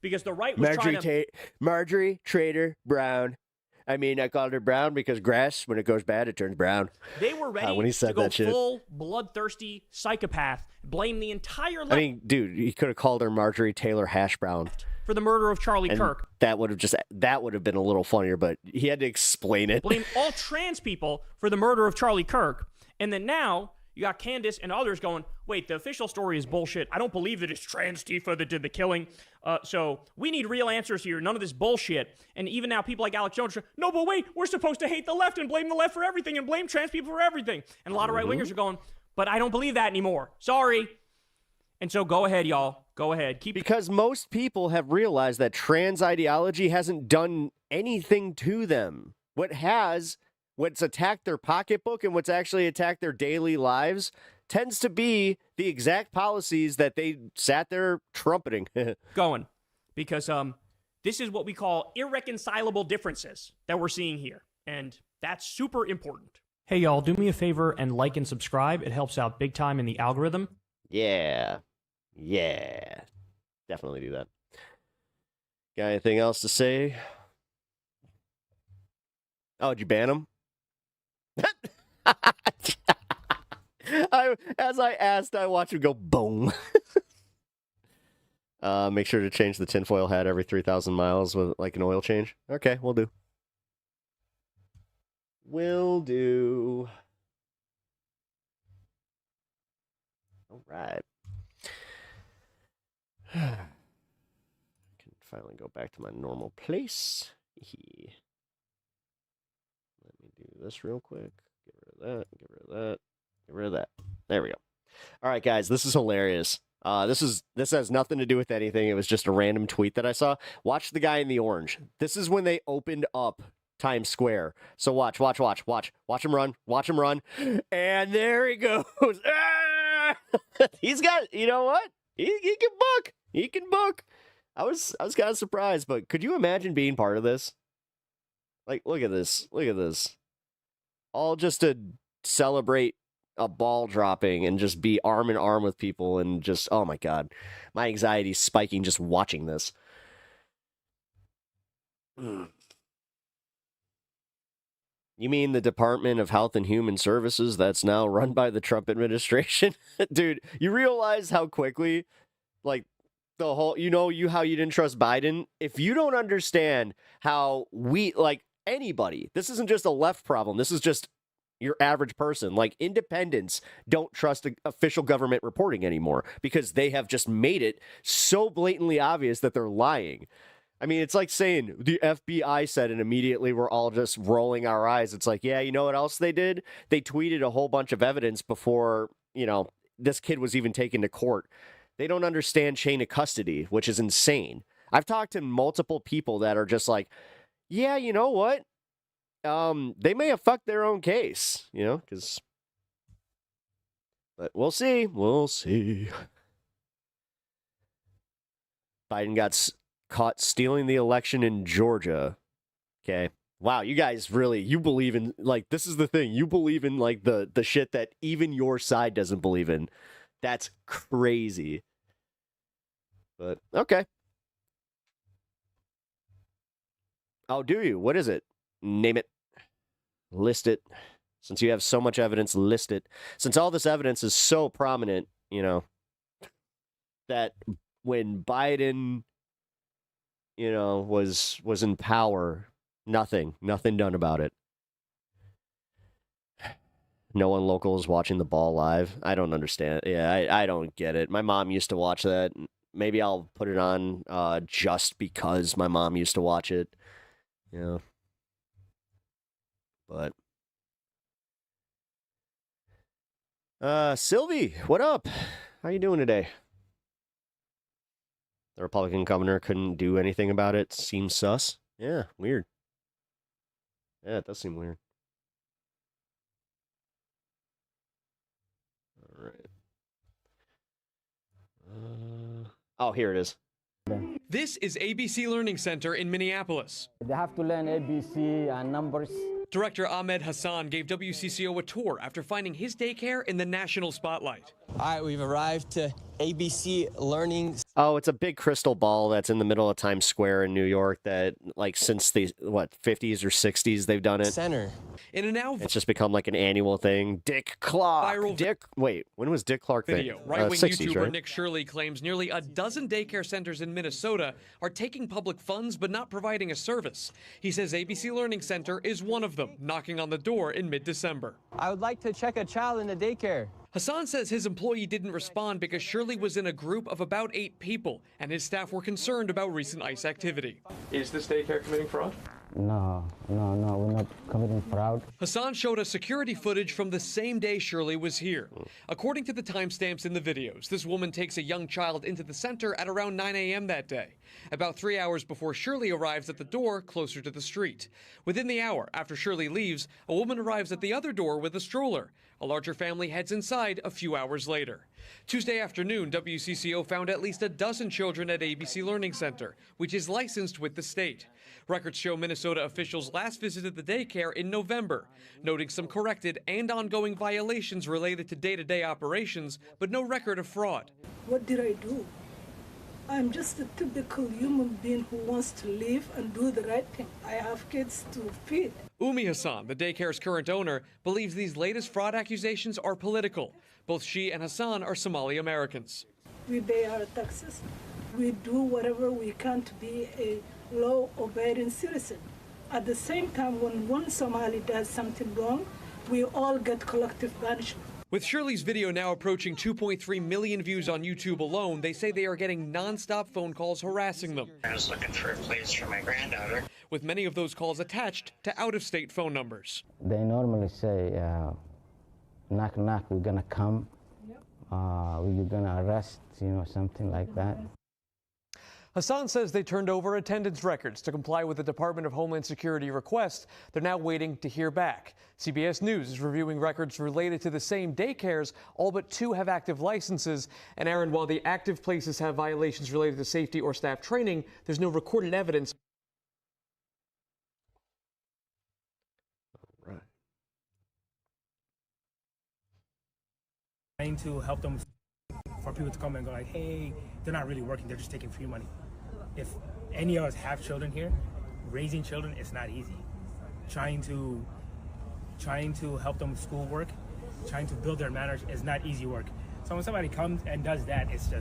Because the right was trying to...
Marjorie Taylor Brown. I mean, I called her brown because grass, when it goes bad, it turns brown.
They were ready
when he said
to go
that shit.
full bloodthirsty psychopath, blame the entire left.
I mean, dude, he could have called her Marjorie Taylor Hash Brown
for the murder of Charlie Kirk.
That would have been a little funnier, but he had to explain it.
Blame all trans people for the murder of Charlie Kirk. And then now you got Candace and others going, wait, the official story is bullshit. I don't believe that it's trans Tifa that did the killing. So we need real answers here. None of this bullshit. And even now people like Alex Jones are, no, but wait, we're supposed to hate the left and blame the left for everything and blame trans people for everything. And a lot of right-wingers are going, but I don't believe that anymore. Sorry. And so go ahead, y'all. Go ahead.
Because most people have realized that trans ideology hasn't done anything to them. What's attacked their pocketbook and what's actually attacked their daily lives tends to be the exact policies that they sat there trumpeting.
Going. Because this is what we call irreconcilable differences that we're seeing here. And that's super important. Hey, y'all, do me a favor and like and subscribe. It helps out big time in the algorithm.
Yeah. Definitely do that. Got anything else to say? Oh, did you ban him? As I asked, I watched him go boom. Make sure to change the tinfoil hat every 3,000 miles with like an oil change. Okay, will do. Will do. All right. I can finally go back to my normal place. Let me do this real quick. Get rid of that. Get rid of that. Get rid of that. There we go. All right, guys, this is hilarious. This has nothing to do with anything. It was just a random tweet that I saw. Watch the guy in the orange. This is when they opened up Times Square. So watch him run. Watch him run. And there he goes. Ah! He's got, you know what? He can book. He can book. I was kind of surprised, but could you imagine being part of this? Like, look at this. Look at this. All just to celebrate a ball dropping and just be arm in arm with people and just, oh my God. My anxiety's spiking just watching this. You mean the Department of Health and Human Services that's now run by the Trump administration? Dude, you realize how quickly, like, the whole, how you didn't trust Biden? If you don't understand how anybody, this isn't just a left problem, this is just your average person, like independents don't trust official government reporting anymore because they have just made it so blatantly obvious that they're lying. I mean, it's like saying the FBI said, and immediately we're all just rolling our eyes. It's like, yeah, you know what else they did? They tweeted a whole bunch of evidence before, this kid was even taken to court. They don't understand chain of custody, which is insane. I've talked to multiple people that are just like, yeah, you know what? They may have fucked their own case, because... But we'll see. We'll see. Biden got caught stealing the election in Georgia. Okay. Wow, you guys really, you believe in, this is the thing. You believe in, the shit that even your side doesn't believe in. That's crazy. But okay. Oh, do you? What is it? Name it. List it. Since you have so much evidence, list it. Since all this evidence is so prominent, you know, that when Biden, you know, was in power, nothing done about it. No one local is watching the ball live. I don't understand. Yeah, I don't get it. My mom used to watch that. Maybe I'll put it on just because my mom used to watch it. You know. But Sylvie, what up? How you doing today? The Republican governor couldn't do anything about it. Seems sus. Yeah, weird. Yeah, it does seem weird. All right. Oh, here it is.
This is ABC Learning Center in Minneapolis.
They have to learn ABC and numbers.
Director Ahmed Hassan gave WCCO a tour after finding his daycare in the national spotlight.
All right, we've arrived to ABC Learning.
Oh, it's a big crystal ball that's in the middle of Times Square in New York that, like, since the, 50s or 60s, they've done it.
Center.
In a now...
It's just become, like, an annual thing. Dick Clark. Wait, when was Dick Clark
video.
thing?
Right-wing
60s,
YouTuber
right?
Nick Shirley claims nearly a dozen daycare centers in Minnesota are taking public funds but not providing a service. He says ABC Learning Center is one of them, knocking on the door in mid-December.
I would like to check a child in the daycare.
Hassan says his employee didn't respond because Shirley was in a group of about 8 people, and his staff were concerned about recent ICE activity.
Is this daycare committing fraud?
No, we're not committing fraud.
Hassan showed us security footage from the same day Shirley was here. According to the timestamps in the videos, this woman takes a young child into the center at around 9 a.m. that day, about 3 hours before Shirley arrives at the door closer to the street. Within the hour after Shirley leaves, a woman arrives at the other door with a stroller. A larger family heads inside a few hours later. Tuesday afternoon, WCCO found at least a dozen children at ABC Learning Center, which is licensed with the state. Records show Minnesota officials last visited the daycare in November, noting some corrected and ongoing violations related to day-to-day operations, but no record of fraud.
What did I do? I'm just a typical human being who wants to live and do the right thing. I have kids to feed.
Umi Hassan, the daycare's current owner, believes these latest fraud accusations are political. Both she and Hassan are Somali Americans.
We pay our taxes. We do whatever we can to be a law-abiding citizen. At the same time, when one Somali does something wrong, we all get collective punishment.
With Shirley's video now approaching 2.3 million views on YouTube alone, they say they are getting non-stop phone calls harassing them.
I was looking for a place for my granddaughter.
With many of those calls attached to out-of-state phone numbers.
They normally say, knock, knock, we're gonna come. We're gonna arrest, something like that.
Hassan says they turned over attendance records to comply with the Department of Homeland Security request. They're now waiting to hear back. CBS News is reviewing records related to the same daycares. All but 2 have active licenses. And Aaron, while the active places have violations related to safety or staff training, there's no recorded evidence.
Right.
Trying to help them, for people to come and go like, hey, they're not really working, they're just taking free money. If any of us have children here, raising children is not easy. Trying to help them with schoolwork, trying to build their manners is not easy work. So when somebody comes and does that, it's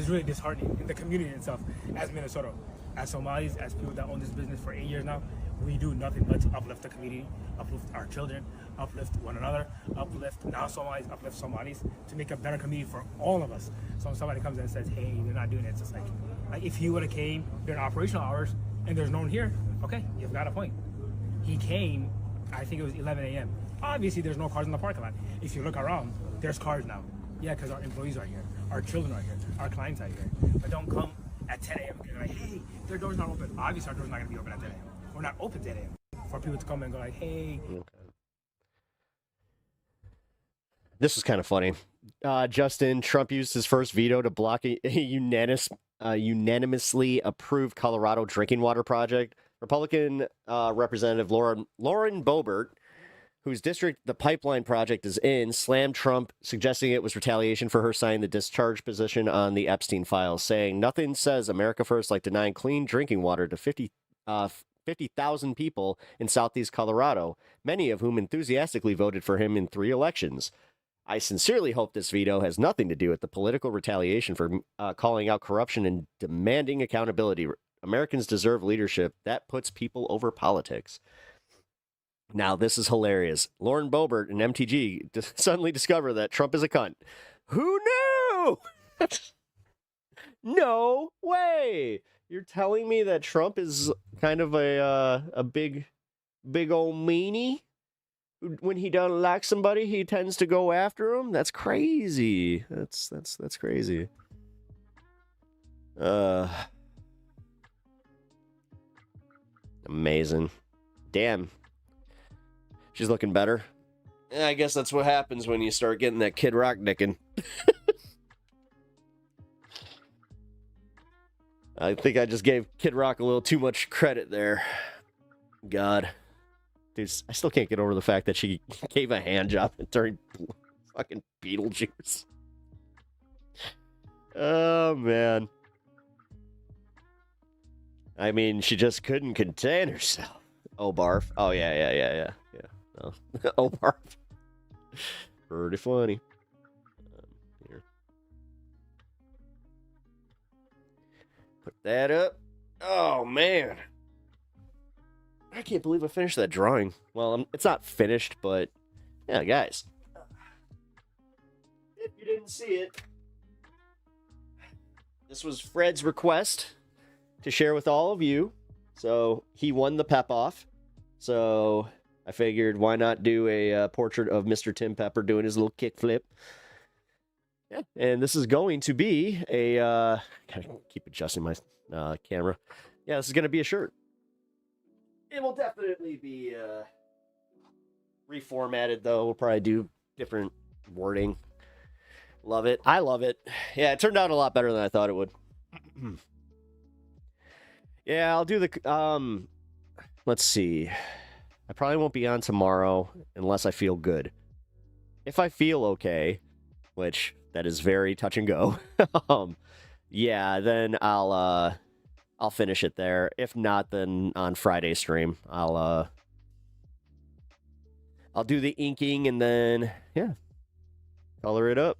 really disheartening. In the community itself, as Minnesota, as Somalis, as people that own this business for 8 years now, we do nothing but to uplift the community, uplift our children, uplift one another, uplift non-Somalis, uplift Somalis, to make a better community for all of us. So when somebody comes in and says, hey, they're not doing it, it's just like if he would have came during operational hours and there's no one here, okay, you've got a point. He came, I think it was 11 a.m. Obviously, there's no cars in the parking lot. If you look around, there's cars now. Yeah, because our employees are here, our children are here, our clients are here. But don't come at 10 a.m. and be like, hey, their door's not open. Obviously, our door's not going to be open at 10 a.m. We're not open 10 a.m. For people to come and go like, hey.
Okay. This is kind of funny. Justin, Trump used his first veto to block a unanimously approved Colorado drinking water project. Republican Representative Lauren Boebert whose district the pipeline project is in, slammed Trump, suggesting it was retaliation for her signing the discharge position on the Epstein files, saying nothing says America First like denying clean drinking water to 50,000 people in southeast Colorado, many of whom enthusiastically voted for him in 3 elections. I sincerely hope this veto has nothing to do with the political retaliation for calling out corruption and demanding accountability. Americans deserve leadership that puts people over politics. Now, this is hilarious. Lauren Boebert and MTG suddenly discover that Trump is a cunt. Who knew? No way. You're telling me that Trump is kind of a big old meanie? When he doesn't like somebody, he tends to go after him? That's crazy. That's crazy. Amazing. Damn. She's looking better. Yeah, I guess that's what happens when you start getting that Kid Rock dicking. I think I just gave Kid Rock a little too much credit there. God. Dude, I still can't get over the fact that she gave a hand job during fucking Beetlejuice. Oh, man. I mean, she just couldn't contain herself. Oh, barf. Oh, yeah. Oh, oh, barf. Pretty funny. Here. Put that up. Oh, man. I can't believe I finished that drawing. Well, it's not finished, but yeah, guys. If you didn't see it, this was Fred's request to share with all of you. So he won the pep off. So I figured why not do a portrait of Mr. Tim Pepper doing his little kickflip. Yeah, and this is going to be a, gotta keep adjusting my camera. Yeah, this is going to be a shirt. It will definitely be reformatted, though. We'll probably do different wording. Love it. I love it. Yeah, it turned out a lot better than I thought it would. Yeah, I'll do the... let's see. I probably won't be on tomorrow unless I feel good. If I feel okay, which that is very touch and go, yeah, then I'll finish it there. If not, then on Friday stream, I'll do the inking and then, yeah, color it up.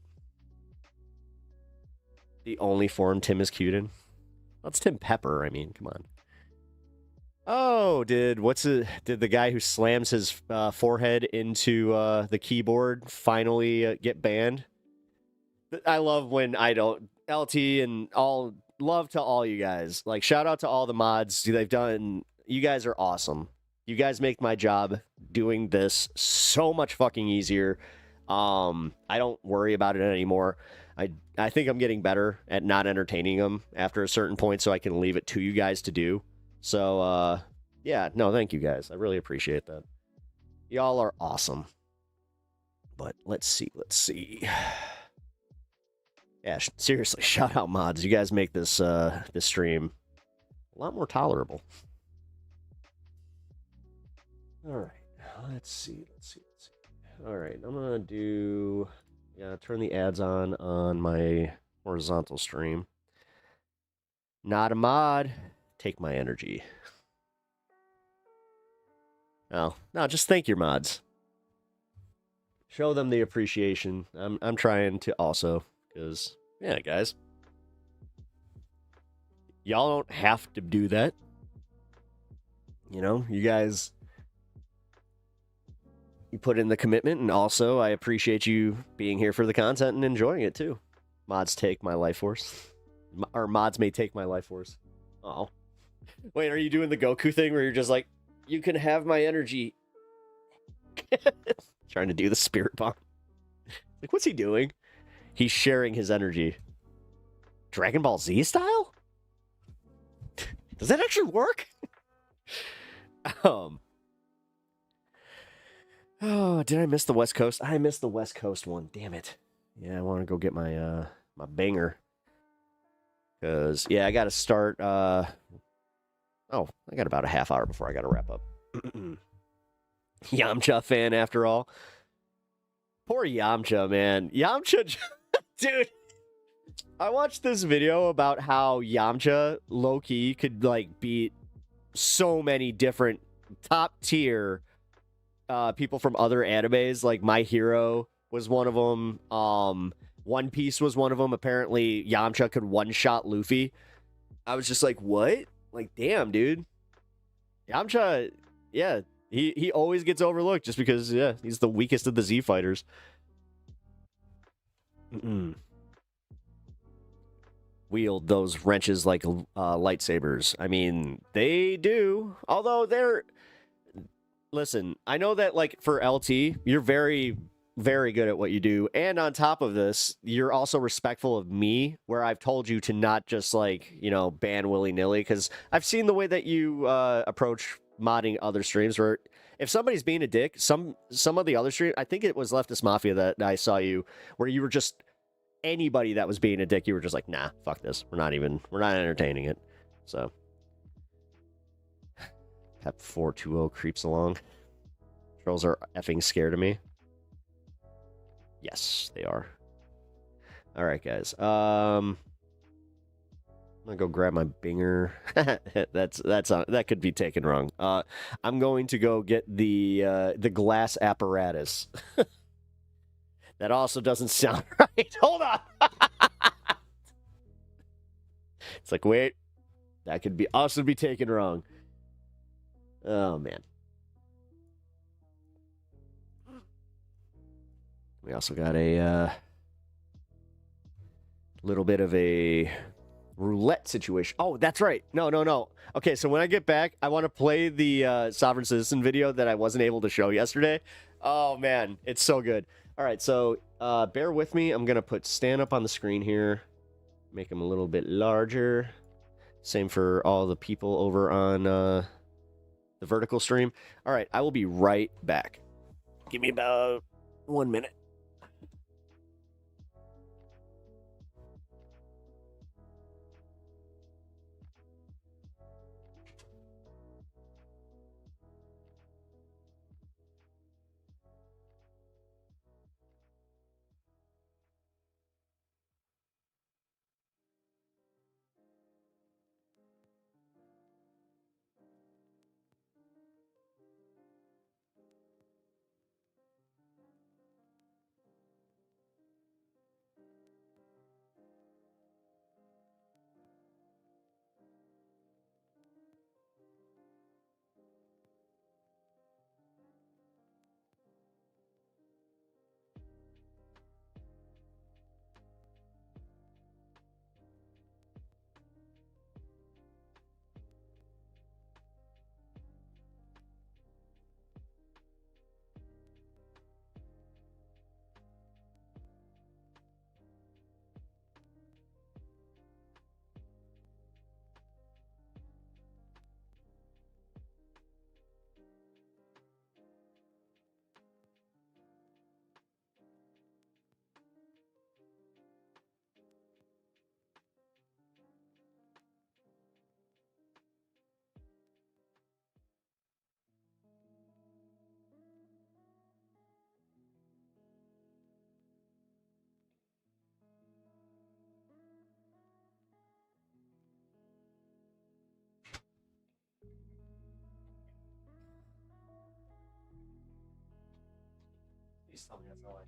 The only form Tim is cute in. That's Tim Pepper. I mean, come on. Oh, did the guy who slams his forehead into the keyboard finally get banned? I love when I don't. LT and all. Love to all you guys. Like, shout out to all the mods they've done. You guys are awesome. You guys make my job doing this so much fucking easier. I don't worry about it anymore. I think I'm getting better at not entertaining them after a certain point, so I can leave it to you guys to do. So, yeah, no, thank you guys. I really appreciate that. Y'all are awesome. But let's see. Yeah, seriously, shout out mods. You guys make this this stream a lot more tolerable. All right, let's see. All right, I'm gonna turn the ads on my horizontal stream. Not a mod. Take my energy. Oh, no, just thank your mods. Show them the appreciation. I'm trying to also. Because, yeah, guys. Y'all don't have to do that. You know, you guys, you put in the commitment, and also I appreciate you being here for the content and enjoying it, too. Mods take my life force. Or mods may take my life force. Oh. Wait, are you doing the Goku thing where you're just like, you can have my energy? Trying to do the spirit bomb. Like, what's he doing? He's sharing his energy. Dragon Ball Z style? Does that actually work? Oh, did I miss the West Coast? I missed the West Coast one. Damn it. Yeah, I want to go get my my banger. Because, yeah, I got to start... I got about a half hour before I got to wrap up. Yamcha fan after all. Poor Yamcha, man. Yamcha, dude. I watched this video about how Yamcha, low-key, could, like, beat so many different top-tier people from other animes. Like, My Hero was one of them. One Piece was one of them. Apparently, Yamcha could one-shot Luffy. I was just like, what? Like, damn, dude. Yamcha, yeah, he always gets overlooked just because, yeah, he's the weakest of the Z fighters. Wield those wrenches like lightsabers. I mean, they do. Although they're... Listen, I know that, like, for LT, you're very, very good at what you do. And on top of this, you're also respectful of me, where I've told you to not just, like, you know, ban willy-nilly. Because I've seen the way that you approach modding other streams, where if somebody's being a dick, some of the other stream, I think it was Leftist Mafia that I saw you, where you were just... Anybody that was being a dick, you were just like, nah, fuck this. We're not entertaining it. So... Pep 420 creeps along. Trolls are effing scared of me. Yes, they are. All right, guys. I'm gonna go grab my binger. That could be taken wrong. I'm going to go get the glass apparatus. That also doesn't sound right. Hold on. It's like, wait, that could be also be taken wrong. Oh, man. We also got a little bit of a roulette situation. Oh, that's right. No. Okay, so when I get back, I want to play the Sovereign Citizen video that I wasn't able to show yesterday. Oh, man. It's so good. All right, so bear with me. I'm going to put Stan up on the screen here. Make him a little bit larger. Same for all the people over on... the vertical stream. All right, I will be right back. Give me about 1 minute. Please tell me that's all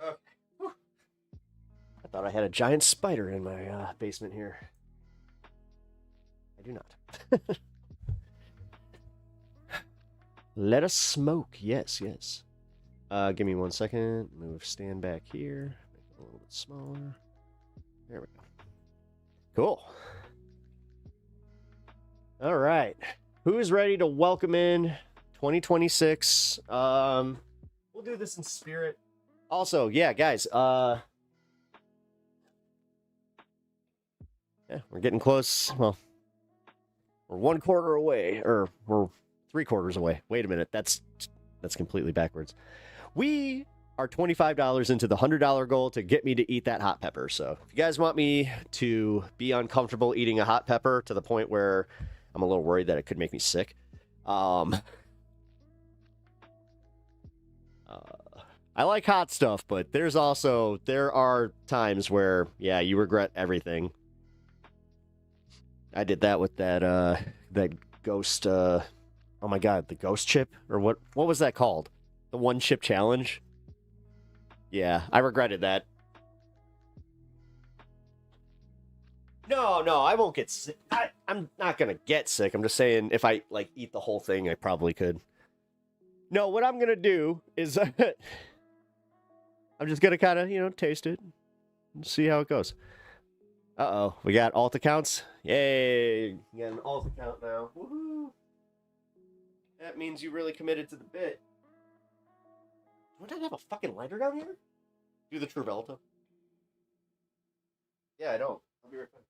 Okay. Whew. I thought I had a giant spider in my basement here. I do not. Let us smoke. Yes. Give me 1 second. Move Stan back here. Make it a little bit smaller. There we go. Cool. All right. Who's ready to welcome in 2026? We'll do this in spirit. Also, yeah, guys, yeah, we're getting close. Well, we're 1/4 away, or we're 3/4 away. Wait a minute, that's completely backwards. We our $25 into the $100 goal to get me to eat that hot pepper. So if you guys want me to be uncomfortable eating a hot pepper to the point where I'm a little worried that it could make me sick, I like hot stuff, but there are times where, yeah, you regret everything. I did that with that ghost, oh my God, the ghost chip? Or what was that called? The one chip challenge? Yeah, I regretted that. No, I won't get sick. I'm not going to get sick. I'm just saying if I, like, eat the whole thing, I probably could. No, what I'm going to do is I'm just going to kind of, taste it and see how it goes. Uh-oh, we got alt accounts. Yay, you got an alt account now. Woohoo. That means you really committed to the bit. Don't I have a fucking lighter down here? Do the Travolta. Yeah, I don't. I'll be right back.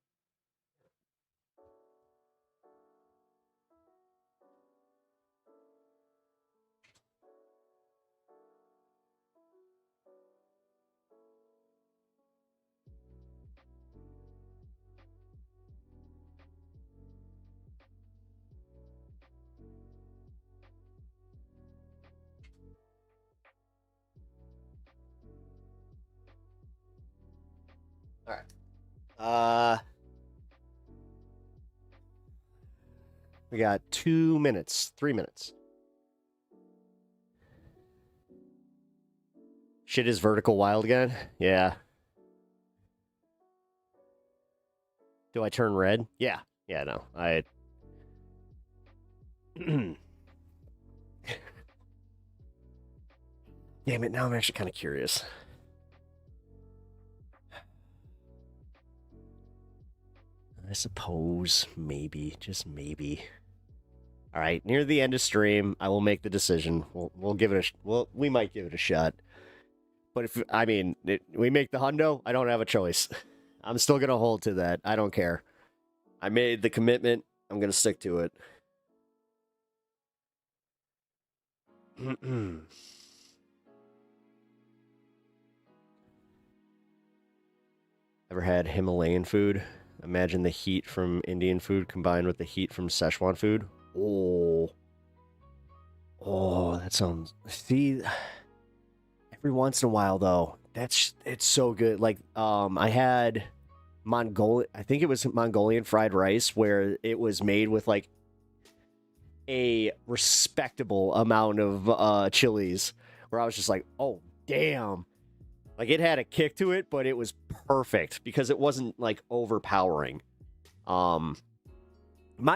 All right. We got 2 minutes, 3 minutes. Shit is vertical wild again? Yeah. Do I turn red? Yeah. Yeah, no. Damn it, now I'm actually kind of curious. I suppose, maybe, just maybe. All right, near the end of stream, I will make the decision. We'll give it we might give it a shot. But if we make the hundo, I don't have a choice. I'm still gonna hold to that. I don't care. I made the commitment. I'm gonna stick to it. Ever had Himalayan food? Imagine the heat from Indian food combined with the heat from Szechuan food. Oh, that sounds... See, every once in a while, though, it's so good. Like, I had I think it was Mongolian fried rice, where it was made with, like, a respectable amount of chilies, where I was just like, oh, damn. Like, it had a kick to it, but it was perfect because it wasn't, like, overpowering. My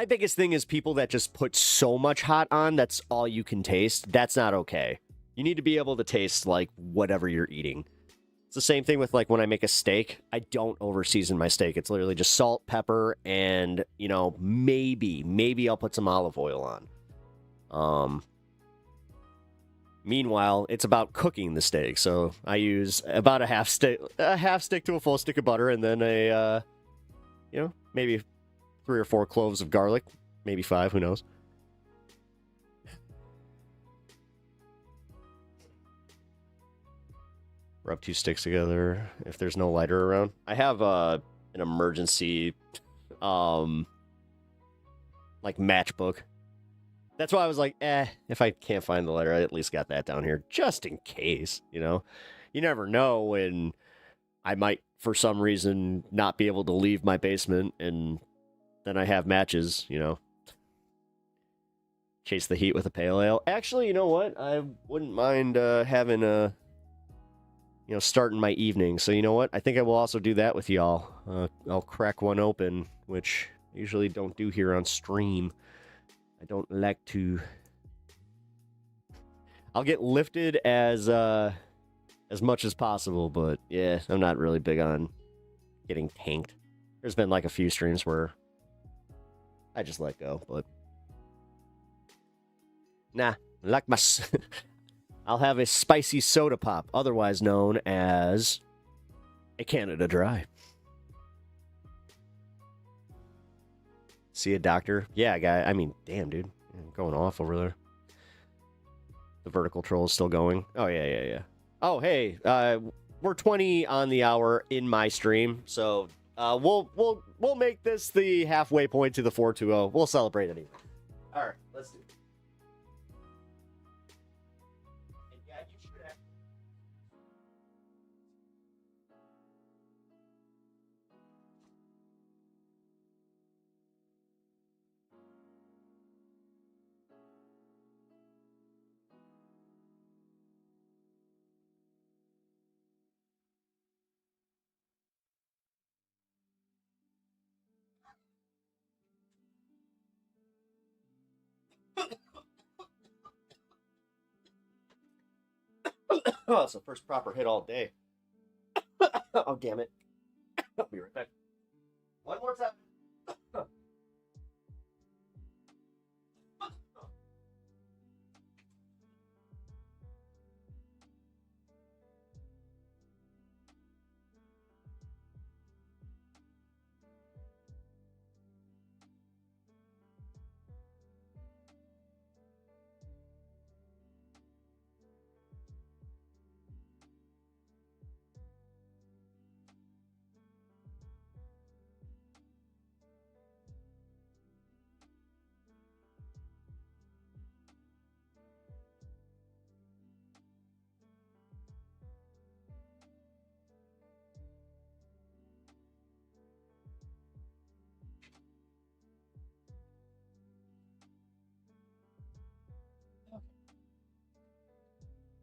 biggest thing is people that just put so much hot on, that's all you can taste. That's not okay. You need to be able to taste, like, whatever you're eating. It's the same thing with, like, when I make a steak. I don't over-season my steak. It's literally just salt, pepper, and, maybe I'll put some olive oil on. Meanwhile, it's about cooking the steak, so I use about a half stick to a full stick of butter, and then maybe 3 or 4 cloves of garlic, maybe 5, who knows. Rub 2 sticks together if there's no lighter around. I have an emergency, like, matchbook. That's why I was like, if I can't find the lighter, I at least got that down here, just in case, You never know when I might, for some reason, not be able to leave my basement, and then I have matches, Chase the heat with a pale ale. Actually, you know what? I wouldn't mind having a, starting my evening. So you know what? I think I will also do that with y'all. I'll crack one open, which I usually don't do here on stream. I don't like to... I'll get lifted as much as possible, but yeah, I'm not really big on getting tanked. There's been like a few streams where I just let go, but... Nah, I like my... I'll have a spicy soda pop, otherwise known as a Canada Dry. See a doctor? Yeah, guy. I mean, damn, dude. I'm going off over there. The vertical troll is still going. Oh, yeah. Oh, hey, we're 20 on the hour in my stream, so we'll make this the halfway point to the 420. We'll celebrate anyway. All right, let's do it. And yeah, you should have. Oh, it's the first proper hit all day. Oh, damn it. I'll be right back. One more time.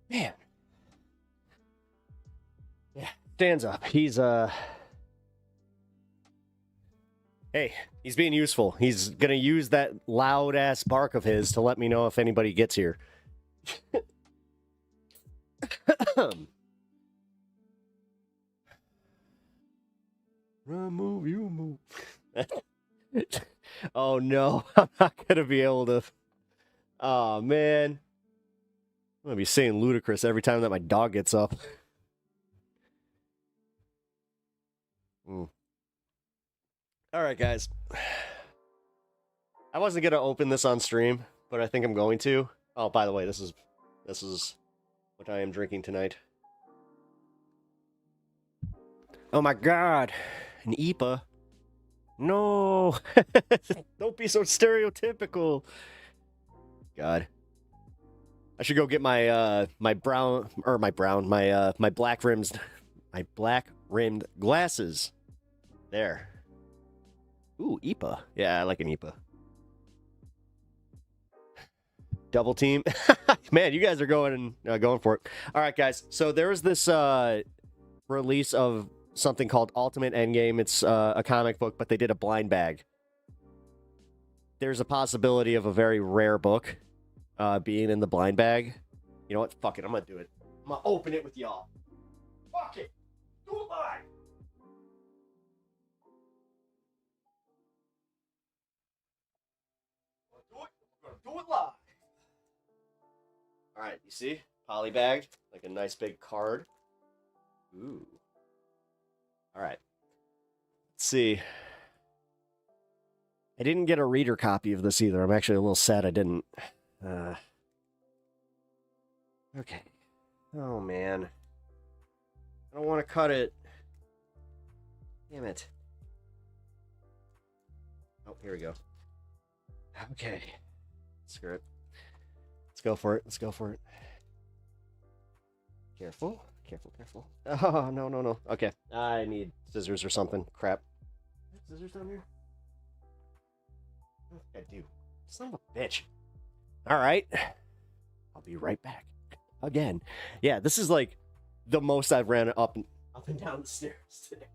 Man. Yeah, stands up. He's hey, he's being useful. He's gonna use that loud ass bark of his to let me know if anybody gets here. Move, you move. Oh no, I'm not gonna be able to. Oh man. I'm gonna be saying ludicrous every time that my dog gets up. All right, guys. I wasn't gonna open this on stream, but I think I'm going to. Oh, by the way, this is what I am drinking tonight. Oh my god, an IPA. No, don't be so stereotypical. God. I should go get my my black rimmed glasses. There. Ooh, IPA. Yeah, I like an IPA. Double team. Man, you guys are going for it. All right, guys. So there was this release of something called Ultimate Endgame. It's a comic book, but they did a blind bag. There's a possibility of a very rare book being in the blind bag. You know what? Fuck it. I'm gonna do it. I'm gonna open it with y'all. Fuck it. Do it live. We're gonna do it live. All right. You see? Polybagged, like a nice big card. Ooh. All right. Let's see. I didn't get a reader copy of this either. I'm actually a little sad I didn't. Okay. Oh, man. I don't want to cut it. Damn it. Oh, here we go. Okay. Screw it. Let's go for it. Let's go for it. Careful. Careful, careful. Oh, no, no, no. Okay. I need scissors or something. Crap. Scissors down here? I do. Son of a bitch. All right. I'll be right back. Again. Yeah, this is like the most I've ran up and down the stairs today.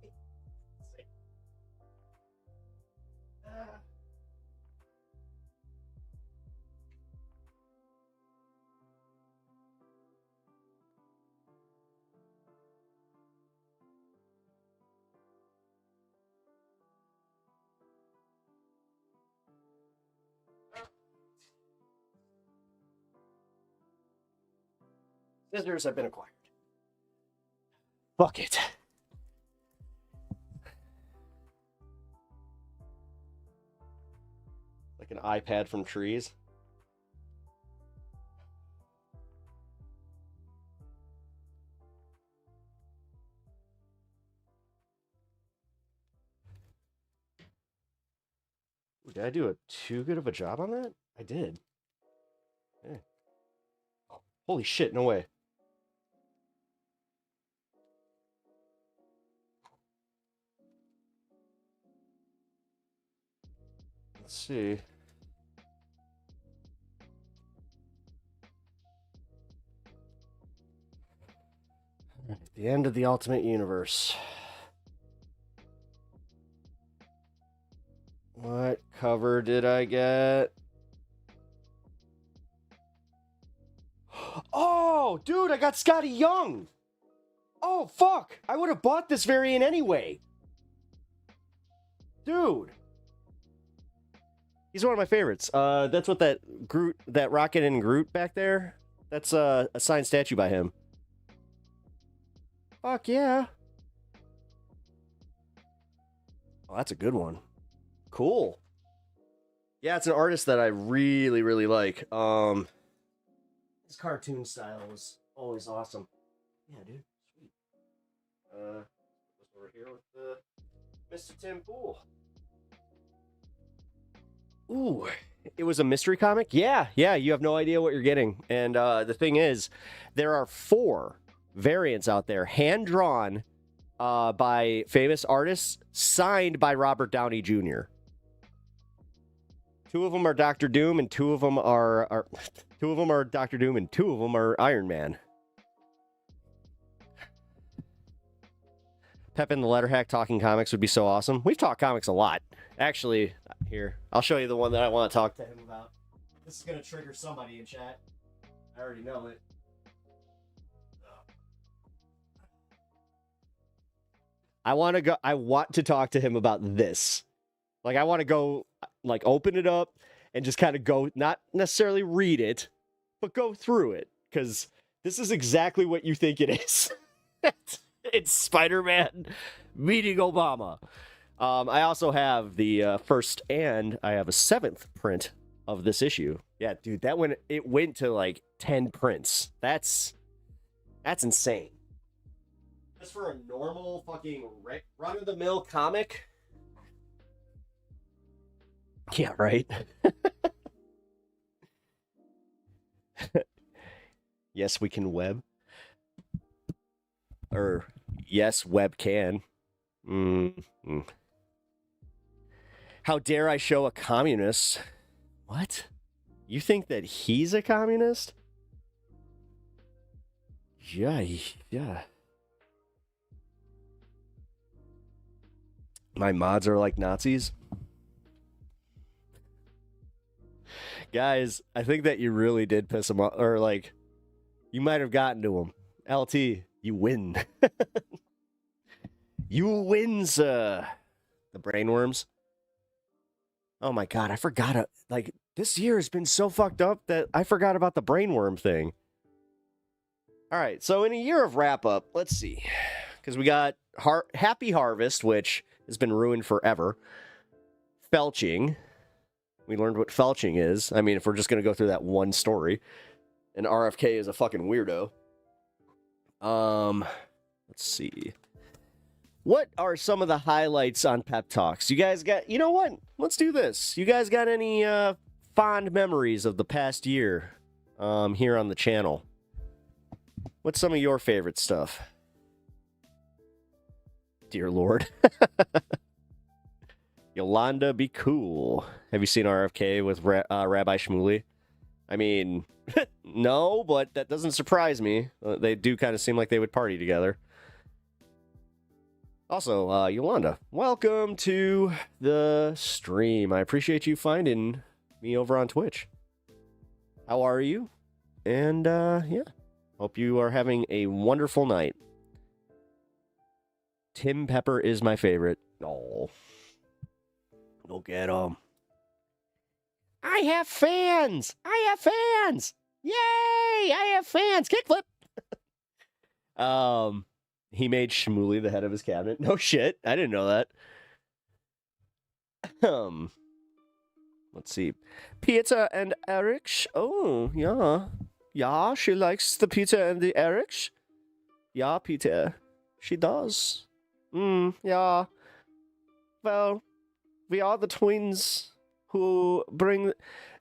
Scissors have been acquired. Fuck it. Like an iPad from trees. Did I do too good of a job on that? I did. Yeah. Holy shit, no way. Let's see. The end of the Ultimate Universe. What cover did I get? Oh, dude, I got Scotty Young. Oh, fuck. I would have bought this variant anyway. Dude. He's one of my favorites. That's what that Groot, that Rocket and Groot back there, that's a signed statue by him. Fuck yeah. Oh, that's a good one. Cool. Yeah, it's an artist that I really, really like. His cartoon style was always awesome. Yeah, dude. Sweet. Over here with Mr. Tim Pool. Ooh, it was a mystery comic? Yeah, you have no idea what you're getting. And the thing is, there are 4 variants out there, hand-drawn by famous artists, signed by Robert Downey Jr. 2 of them are Doctor Doom, and 2 of them are 2 of them are Doctor Doom, and 2 of them are Iron Man. Pep in the Letter Hack talking comics would be so awesome. We've talked comics a lot. Actually, here, I'll show you the one that I want to talk to him about. This is going to trigger somebody in chat. I already know it. I want to talk to him about this. Like, I want to go, like, open it up and just kind of go, not necessarily read it, but go through it. Because this is exactly what you think it is. It's Spider-Man meeting Obama. I also have the first, and I have a 7th print of this issue. Yeah, dude, that one, it went to like 10 prints. That's insane. Just for a normal fucking run-of-the-mill comic. Yeah, right. Yes, we can web. Or, yes, web can. How dare I show a communist? What? You think that he's a communist? Yeah. My mods are like Nazis? Guys, I think that you really did piss him off. Or, like, you might have gotten to him. LT, you win. You win, sir. The brainworms. Oh my god, I forgot. Like, this year has been so fucked up that I forgot about the brainworm thing. Alright, so in a year of wrap-up, let's see. Because we got Happy Harvest, which has been ruined forever. Felching. We learned what felching is. I mean, if we're just going to go through that one story. And RFK is a fucking weirdo. Let's see. What are some of the highlights on Pep Talks? You guys got, you know what? Let's do this. You guys got any fond memories of the past year here on the channel? What's some of your favorite stuff? Dear Lord. Yolanda, be cool. Have you seen RFK with Rabbi Shmuley? I mean, no, but that doesn't surprise me. They do kind of seem like they would party together. Also, Yolanda, welcome to the stream. I appreciate you finding me over on Twitch. How are you? And, yeah. Hope you are having a wonderful night. Tim Pepper is my favorite. Oh. Go get him. I have fans! I have fans! Yay! I have fans! Kickflip! He made Shmuley the head of his cabinet. No shit. I didn't know that. Let's see. Peter and Erich. Oh, yeah. Yeah, she likes the Peter and the Erich. Yeah, Peter. She does. Yeah. Well, we are the twins who bring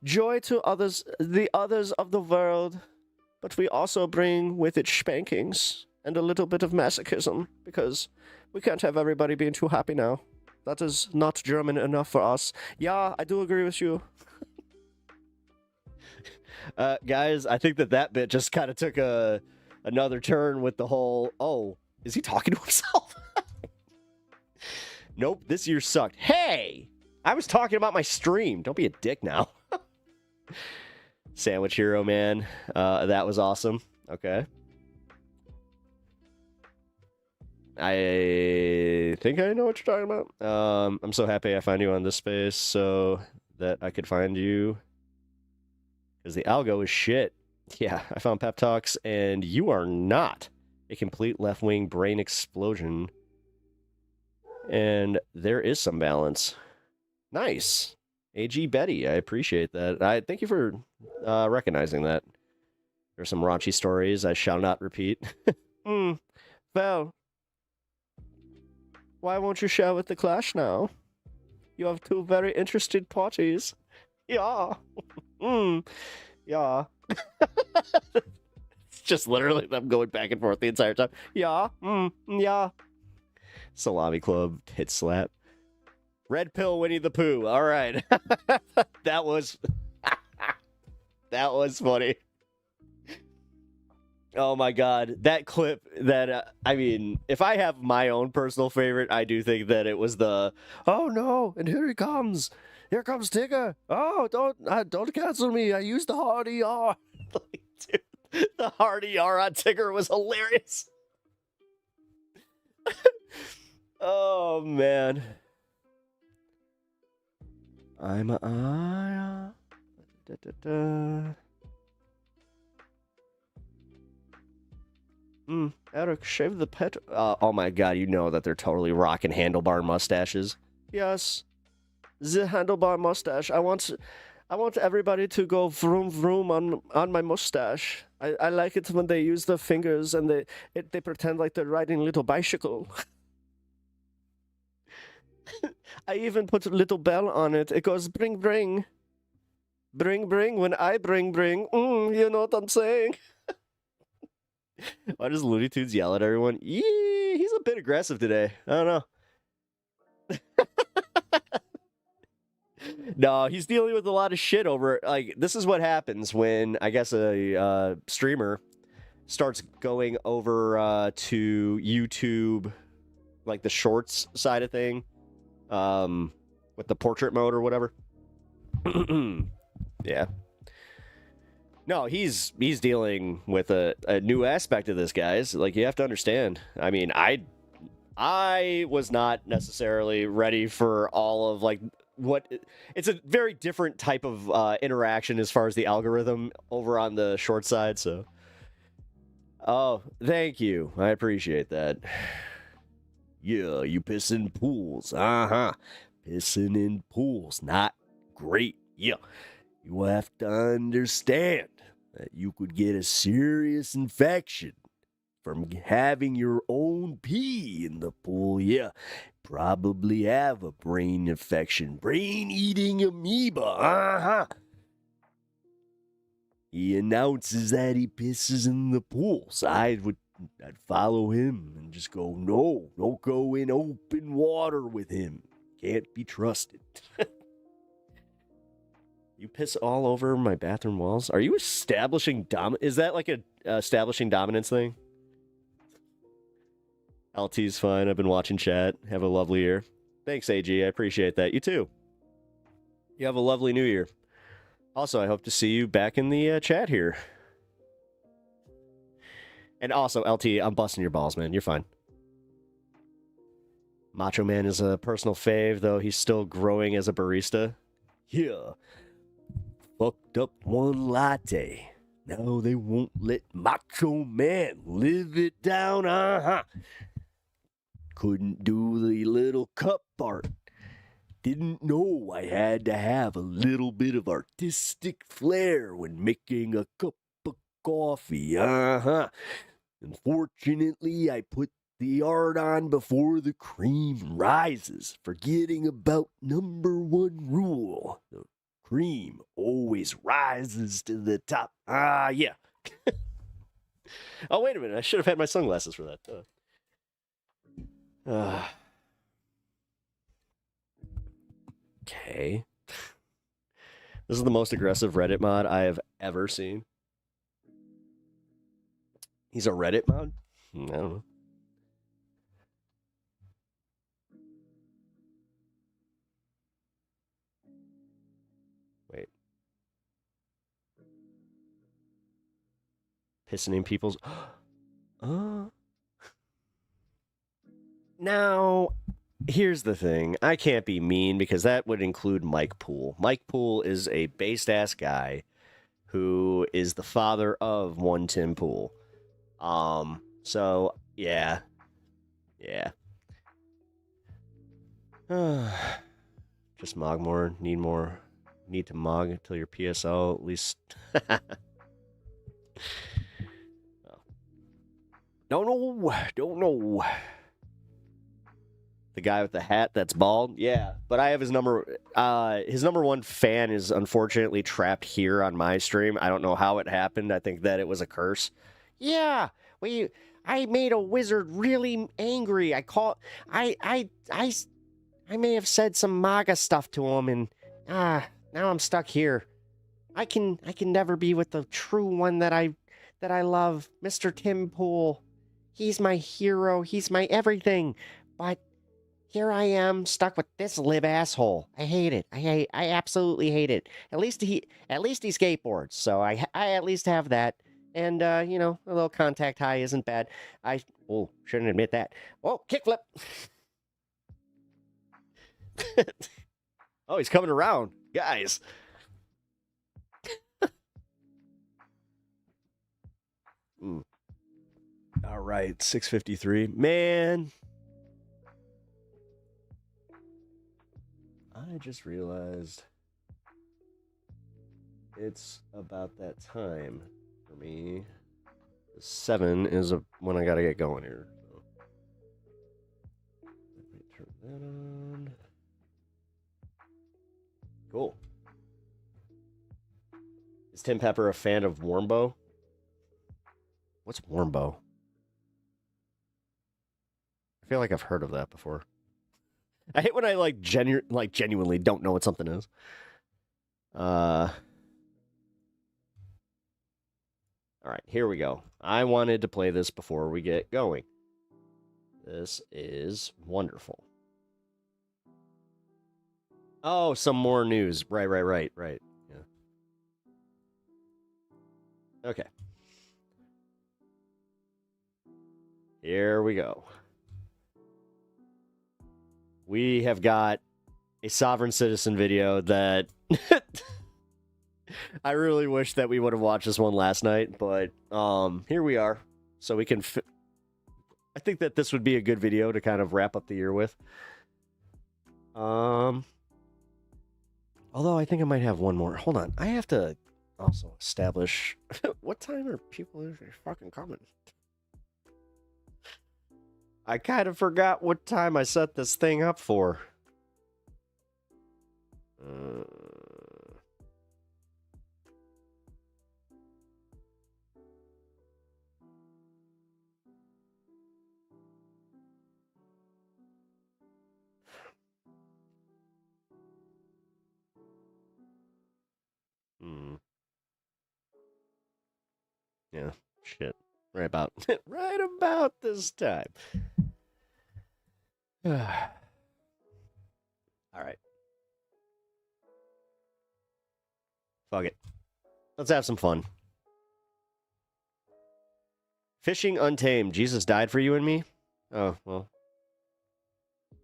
joy to others, the others of the world, but we also bring with it spankings and a little bit of masochism, because we can't have everybody being too happy now. That is not German enough for us. Yeah, I do agree with you. Guys, I think that bit just kind of took another turn with the whole, oh, is he talking to himself? Nope, this year sucked. Hey! I was talking about my stream. Don't be a dick now. Sandwich Hero, man. That was awesome. Okay. I think I know what you're talking about. I'm so happy I found you on this space so that I could find you. Because the algo is shit. Yeah, I found Pep Talks, and you are not a complete left-wing brain explosion. And there is some balance. Nice. AG Betty, I appreciate that. I thank you for recognizing that. There's some raunchy stories I shall not repeat. Well, why won't you share with the Clash now? You have two very interested parties. Yeah. Yeah. It's just literally them going back and forth the entire time. Yeah. Yeah. Salami Club, hit slap. Red Pill Winnie the Pooh. All right. That was funny. Oh my god. That clip that, I mean, if I have my own personal favorite, I do think that it was the, oh no, and here he comes. Here comes Tigger. Oh, don't cancel me. I used the hard ER. Dude, the hard ER on Tigger was hilarious. Oh, man. I'm a... Eric, shave the pet... oh my god, you know that they're totally rocking handlebar mustaches. Yes. The handlebar mustache. I want everybody to go vroom vroom on my mustache. I like it when they use their fingers and they pretend like they're riding a little bicycle. I even put a little bell on it. It goes bring bring. Bring bring when I bring bring. You know what I'm saying? Why does Looney Tunes yell at everyone? Yee, he's a bit aggressive today. I don't know. No, he's dealing with a lot of shit over, like, this is what happens when, I guess, a streamer starts going over to YouTube, like the shorts side of thing, with the portrait mode or whatever. Yeah. No, he's dealing with a new aspect of this, guys. Like, you have to understand. I mean, I was not necessarily ready for all of, like, it's a very different type of interaction as far as the algorithm over on the short side, so. Oh, thank you. I appreciate that. Yeah, you piss in pools. Pissing in pools, not great. Yeah. You have to understand that you could get a serious infection from having your own pee in the pool. Yeah, probably have a brain infection, brain-eating amoeba. He announces that he pisses in the pool, so I'd follow him and just go, no, don't go in open water with him. Can't be trusted. You piss all over my bathroom walls? Are you establishing is that like a establishing dominance thing? LT's fine. I've been watching chat. Have a lovely year. Thanks, AG. I appreciate that. You too. You have a lovely new year. Also, I hope to see you back in the chat here. And also, LT, I'm busting your balls, man. You're fine. Macho Man is a personal fave, though he's still growing as a barista. Yeah. Fucked up one latte. Now they won't let Macho Man live it down. Couldn't do the little cup part. Didn't know I had to have a little bit of artistic flair when making a cup of coffee. Unfortunately, I put the art on before the cream rises, forgetting about number one rule. The cream always rises to the top. Ah, yeah. Oh, wait a minute. I should have had my sunglasses for that. Okay. This is the most aggressive Reddit mod I have ever seen. He's a Reddit mod? I don't know. Wait. Pissing in people's... Now, here's the thing. I can't be mean because that would include Mike Poole. Mike Poole is a based-ass guy who is the father of one Tim Pool. So, yeah. Yeah. Just mog more. Need to mog until your PSO at least. Don't know. The guy with the hat that's bald? Yeah, but I have his number. His number one fan is unfortunately trapped here on my stream. I don't know how it happened. I think that it was a curse. Yeah, I made a wizard really angry. I may have said some MAGA stuff to him, and now I'm stuck here. I can never be with the true one that I love, Mr. Tim Pool. He's my hero. He's my everything. But here I am, stuck with this lib asshole. I hate it. I absolutely hate it. At least he skateboards, so I at least have that. And a little contact high isn't bad. Shouldn't admit that. Oh, kickflip. Oh, he's coming around, guys. All right, 6:53. Man, I just realized it's about that time for me. 7 is when I gotta get going here. So. Let me turn that on. Cool. Is Tim Pepper a fan of Warmbo? What's Warmbo? I feel like I've heard of that before. I hate when I genuinely don't know what something is. All right, here we go. I wanted to play this before we get going. This is wonderful. Oh, some more news. Right. Yeah. Okay. Here we go. We have got a sovereign citizen video that I really wish that we would have watched this one last night, but here we are. So we can I think that this would be a good video to kind of wrap up the year with. Although I think I might have one more. Hold on. I have to also establish what time are people fucking coming? I kind of forgot what time I set this thing up for. Yeah, shit. Right about this time. All right. Fuck it. Let's have some fun. Fishing Untamed. Jesus died for you and me? Oh, well.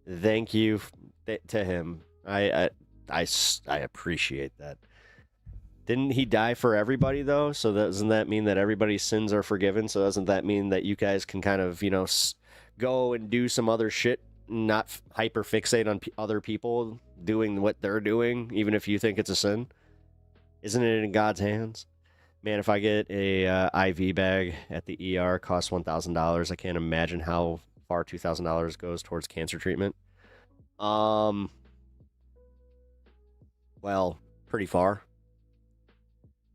Thank you to him. I appreciate that. Didn't he die for everybody, though? So doesn't that mean that everybody's sins are forgiven? So doesn't that mean that you guys can kind of, go and do some other shit, not hyper fixate on other people doing what they're doing, even if you think it's a sin? Isn't it in God's hands? Man, if I get a IV bag at the ER, costs $1,000. I can't imagine how far $2,000 goes towards cancer treatment. Well, pretty far.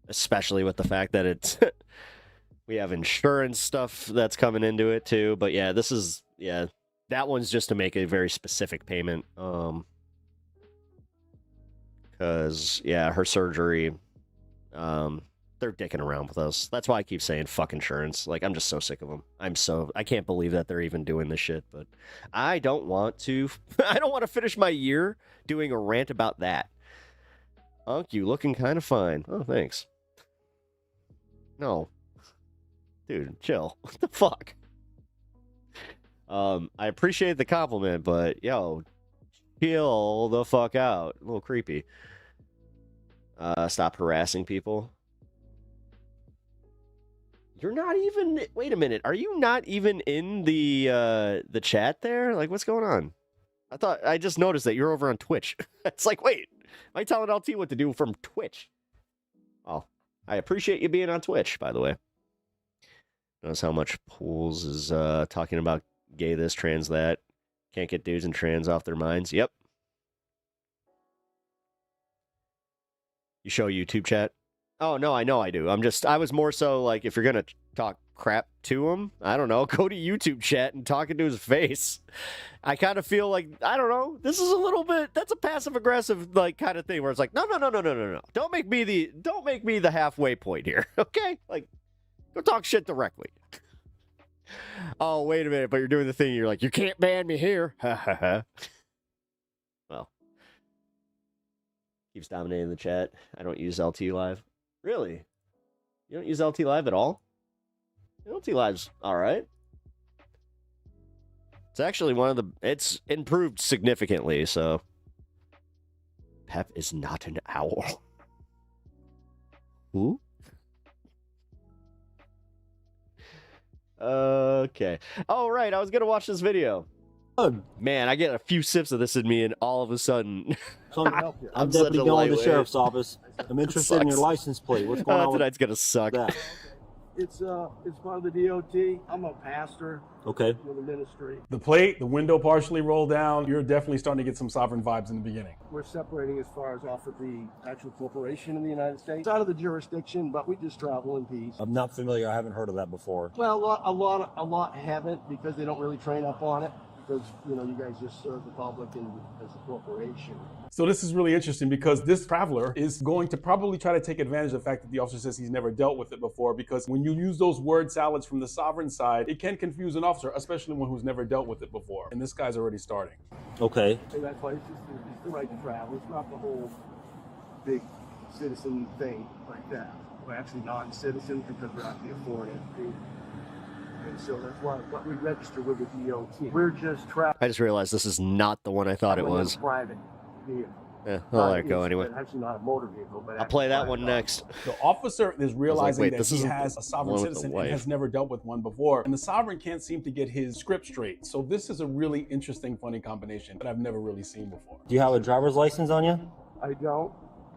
Especially with the fact that it's we have insurance stuff that's coming into it too. But yeah, this is that one's just to make a very specific payment. Because her surgery, they're dicking around with us. That's why I keep saying fuck insurance. Like, I'm just so sick of them. I can't believe that they're even doing this shit. But I don't want to finish my year doing a rant about that. Unc, you looking kind of fine. Oh, thanks. No. Dude, chill. What the fuck? I appreciate the compliment, but yo, chill the fuck out. A little creepy. Stop harassing people. You're not even... Wait a minute. Are you not even in the chat there? Like, what's going on? I just noticed that you're over on Twitch. It's like, wait. Am I telling LT what to do from Twitch? Oh, I appreciate you being on Twitch, by the way. Notice how much Pools is talking about gay this, trans that. Can't get dudes and trans off their minds. Yep. You show YouTube chat? Oh, no, I know I do. I was more so like, if you're going to talk crap to him, I don't know, go to YouTube chat and talk into his face. I kind of feel like, I don't know, this is a little bit, that's a passive-aggressive, like, kind of thing where it's like, no. Don't make me the halfway point here, okay? Like, go talk shit directly. Oh, wait a minute, but you're doing the thing, you're like, you can't ban me here. Ha ha ha. Well. Keeps dominating the chat. I don't use LT Live. Really? You don't use LT Live at all? LT Live's alright. It's actually it's improved significantly, so. Pep is not an owl. Who? Okay. Oh, right, I was gonna watch this video. Oh, man, I get a few sips of this in me, and all of a sudden...
I'm definitely going to the sheriff's office. I'm interested in your license plate. What's going on?
Tonight's gonna suck.
It's part of the DOT. I'm a pastor.
Okay.
With the ministry.
The plate, the window partially rolled down. You're definitely starting to get some sovereign vibes in the beginning.
We're separating as far as off of the actual corporation in the United States. It's out of the jurisdiction, but we just travel in peace.
I'm not familiar. I haven't heard of that before.
Well, a lot haven't because they don't really train up on it. Because, you guys just serve the public as a corporation.
So this is really interesting because this traveler is going to probably try to take advantage of the fact that the officer says he's never dealt with it before, because when you use those word salads from the sovereign side, it can confuse an officer, especially one who's never dealt with it before. And this guy's already starting.
Okay.
And that's why it's the right to travel. It's not the whole big citizen thing like that. We're actually non-citizens because we're not the foreign entity. And so that's why we register with the DOT. We're just traveling.
I just realized this is not the one I thought it was.
Private vehicle.
Yeah, I'll let it go anyway.
Actually not a motor vehicle, but
I'll play that one next.
The officer is realizing
wait,
that he has a sovereign citizen and has never dealt with one before. And the sovereign can't seem to get his script straight. So this is a really interesting, funny combination that I've never really seen before.
Do you have a driver's license on you?
I don't,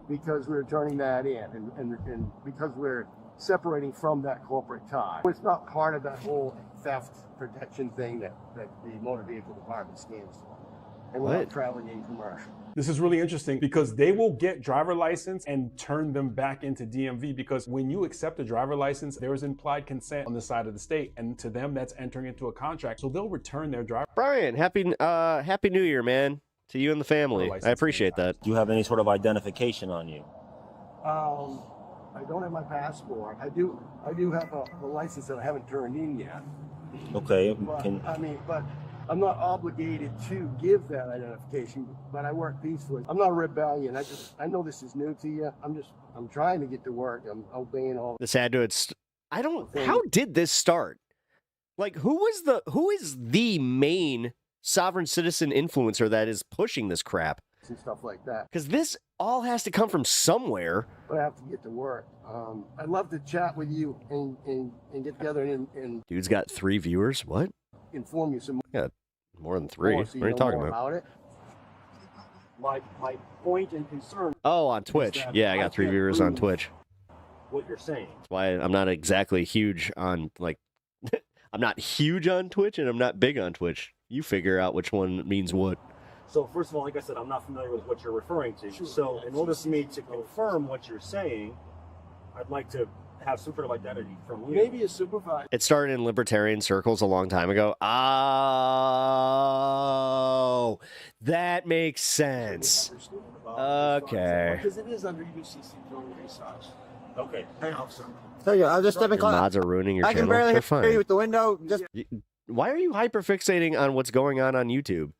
because we're turning that in. And because we're separating from that corporate tie. It's not part of that whole theft protection thing that the motor vehicle department stands for. And we're not traveling in commercial.
This is really interesting because they will get driver license and turn them back into DMV, because when you accept a driver license, there is implied consent on the side of the state, and to them that's entering into a contract. So they'll return their driver.
Brian, happy New Year, man, to you and the family. I appreciate that.
Do you have any sort of identification on you?
I don't have my passport. I do have a license that I haven't turned in yet.
Okay.
But I'm not obligated to give that identification, but I work peacefully. I'm not a rebellion. I know this is new to you. I'm trying to get to work. I'm obeying all.
This had to. How did this start? Like, who is the main sovereign citizen influencer that is pushing this crap?
And stuff like that.
Because this all has to come from somewhere.
But I have to get to work. I'd love to chat with you and get together and
Dude's got 3 viewers? What?
Inform you some
Yeah, more than 3. What are you talking about?
It. My point and concern.
Oh, on Twitch. Yeah, I got 3 viewers on Twitch.
What you're saying.
That's why I'm not exactly huge on, like, I'm not huge on Twitch and I'm not big on Twitch. You figure out which one means what.
So first of all, like I said, I'm not familiar with what you're referring to. Sure. So in order for me to confirm what you're saying, I'd like to have some sort of identity from you.
Maybe a supervisor.
It started in libertarian circles a long time ago. Oh, that makes sense. Okay.
Because it is under UCC code research.
Okay.
Hey, officer.
So yeah, I'll just step in
Your
class.
mods are ruining your
I
channel.
can barely
They're
hear you
fine.
with the window. Just
Why are you hyperfixating on what's going on YouTube?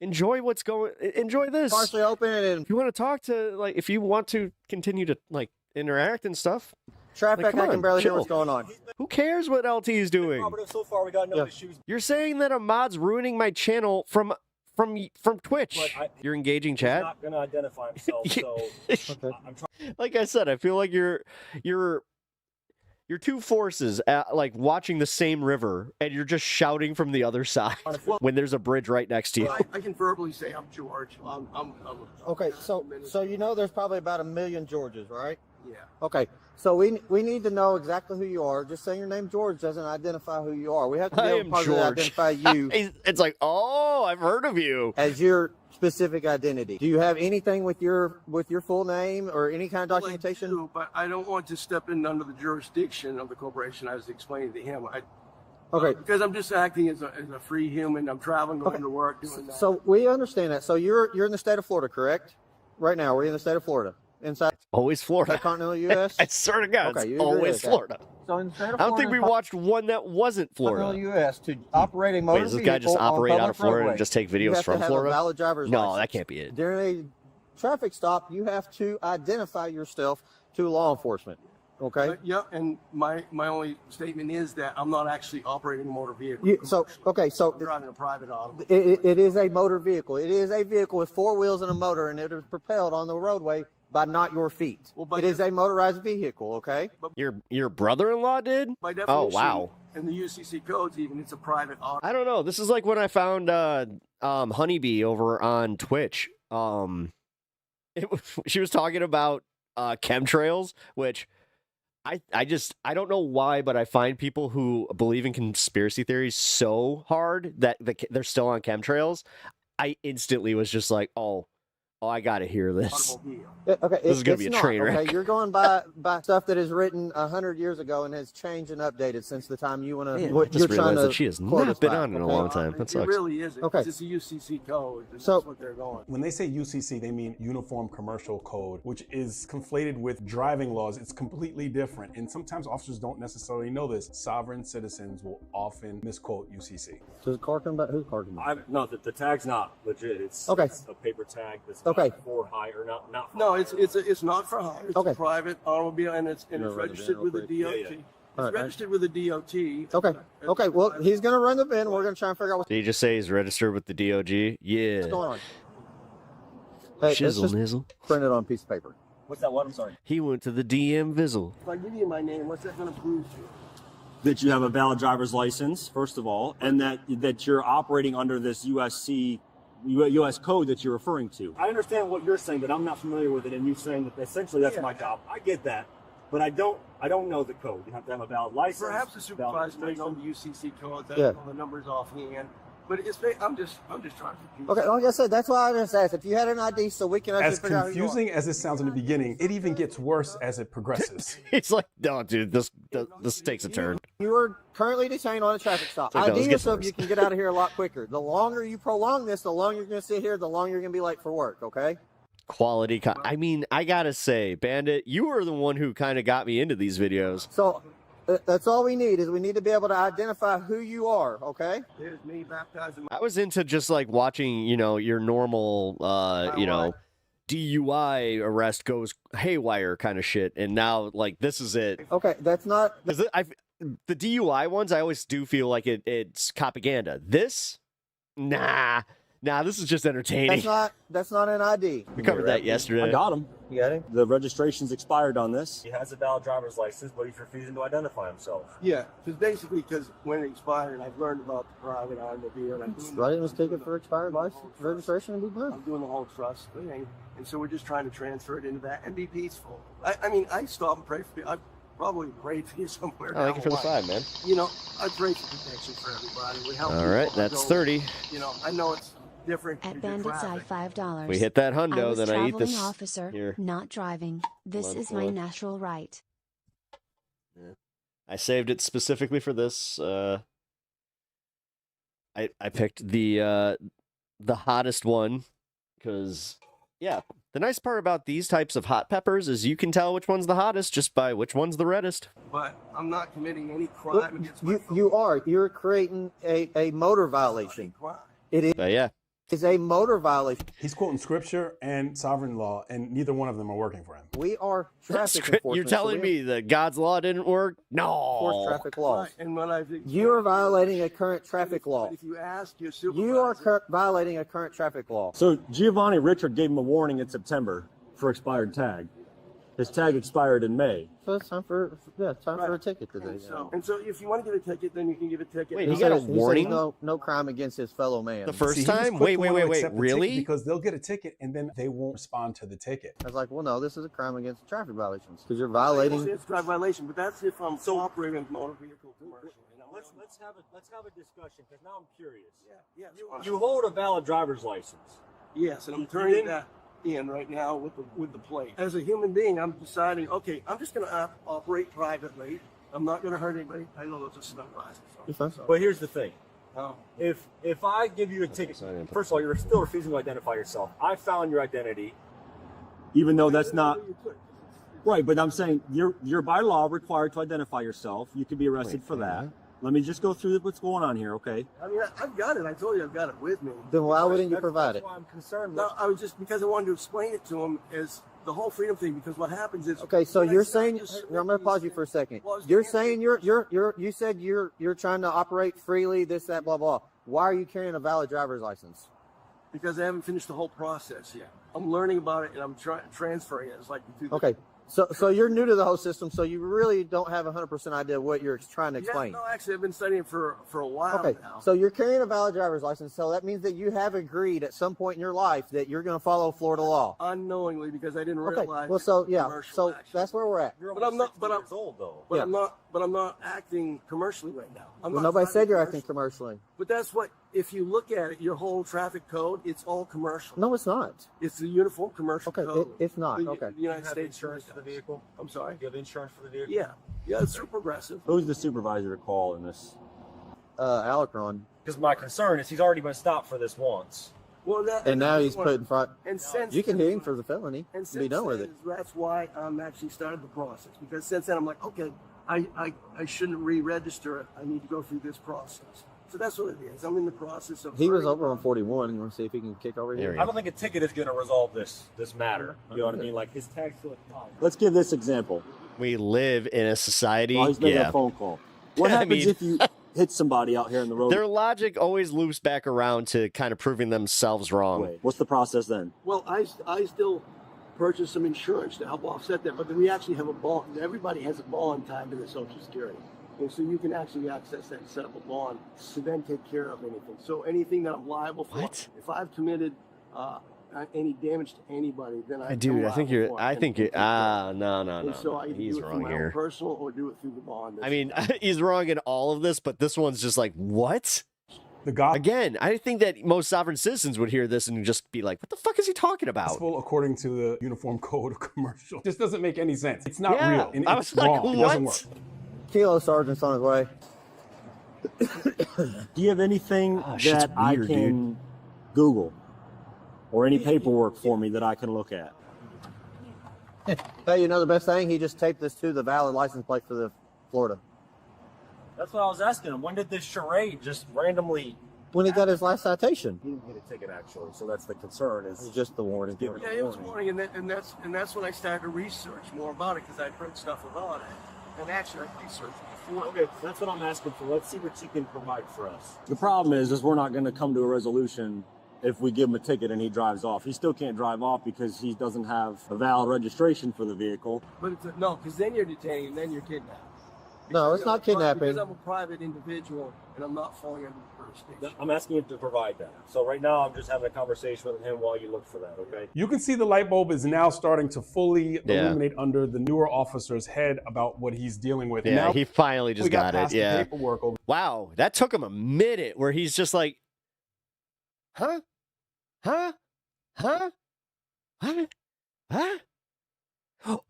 Enjoy what's going. Enjoy this.
partially open and
If you want to talk to, like, if you want to continue to like interact and stuff.
traffic.
Like, come
I can
on,
barely hear
chill.
what's going on.
Who cares what LT is doing?
So far, we got no issues.
You're saying that a mod's ruining my channel from Twitch.
But
You're engaging
He's
chat.
not going to identify himself, so I'm trying.
Like I said, I feel like you're two forces like watching the same river, and you're just shouting from the other side when there's a bridge right next to you.
I can verbally say I'm George.
Okay, so you know there's probably about 1 million Georges, right?
Yeah.
Okay, so we need to know exactly who you are. Just saying your name George doesn't identify who you are. We have to be
I
able
am
to positively
George.
identify you
It's like, oh, I've heard of you.
as your specific identity. Do you have anything with your full name or any kind of documentation?
I do, but I don't want to step in under the jurisdiction of the corporation. I was explaining to him.
Okay.
Because I'm just acting as a free human. I'm traveling, going to work, doing that.
So we understand that. So you're in the state of Florida, correct? Right now, we're in the state of Florida. Inside
Always Florida.
the continental U.S.
I swear to God,
Okay, you
it's
agree
always
with that.
Florida.
So in the state of
I don't think
Florida,
we watched one that wasn't Florida.
continental U.S. to operate a motor
Wait, does this guy just
vehicle on
operate out of
public
Florida and
roadways,
just take
you
videos
have to
from
have
Florida?
A valid driver's
No,
license.
that can't be it.
During a traffic stop, you have to identify yourself to law enforcement. Okay.
Yeah, and my only statement is that I'm not actually operating a motor vehicle.
So
I'm driving a private auto.
it is a motor vehicle. It is a vehicle with 4 wheels and a motor, and it is propelled on the roadway by not your feet. It is a motorized vehicle. Okay.
Your brother-in-law did?
By definition,
Oh, wow.
in the UCC codes, even it's a private auto.
I don't know. This is like when I found Honeybee over on Twitch. She was talking about chemtrails, which I don't know why, but I find people who believe in conspiracy theories so hard that they're still on chemtrails. I instantly was just like, oh, I gotta hear this.
Okay,
This is gonna be a train wreck.
Okay, you're going by stuff that is written 100 years ago and has changed and updated since the time you want to.
I
You're
just
trying
realized
to
that she has
quote
not
us
been
back,
on in a
okay?
long time. That
It
sucks.
really isn't.
Okay.
It's a UCC code. And
So-
that's what they're going.
When they say UCC, they mean Uniform Commercial Code, which is conflated with driving laws. It's completely different. And sometimes officers don't necessarily know this. Sovereign citizens will often misquote UCC.
Does the car come back? Who's car come back?
No, the tag's not legit. It's
Okay.
It's a paper tag that's
Okay.
not for hire, not for
No,
hire.
it's not for hire. It's
Okay.
a private automobile, and it's
You're gonna run the
registered
bin
with the
real
DOT.
quick?
Yeah, yeah.
It's
All right,
registered with the DOT.
Okay. Okay. Well, he's gonna run the bin. We're gonna try and figure out what's
Did he just say he's registered with the DOG? Yeah.
going on. Hey, let's
Shizzle
just
nizzle.
print it on a piece of paper.
What's that one? I'm sorry.
He went to the DM Vizzle.
If I give you my name, what's that going to prove to you?
That you have a valid driver's license, first of all, and that you're operating under this U.S. code that you're referring to. I understand what you're saying, but I'm not familiar with it, and you saying that essentially that's my job. I get that, but I don't know the code. You have to have a valid license.
Perhaps the
valid
supervisor may know the UCC code. That
Yeah.
the numbers offhand, but I'm just trying to confuse.
Okay. Like I said, that's why I just asked if you had an ID, so we can actually
As
figure out who you are.
confusing as it sounds in the beginning, it even gets worse as it progresses.
He's like, no, dude, this takes a turn.
You are currently detained on a traffic stop.
It's like, no, this
ID
gets
yourself,
worse.
you can get out of here a lot quicker. The longer you prolong this, the longer you're going to sit here, the longer you're going to be late for work, okay?
Quality. I mean, I gotta say, Bandit, you were the one who kind of got me into these videos.
So that's all we need is we need to be able to identify who you are, okay?
There's me baptized in
I was into just like watching, your normal, DUI arrest goes haywire kind of shit, and now like this is it.
Okay, that's not.
The DUI ones, I always do feel like it's propaganda. This, nah, this is just entertaining.
That's not an ID.
We covered that yesterday.
I got him.
You got him?
The registration's expired on this. He has a valid driver's license, but he's refusing to identify himself.
Yeah, because when it expired, I've learned about the private automobile.
Why didn't we take it for expired license registration and be done?
I'm doing the whole trust thing, and so we're just trying to transfer it into that and be peaceful. I mean, I stop and pray for you. I probably prayed for you somewhere.
Oh, thank you for the 5, man.
I pray for protection for everybody. We help
All
people.
right, that's 30.
I know different.
At Bandits I $5.
We hit that hundo,
I was
then I eat
traveling
this.
officer,
Here.
not driving. This is my natural right.
Yeah. I saved it specifically for this. I picked the hottest one because, yeah, the nice part about these types of hot peppers is you can tell which one's the hottest just by which one's the reddest.
But I'm not committing any crime against my
You are. You're creating a motor violation. It is.
Yeah.
Is a motor violation.
He's quoting scripture and sovereign law, and neither one of them are working for him.
We are traffic enforcement.
You're telling me that God's law didn't work? No.
Enforce traffic laws.
And when I
You are violating a current traffic law.
if you ask your supervisor,
You are violating a current traffic law.
So Giovanni Richard gave him a warning in September for expired tag. His tag expired in May.
So it's time for a ticket today.
And so if you want to give a ticket, then you can give a ticket.
Wait, he got a warning?
No crime against his fellow man.
The first
See, he was
time?
quick
Wait,
to want to accept the ticket
really?
Because they'll get a ticket and then they won't respond to the ticket.
I was like, well, no, this is a crime against traffic violations because you're violating.
It's traffic violation, but that's if I'm operating a motor vehicle commercially.
Let's have a discussion because now I'm curious.
Yeah.
You hold a valid driver's license.
Yes, and I'm turning that in right now with the plate. As a human being, I'm deciding, okay, I'm just going to operate privately. I'm not going to hurt anybody. I know those are stunt license.
But here's the thing.
Oh.
If I give you a ticket, first of all, you're still refusing to identify yourself. I found your identity, even though that's not right. But I'm saying you're by law required to identify yourself. You could be arrested for that. Let me just go through what's going on here, okay?
I mean, I've got it. I told you I've got it with me.
Then why wouldn't you provide it?
That's why I'm concerned.
No, I was just because I wanted to explain it to him as the whole freedom thing. Because what happens is
Okay, so you're saying I'm going to pause you for a second. You're saying you said you're trying to operate freely, this, that, blah, blah. Why are you carrying a valid driver's license?
because I haven't finished the whole process yet. I'm learning about it and I'm transferring it. It's like you do.
Okay. So you're new to the whole system, so you really don't have 100% idea what you're trying to explain.
Yeah, no, actually, I've been studying for a while
Okay,
now.
so you're carrying a valid driver's license, so that means that you have agreed at some point in your life that you're going to follow Florida law.
Unknowingly, because I didn't
Okay,
realize.
well, so yeah, so that's where we're at.
But I'm not. But I'm
old though.
But
Yeah.
I'm not acting commercially right now. I'm
Well,
not
nobody said you're
driving
acting commercially.
But that's what. If you look at it, your whole traffic code, it's all commercial.
No, it's not.
It's the uniform commercial code.
It's not.
The,
Okay.
The United States
insurance for the vehicle?
I'm sorry.
You have insurance for the vehicle?
Yeah. Yeah, it's super progressive.
Who's the supervisor to call in this?
Alacron.
Because my concern is he's already been stopped for this once.
Well, that,
And now he's put in front.
And since
You can hit him for the felony
and
and be done with it.
That's why I'm actually started the process, because since then I'm like, okay, I shouldn't re-register it. I need to go through this process. So that's what it is. I'm in the process of.
He was over on 41. You want to see if he can kick over here?
I don't think a ticket is going to resolve this matter. You know what I mean? Like his tag's still expired. Let's give this example.
We live in a society.
While he's making a phone call. What happens if you hit somebody out here in the road?
Their logic always loops back around to kind of proving themselves wrong.
What's the process then?
Well, I still purchased some insurance to help offset that, but then we actually have a bond. Everybody has a bond tied to their Social Security. And so you can actually access that and set up a bond to then take care of anything. So anything that I'm liable for, if I've committed any damage to anybody, then I
Dude, I think you're. No.
And so I either
He's
do it through
wrong
my
here.
own personal or do it through the bond.
I mean, he's wrong in all of this, but this one's just like, what?
The
Again, I think that most sovereign citizens would hear this and just be like, what the fuck is he talking about?
Gospel according to the Uniform Code of Commercial. This doesn't make any sense. It's not
Yeah,
real. And
I
it's
was like,
wrong. It doesn't work.
Kilo Sergeant's on his way.
Do you have anything that I can Google or any paperwork for me that I can look at?
Hey, you know the best thing? He just taped this to the valid license plate for the Florida.
That's what I was asking him. When did this charade just randomly?
When he got his last citation.
He didn't get a ticket actually, so that's the concern. Is
just the warning.
Give it
Yeah,
a
it was
warning.
warning, and that's when I started to research more about it, because I'd heard stuff about it. And actually, I researched it before.
Okay, that's what I'm asking for. Let's see what you can provide for us. The problem is we're not going to come to a resolution if we give him a ticket and he drives off. He still can't drive off because he doesn't have a valid registration for the vehicle.
But no, because then you're detaining, and then you're kidnapping.
No, it's not kidnapping.
Because I'm a private individual, and I'm not falling under the jurisdiction.
I'm asking him to provide that. So right now I'm just having a conversation with him while you look for that, okay?
You can see the light bulb is now starting to fully
Yeah.
illuminate under the newer officer's head about what he's dealing with.
Yeah,
now,
he finally just
we got
got it.
past the
Yeah.
paperwork over.
Wow, that took him a minute where he's just like, huh? Huh? Huh? What? Huh?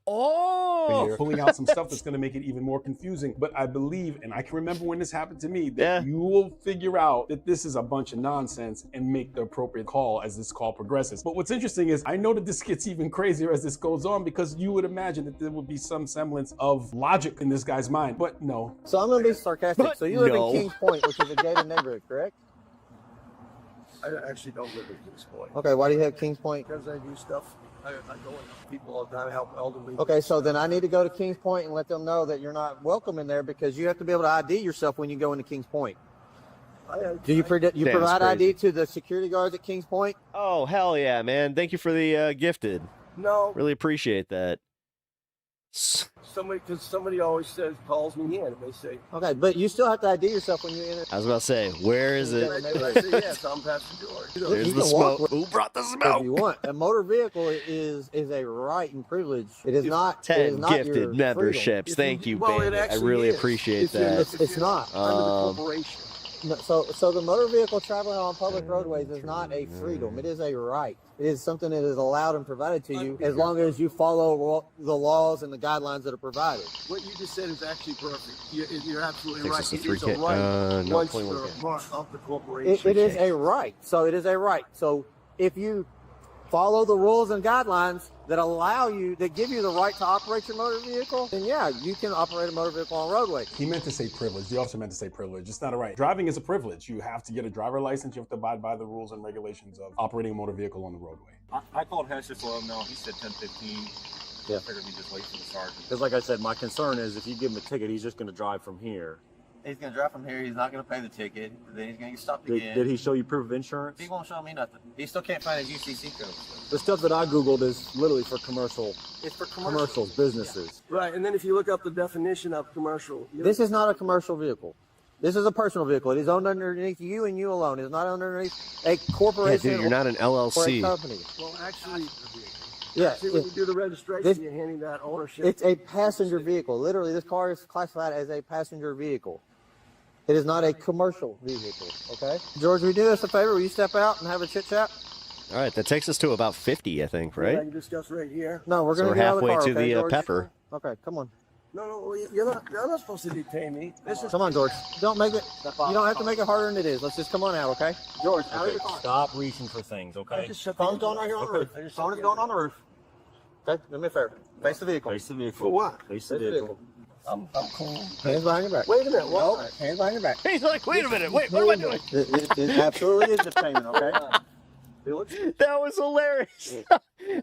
Oh,
pulling out some stuff that's going to make it even more confusing. But I believe, and I can remember when this happened to me, that you will figure out that this is a bunch of nonsense and make the appropriate call as this call progresses. But what's interesting is I know that this gets even crazier as this goes on, because you would imagine that there would be some semblance of logic in this guy's mind, but no.
So I'm going to be sarcastic. So you live in Kings Point, which is a gated neighborhood, correct?
I actually don't live in Kings Point.
Okay, why do you have Kings Point?
Because I do stuff. I go and help people all the time, help elderly.
Okay, so then I need to go to Kings Point and let them know that you're not welcome in there, because you have to be able to ID yourself when you go into Kings Point. Do you provide ID to the security guards at Kings Point?
Oh, hell yeah, man. Thank you for the gifted.
No.
Really appreciate that.
Because somebody always calls me in and they say,
okay, but you still have to ID yourself when you enter.
I was about to say, where is it?
I say, yes, I'm Pastor George.
There's the smoke. Who brought the smoke?
If you want. A motor vehicle is a right and privilege. It is not.
10
it is not
gifted
your
memberships. Thank you,
well,
Bandit. I really appreciate that.
It's not.
Under the corporation.
No, so the motor vehicle traveling on public roadways is not a freedom. It is a right. It is something that is allowed and provided to you as long as you follow the laws and the guidelines that are provided.
What you just said is actually perfect. You're absolutely
Thanks,
right.
it's a
It is a
3K.
right
No,
once
21K.
you're part of the corporation.
It is a right. So it is a right. So if you follow the rules and guidelines that allow you, that give you the right to operate your motor vehicle, then yeah, you can operate a motor vehicle on roadway.
He meant to say privilege. The officer meant to say privilege. It's not a right. Driving is a privilege. You have to get a driver license. You have to abide by the rules and regulations of operating a motor vehicle on the roadway.
I called Hester for him. No, he said 10:15.
Yeah.
I figured we just wait for the sergeant. Because like I said, my concern is if you give him a ticket, he's just going to drive from here.
He's going to drive from here. He's not going to pay the ticket. Then he's going to get stopped
Did he show you proof of insurance?
He won't show me nothing. He still can't find his UCC code.
The stuff that I Googled is literally for commercial.
It's for
commercials, businesses.
Right, and then if you look up the definition of commercial.
This is not a commercial vehicle. This is a personal vehicle. It is owned underneath you and you alone. It is not underneath a corporation.
Yeah, dude, you're not an LLC.
Or a company.
Well, actually,
Yeah,
when you do the registration, you're handing that ownership.
It's a passenger vehicle. Literally, this car is classified as a passenger vehicle. It is not a commercial vehicle, okay? George, will you do us a favor? Will you step out and have a chit-chat?
All right, that takes us to about 50, I think, right?
I can discuss right here.
No, we're going to
we're
get out of the
halfway
car,
to
okay,
the
George?
pepper.
Okay, come on.
No, you're not supposed to detain me.
Come on, George. Don't make it. You don't have to make it harder than it is. Let's just come on out, okay? George, out of the car.
Stop reaching for things, okay?
Phone's going right here on the roof. Phone is going on the roof. Okay, do me a favor. Face the vehicle.
Face the vehicle.
For what?
Face the vehicle.
I'm cool.
Hands behind your back.
Wait a minute. What?
Nope. Hands behind your back.
He's like, wait a minute, wait, what am I doing?
It absolutely is detainment, okay?
That was hilarious.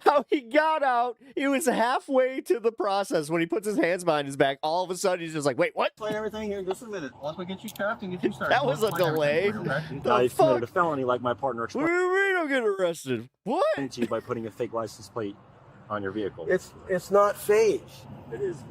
How he got out, he was halfway to the process when he puts his hands behind his back. All of a sudden, he's just like, wait, what?
Explain everything here in just a minute. Once we get you cuffed and get you started.
That was a delay.
I committed a felony like my partner
What do you mean I'm getting arrested? What?
explained to you by putting a fake license plate on your vehicle.
It's not fake.
It is.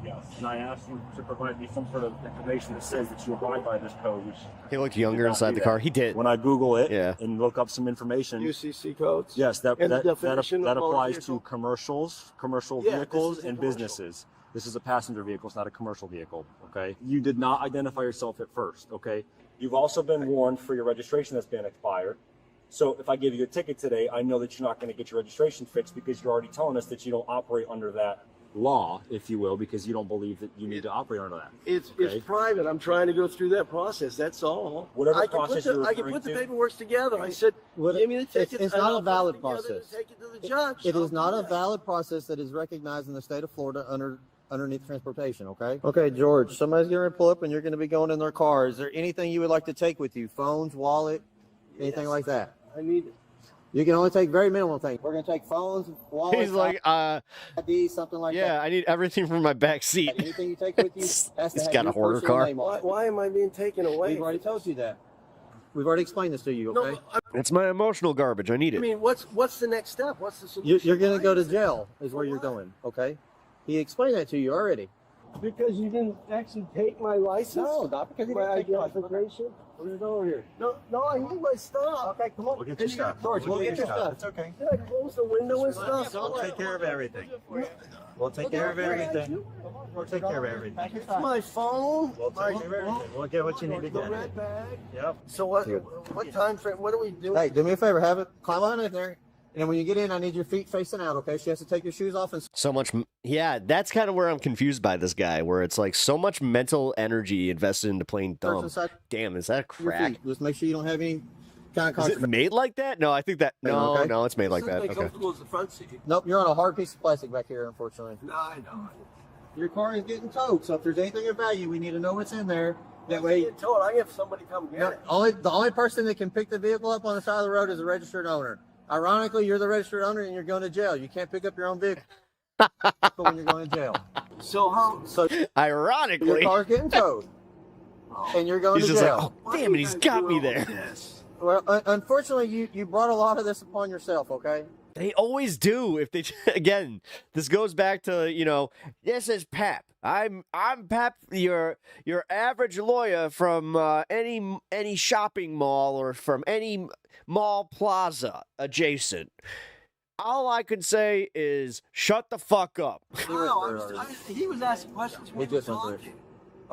Yes. And I asked you to provide me some sort of information that says that you abide by this code. Which
He looked younger inside the car. He did.
When I Google it
Yeah.
and look up some information,
UCC codes.
yes, that
And the
that
definition of motor
applies
vehicle?
to commercial
Yeah,
vehicles
this is a
and
commercial.
businesses. This is a passenger vehicle. It's not a commercial vehicle. Okay. You did not identify yourself at first. Okay. You've also been warned for your registration that's been expired. So if I give you a ticket today, I know that you're not going to get your registration fixed because you're already telling us that you don't operate under that law, if you will, because you don't believe that you need to operate under that.
It's
Okay?
private. I'm trying to go through that process. That's all.
Whatever
I can
process
put the,
you're
I can
referring
put the
to.
paperwork together. I said,
What-
give me the ticket.
It's
and
not
I'll
a
put
valid
it together and
process.
Take it to the judge.
It
I'll
is not
do
a
that.
valid process that is recognized in the state of Florida underneath transportation, okay? Okay, George, somebody's going to pull up and you're going to be going in their car. Is there anything you would like to take with you? Phones, wallet, anything like that?
I need it.
You can only take very minimal things. We're going to take phones, wallets,
He's like,
ID, something like that.
yeah, I need everything from my back seat.
Anything you take with you has to
He's
have
got a
your
hoarder
personal
car.
name on it.
Why am I being taken away?
We've already told you that. We've already explained this to you, okay?
No,
It's my emotional garbage. I need
I
it.
mean, what's the next step? What's the solution?
You're going to go to jail is where you're going, okay? He explained that to you already.
Because you didn't actually take my license?
No, not because he
my
didn't take your license.
identification? We're gonna go over here. No, I need my stuff. Okay, come on.
We'll get your stuff.
George,
We'll get your stuff.
It's okay. Can I close the window and stuff?
We'll take care of everything. We'll take care of everything. We'll take care of everything.
It's my phone.
We'll take care of everything. We'll get what you need to
The
get.
red bag.
Yep.
So what time frame? What do we do?
Hey, do me a favor. Have it climb on in there. And when you get in, I need your feet facing out, okay? She has to take your shoes off and...
So much, yeah, that's kind of where I'm confused by this guy, where it's like so much mental energy invested into playing dumb. Damn, is that a
your
crack?
feet. Just make sure you don't have any kind of
Is it made like that? No, I think that, no,
Okay.
no, it's made like that. Okay.
Comfortable as the front seat.
Nope, you're on a hard piece of plastic back here, unfortunately.
No, I know.
Your car is getting towed, so if there's anything of value, we need to know what's in there. That way...
Get told. I have somebody come get it.
The only person that can pick the vehicle up on the side of the road is the registered owner. Ironically, you're the registered owner and you're going to jail. You can't pick up your own vehicle when you're going to jail.
So how?
So
ironically,
your car's getting towed, and you're going
He's
to
just
jail.
like, oh, damn it, he's got me there.
Well, unfortunately, you brought a lot of this upon yourself. Okay.
They always do. If they again, this goes back to, you know, this is Pep. I'm Pep, your average lawyer from any shopping mall or from any mall plaza adjacent. All I could say is shut the fuck up.
No, he was asking questions. We were talking.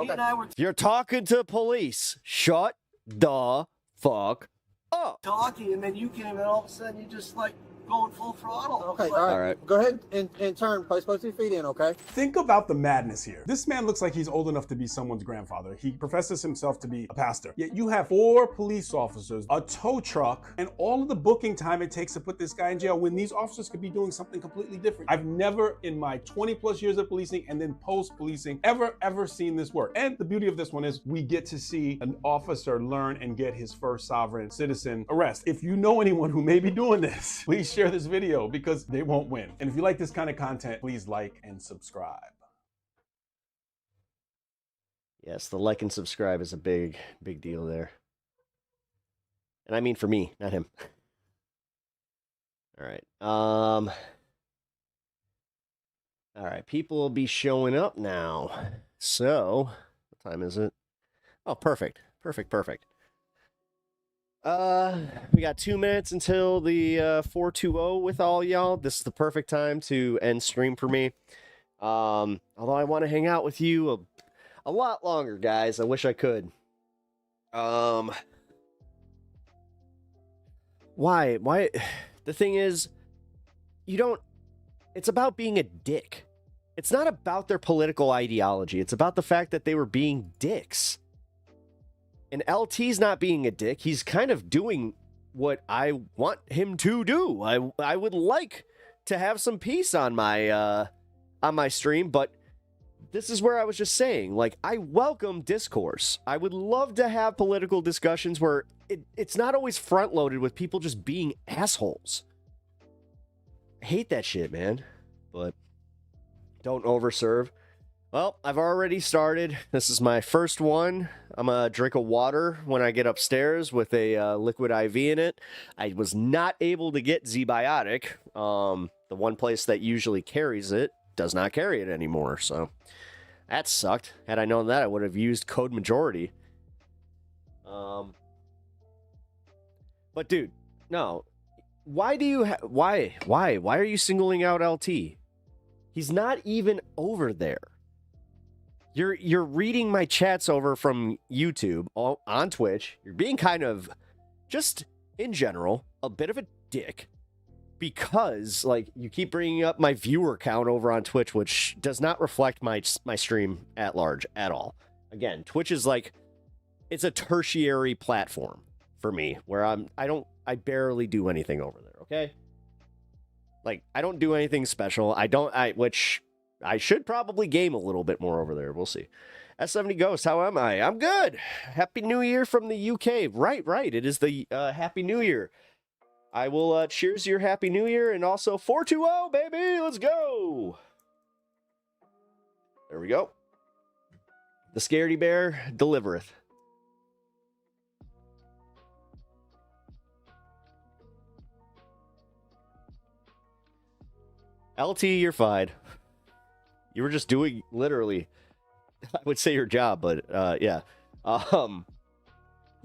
He and I were
You're talking to police. Shut the fuck up.
talking, and then you came, and all of a sudden you just like going full throttle.
Okay, all right. Go ahead and turn. Place both your feet in, okay?
Think about the madness here. This man looks like he's old enough to be someone's grandfather. He professes himself to be a pastor. Yet you have 4 police officers, a tow truck, and all of the booking time it takes to put this guy in jail when these officers could be doing something completely different. I've never in my 20 plus years of policing and then post-policing ever seen this work. And the beauty of this one is we get to see an officer learn and get his first sovereign citizen arrest. If you know anyone who may be doing this, please share this video because they won't win. And if you like this kind of content, please like and subscribe.
Yes, the like and subscribe is a big deal there. And I mean for me, not him. All right. All right, people will be showing up now. So, what time is it? Oh, perfect. We got 2 minutes until the 4:20 with all y'all. This is the perfect time to end stream for me. Although I want to hang out with you a lot longer, guys. I wish I could. Why? The thing is, it's about being a dick. It's not about their political ideology. It's about the fact that they were being dicks. And LT's not being a dick. He's kind of doing what I want him to do. I would like to have some peace on my stream, but this is where I was just saying, like, I welcome discourse. I would love to have political discussions where it's not always front-loaded with people just being assholes. I hate that shit, man. But don't overserve. Well, I've already started. This is my first one. I'm going to drink a water when I get upstairs with a liquid IV in it. I was not able to get Z-Biotic. The one place that usually carries it does not carry it anymore, so that sucked. Had I known that, I would have used Code Majority. But dude, no. Why do you why are you singling out LT? He's not even over there. You're reading my chats over from YouTube on Twitch. You're being kind of, just in general, a bit of a dick because, like, you keep bringing up my viewer count over on Twitch, which does not reflect my stream at large at all. Again, Twitch is like, it's a tertiary platform for me where I barely do anything over there. Okay, like I don't do anything special. Which I should probably game a little bit more over there. We'll see. S70 Ghost, how am I? I'm good. Happy New Year from the UK. Right. It is the Happy New Year. I will cheers your Happy New Year and also 420, baby. Let's go. There we go. The Scaredy Bear delivereth. LT, you're fine. You were just doing, literally, I would say your job, but, yeah.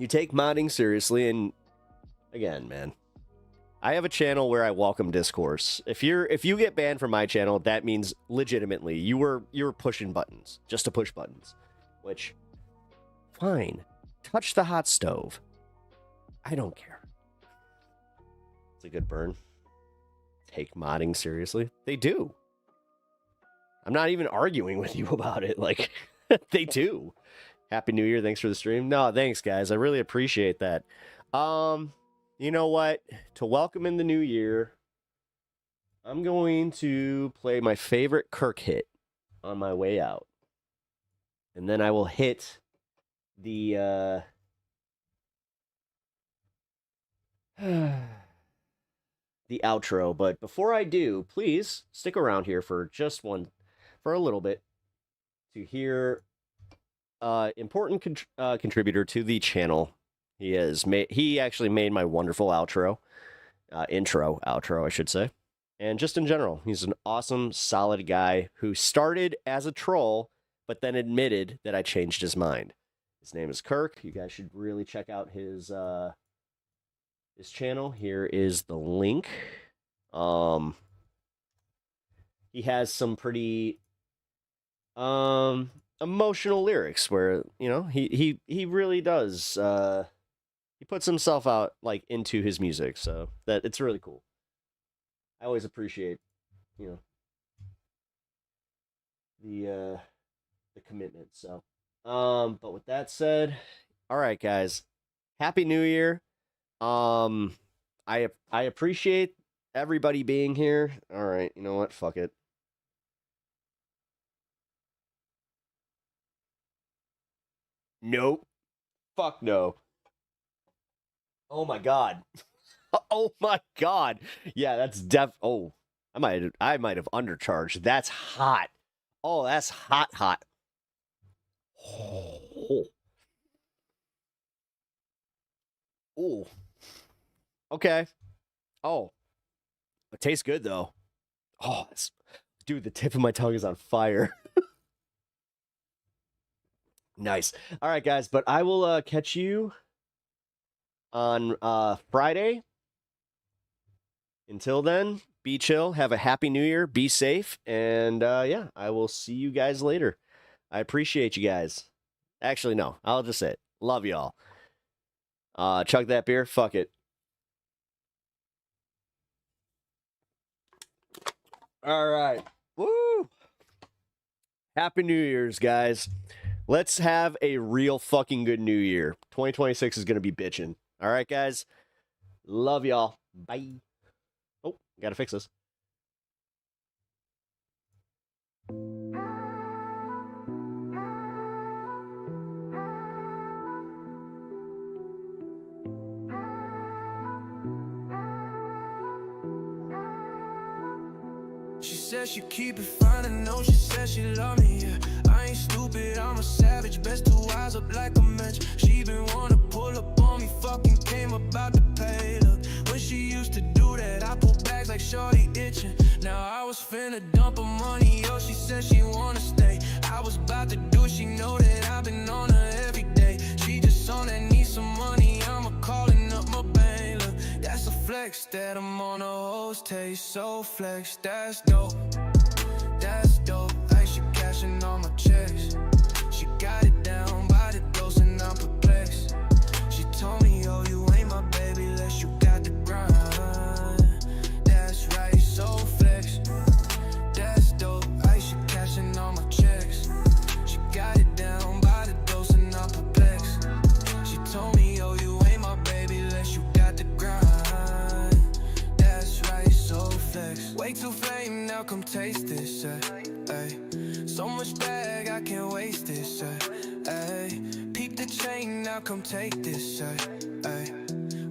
you take modding seriously, and again, man, I have a channel where I welcome discourse. If you get banned from my channel, that means legitimately you were pushing buttons just to push buttons, which fine. Touch the hot stove. I don't care. It's a good burn. Take modding seriously. They do. I'm not even arguing with you about it. Like, they do. Happy New Year. Thanks for the stream. No, thanks, guys. I really appreciate that. You know what? To welcome in the new year, I'm going to play my favorite Kirk hit on my way out. And then I will hit the the outro. But before I do, please stick around here for a little bit to hear important contributor to the channel. He actually made my wonderful outro, outro, I should say. And just in general, he's an awesome, solid guy who started as a troll, but then admitted that I changed his mind. His name is Kirk. You guys should really check out his channel. Here is the link. He has some pretty emotional lyrics where, you know, he really does he puts himself out like into his music, so that it's really cool. I always appreciate, you know, the commitment. So but with that said, all right, guys, Happy New Year. I appreciate everybody being here. All right, you know what? Fuck it. Nope. Fuck no. Oh my god. Oh my god. Yeah, that's oh, I might have undercharged. That's hot. Oh, that's hot. Oh. Ooh. Okay. Oh. It tastes good though. Oh, dude, the tip of my tongue is on fire. Nice. All right, guys, but I will catch you on Friday. Until then, be chill, have a happy new year, be safe, and yeah, I will see you guys later. I appreciate you guys. Actually, no, I'll just say it. Love y'all. Chug that beer. Fuck it. All right. Woo! Happy New Year's, guys. Let's have a real fucking good new year. 2026 is going to be bitching. All right, guys. Love y'all. Bye. Oh, gotta fix this.
She says she keep it fine, I know she says she love me, yeah. I ain't stupid, I'm a savage, best to wise up like a match. She been wanna pull up on me, fucking came about to pay. Look, when she used to do that, I pull bags like shorty itching. Now I was finna dump her money, yo, she said she wanna stay. I was about to do it, she know that I've been on her every day. She just on that need some money, I'ma calling up my bank. Look, that's a flex that I'm on a host taste, so flex, that's dope. That's dope, like she cashing all my checks. She got it down by the dose and I'm perplexed. She told me, oh, you ain't my baby unless you got the grind. That's right, so flex. That's dope, like she cashing all my checks. She got it down by the dose and I'm perplexed. She told me, oh, you ain't my baby unless you got the grind. That's right, so flex. Way too flame, now come taste this, ay. So much bag, I can't waste this, ay. Peep the chain, now come take this, ay.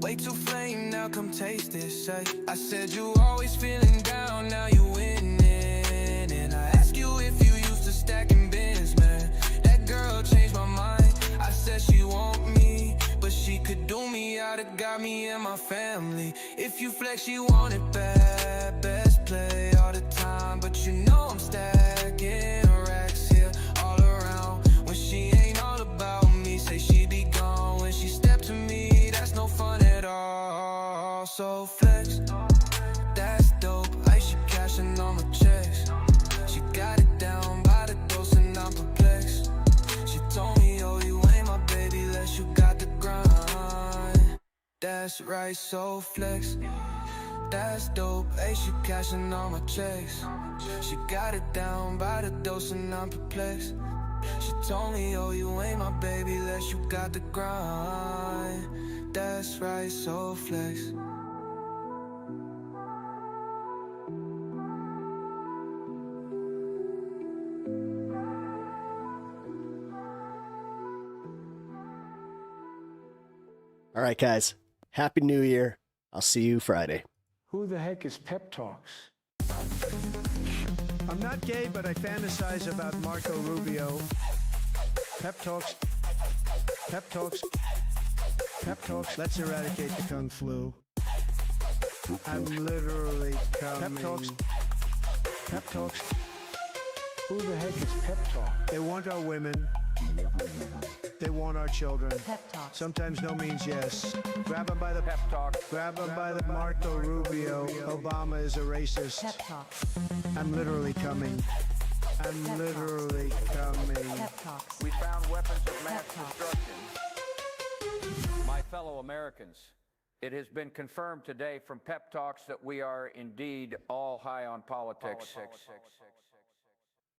Way too flame, now come taste this, ay. I said you always feeling down, now you winning. And I ask you if you used to stacking bins, man. That girl changed my mind. I said she want me, but she could do me out, it got me and my family. If you flex, you want it bad, best play all the time. But you know I'm stacking racks here all around. When she ain't all about me, say she be gone. When she stepped That's right, so flex. That's dope, hey, she cashing all my checks. She got it down by the dose and I'm perplexed. She told me, oh, you ain't my baby unless you got the grind. That's right, so flex.
All right, guys. Happy New Year. I'll see you Friday.
Who the heck is Pep Talks? I'm not gay, but I fantasize about Marco Rubio. Pep Talks. Pep Talks. Pep Talks. Let's eradicate the Kung Flu. I'm literally coming. Pep Talks. Pep Talks. Who the heck is Pep Talk? They want our women. They want our children.
Pep Talk.
Sometimes no means yes. Grab them by the Pep Talk. Grab them by the Marco Rubio. Obama is a racist.
Pep Talk.
I'm literally coming. I'm
Pep
literally coming.
Pep Talks.
We found weapons of mass destruction. My fellow Americans, it has been confirmed today from Pep Talks that we are indeed all high on politics.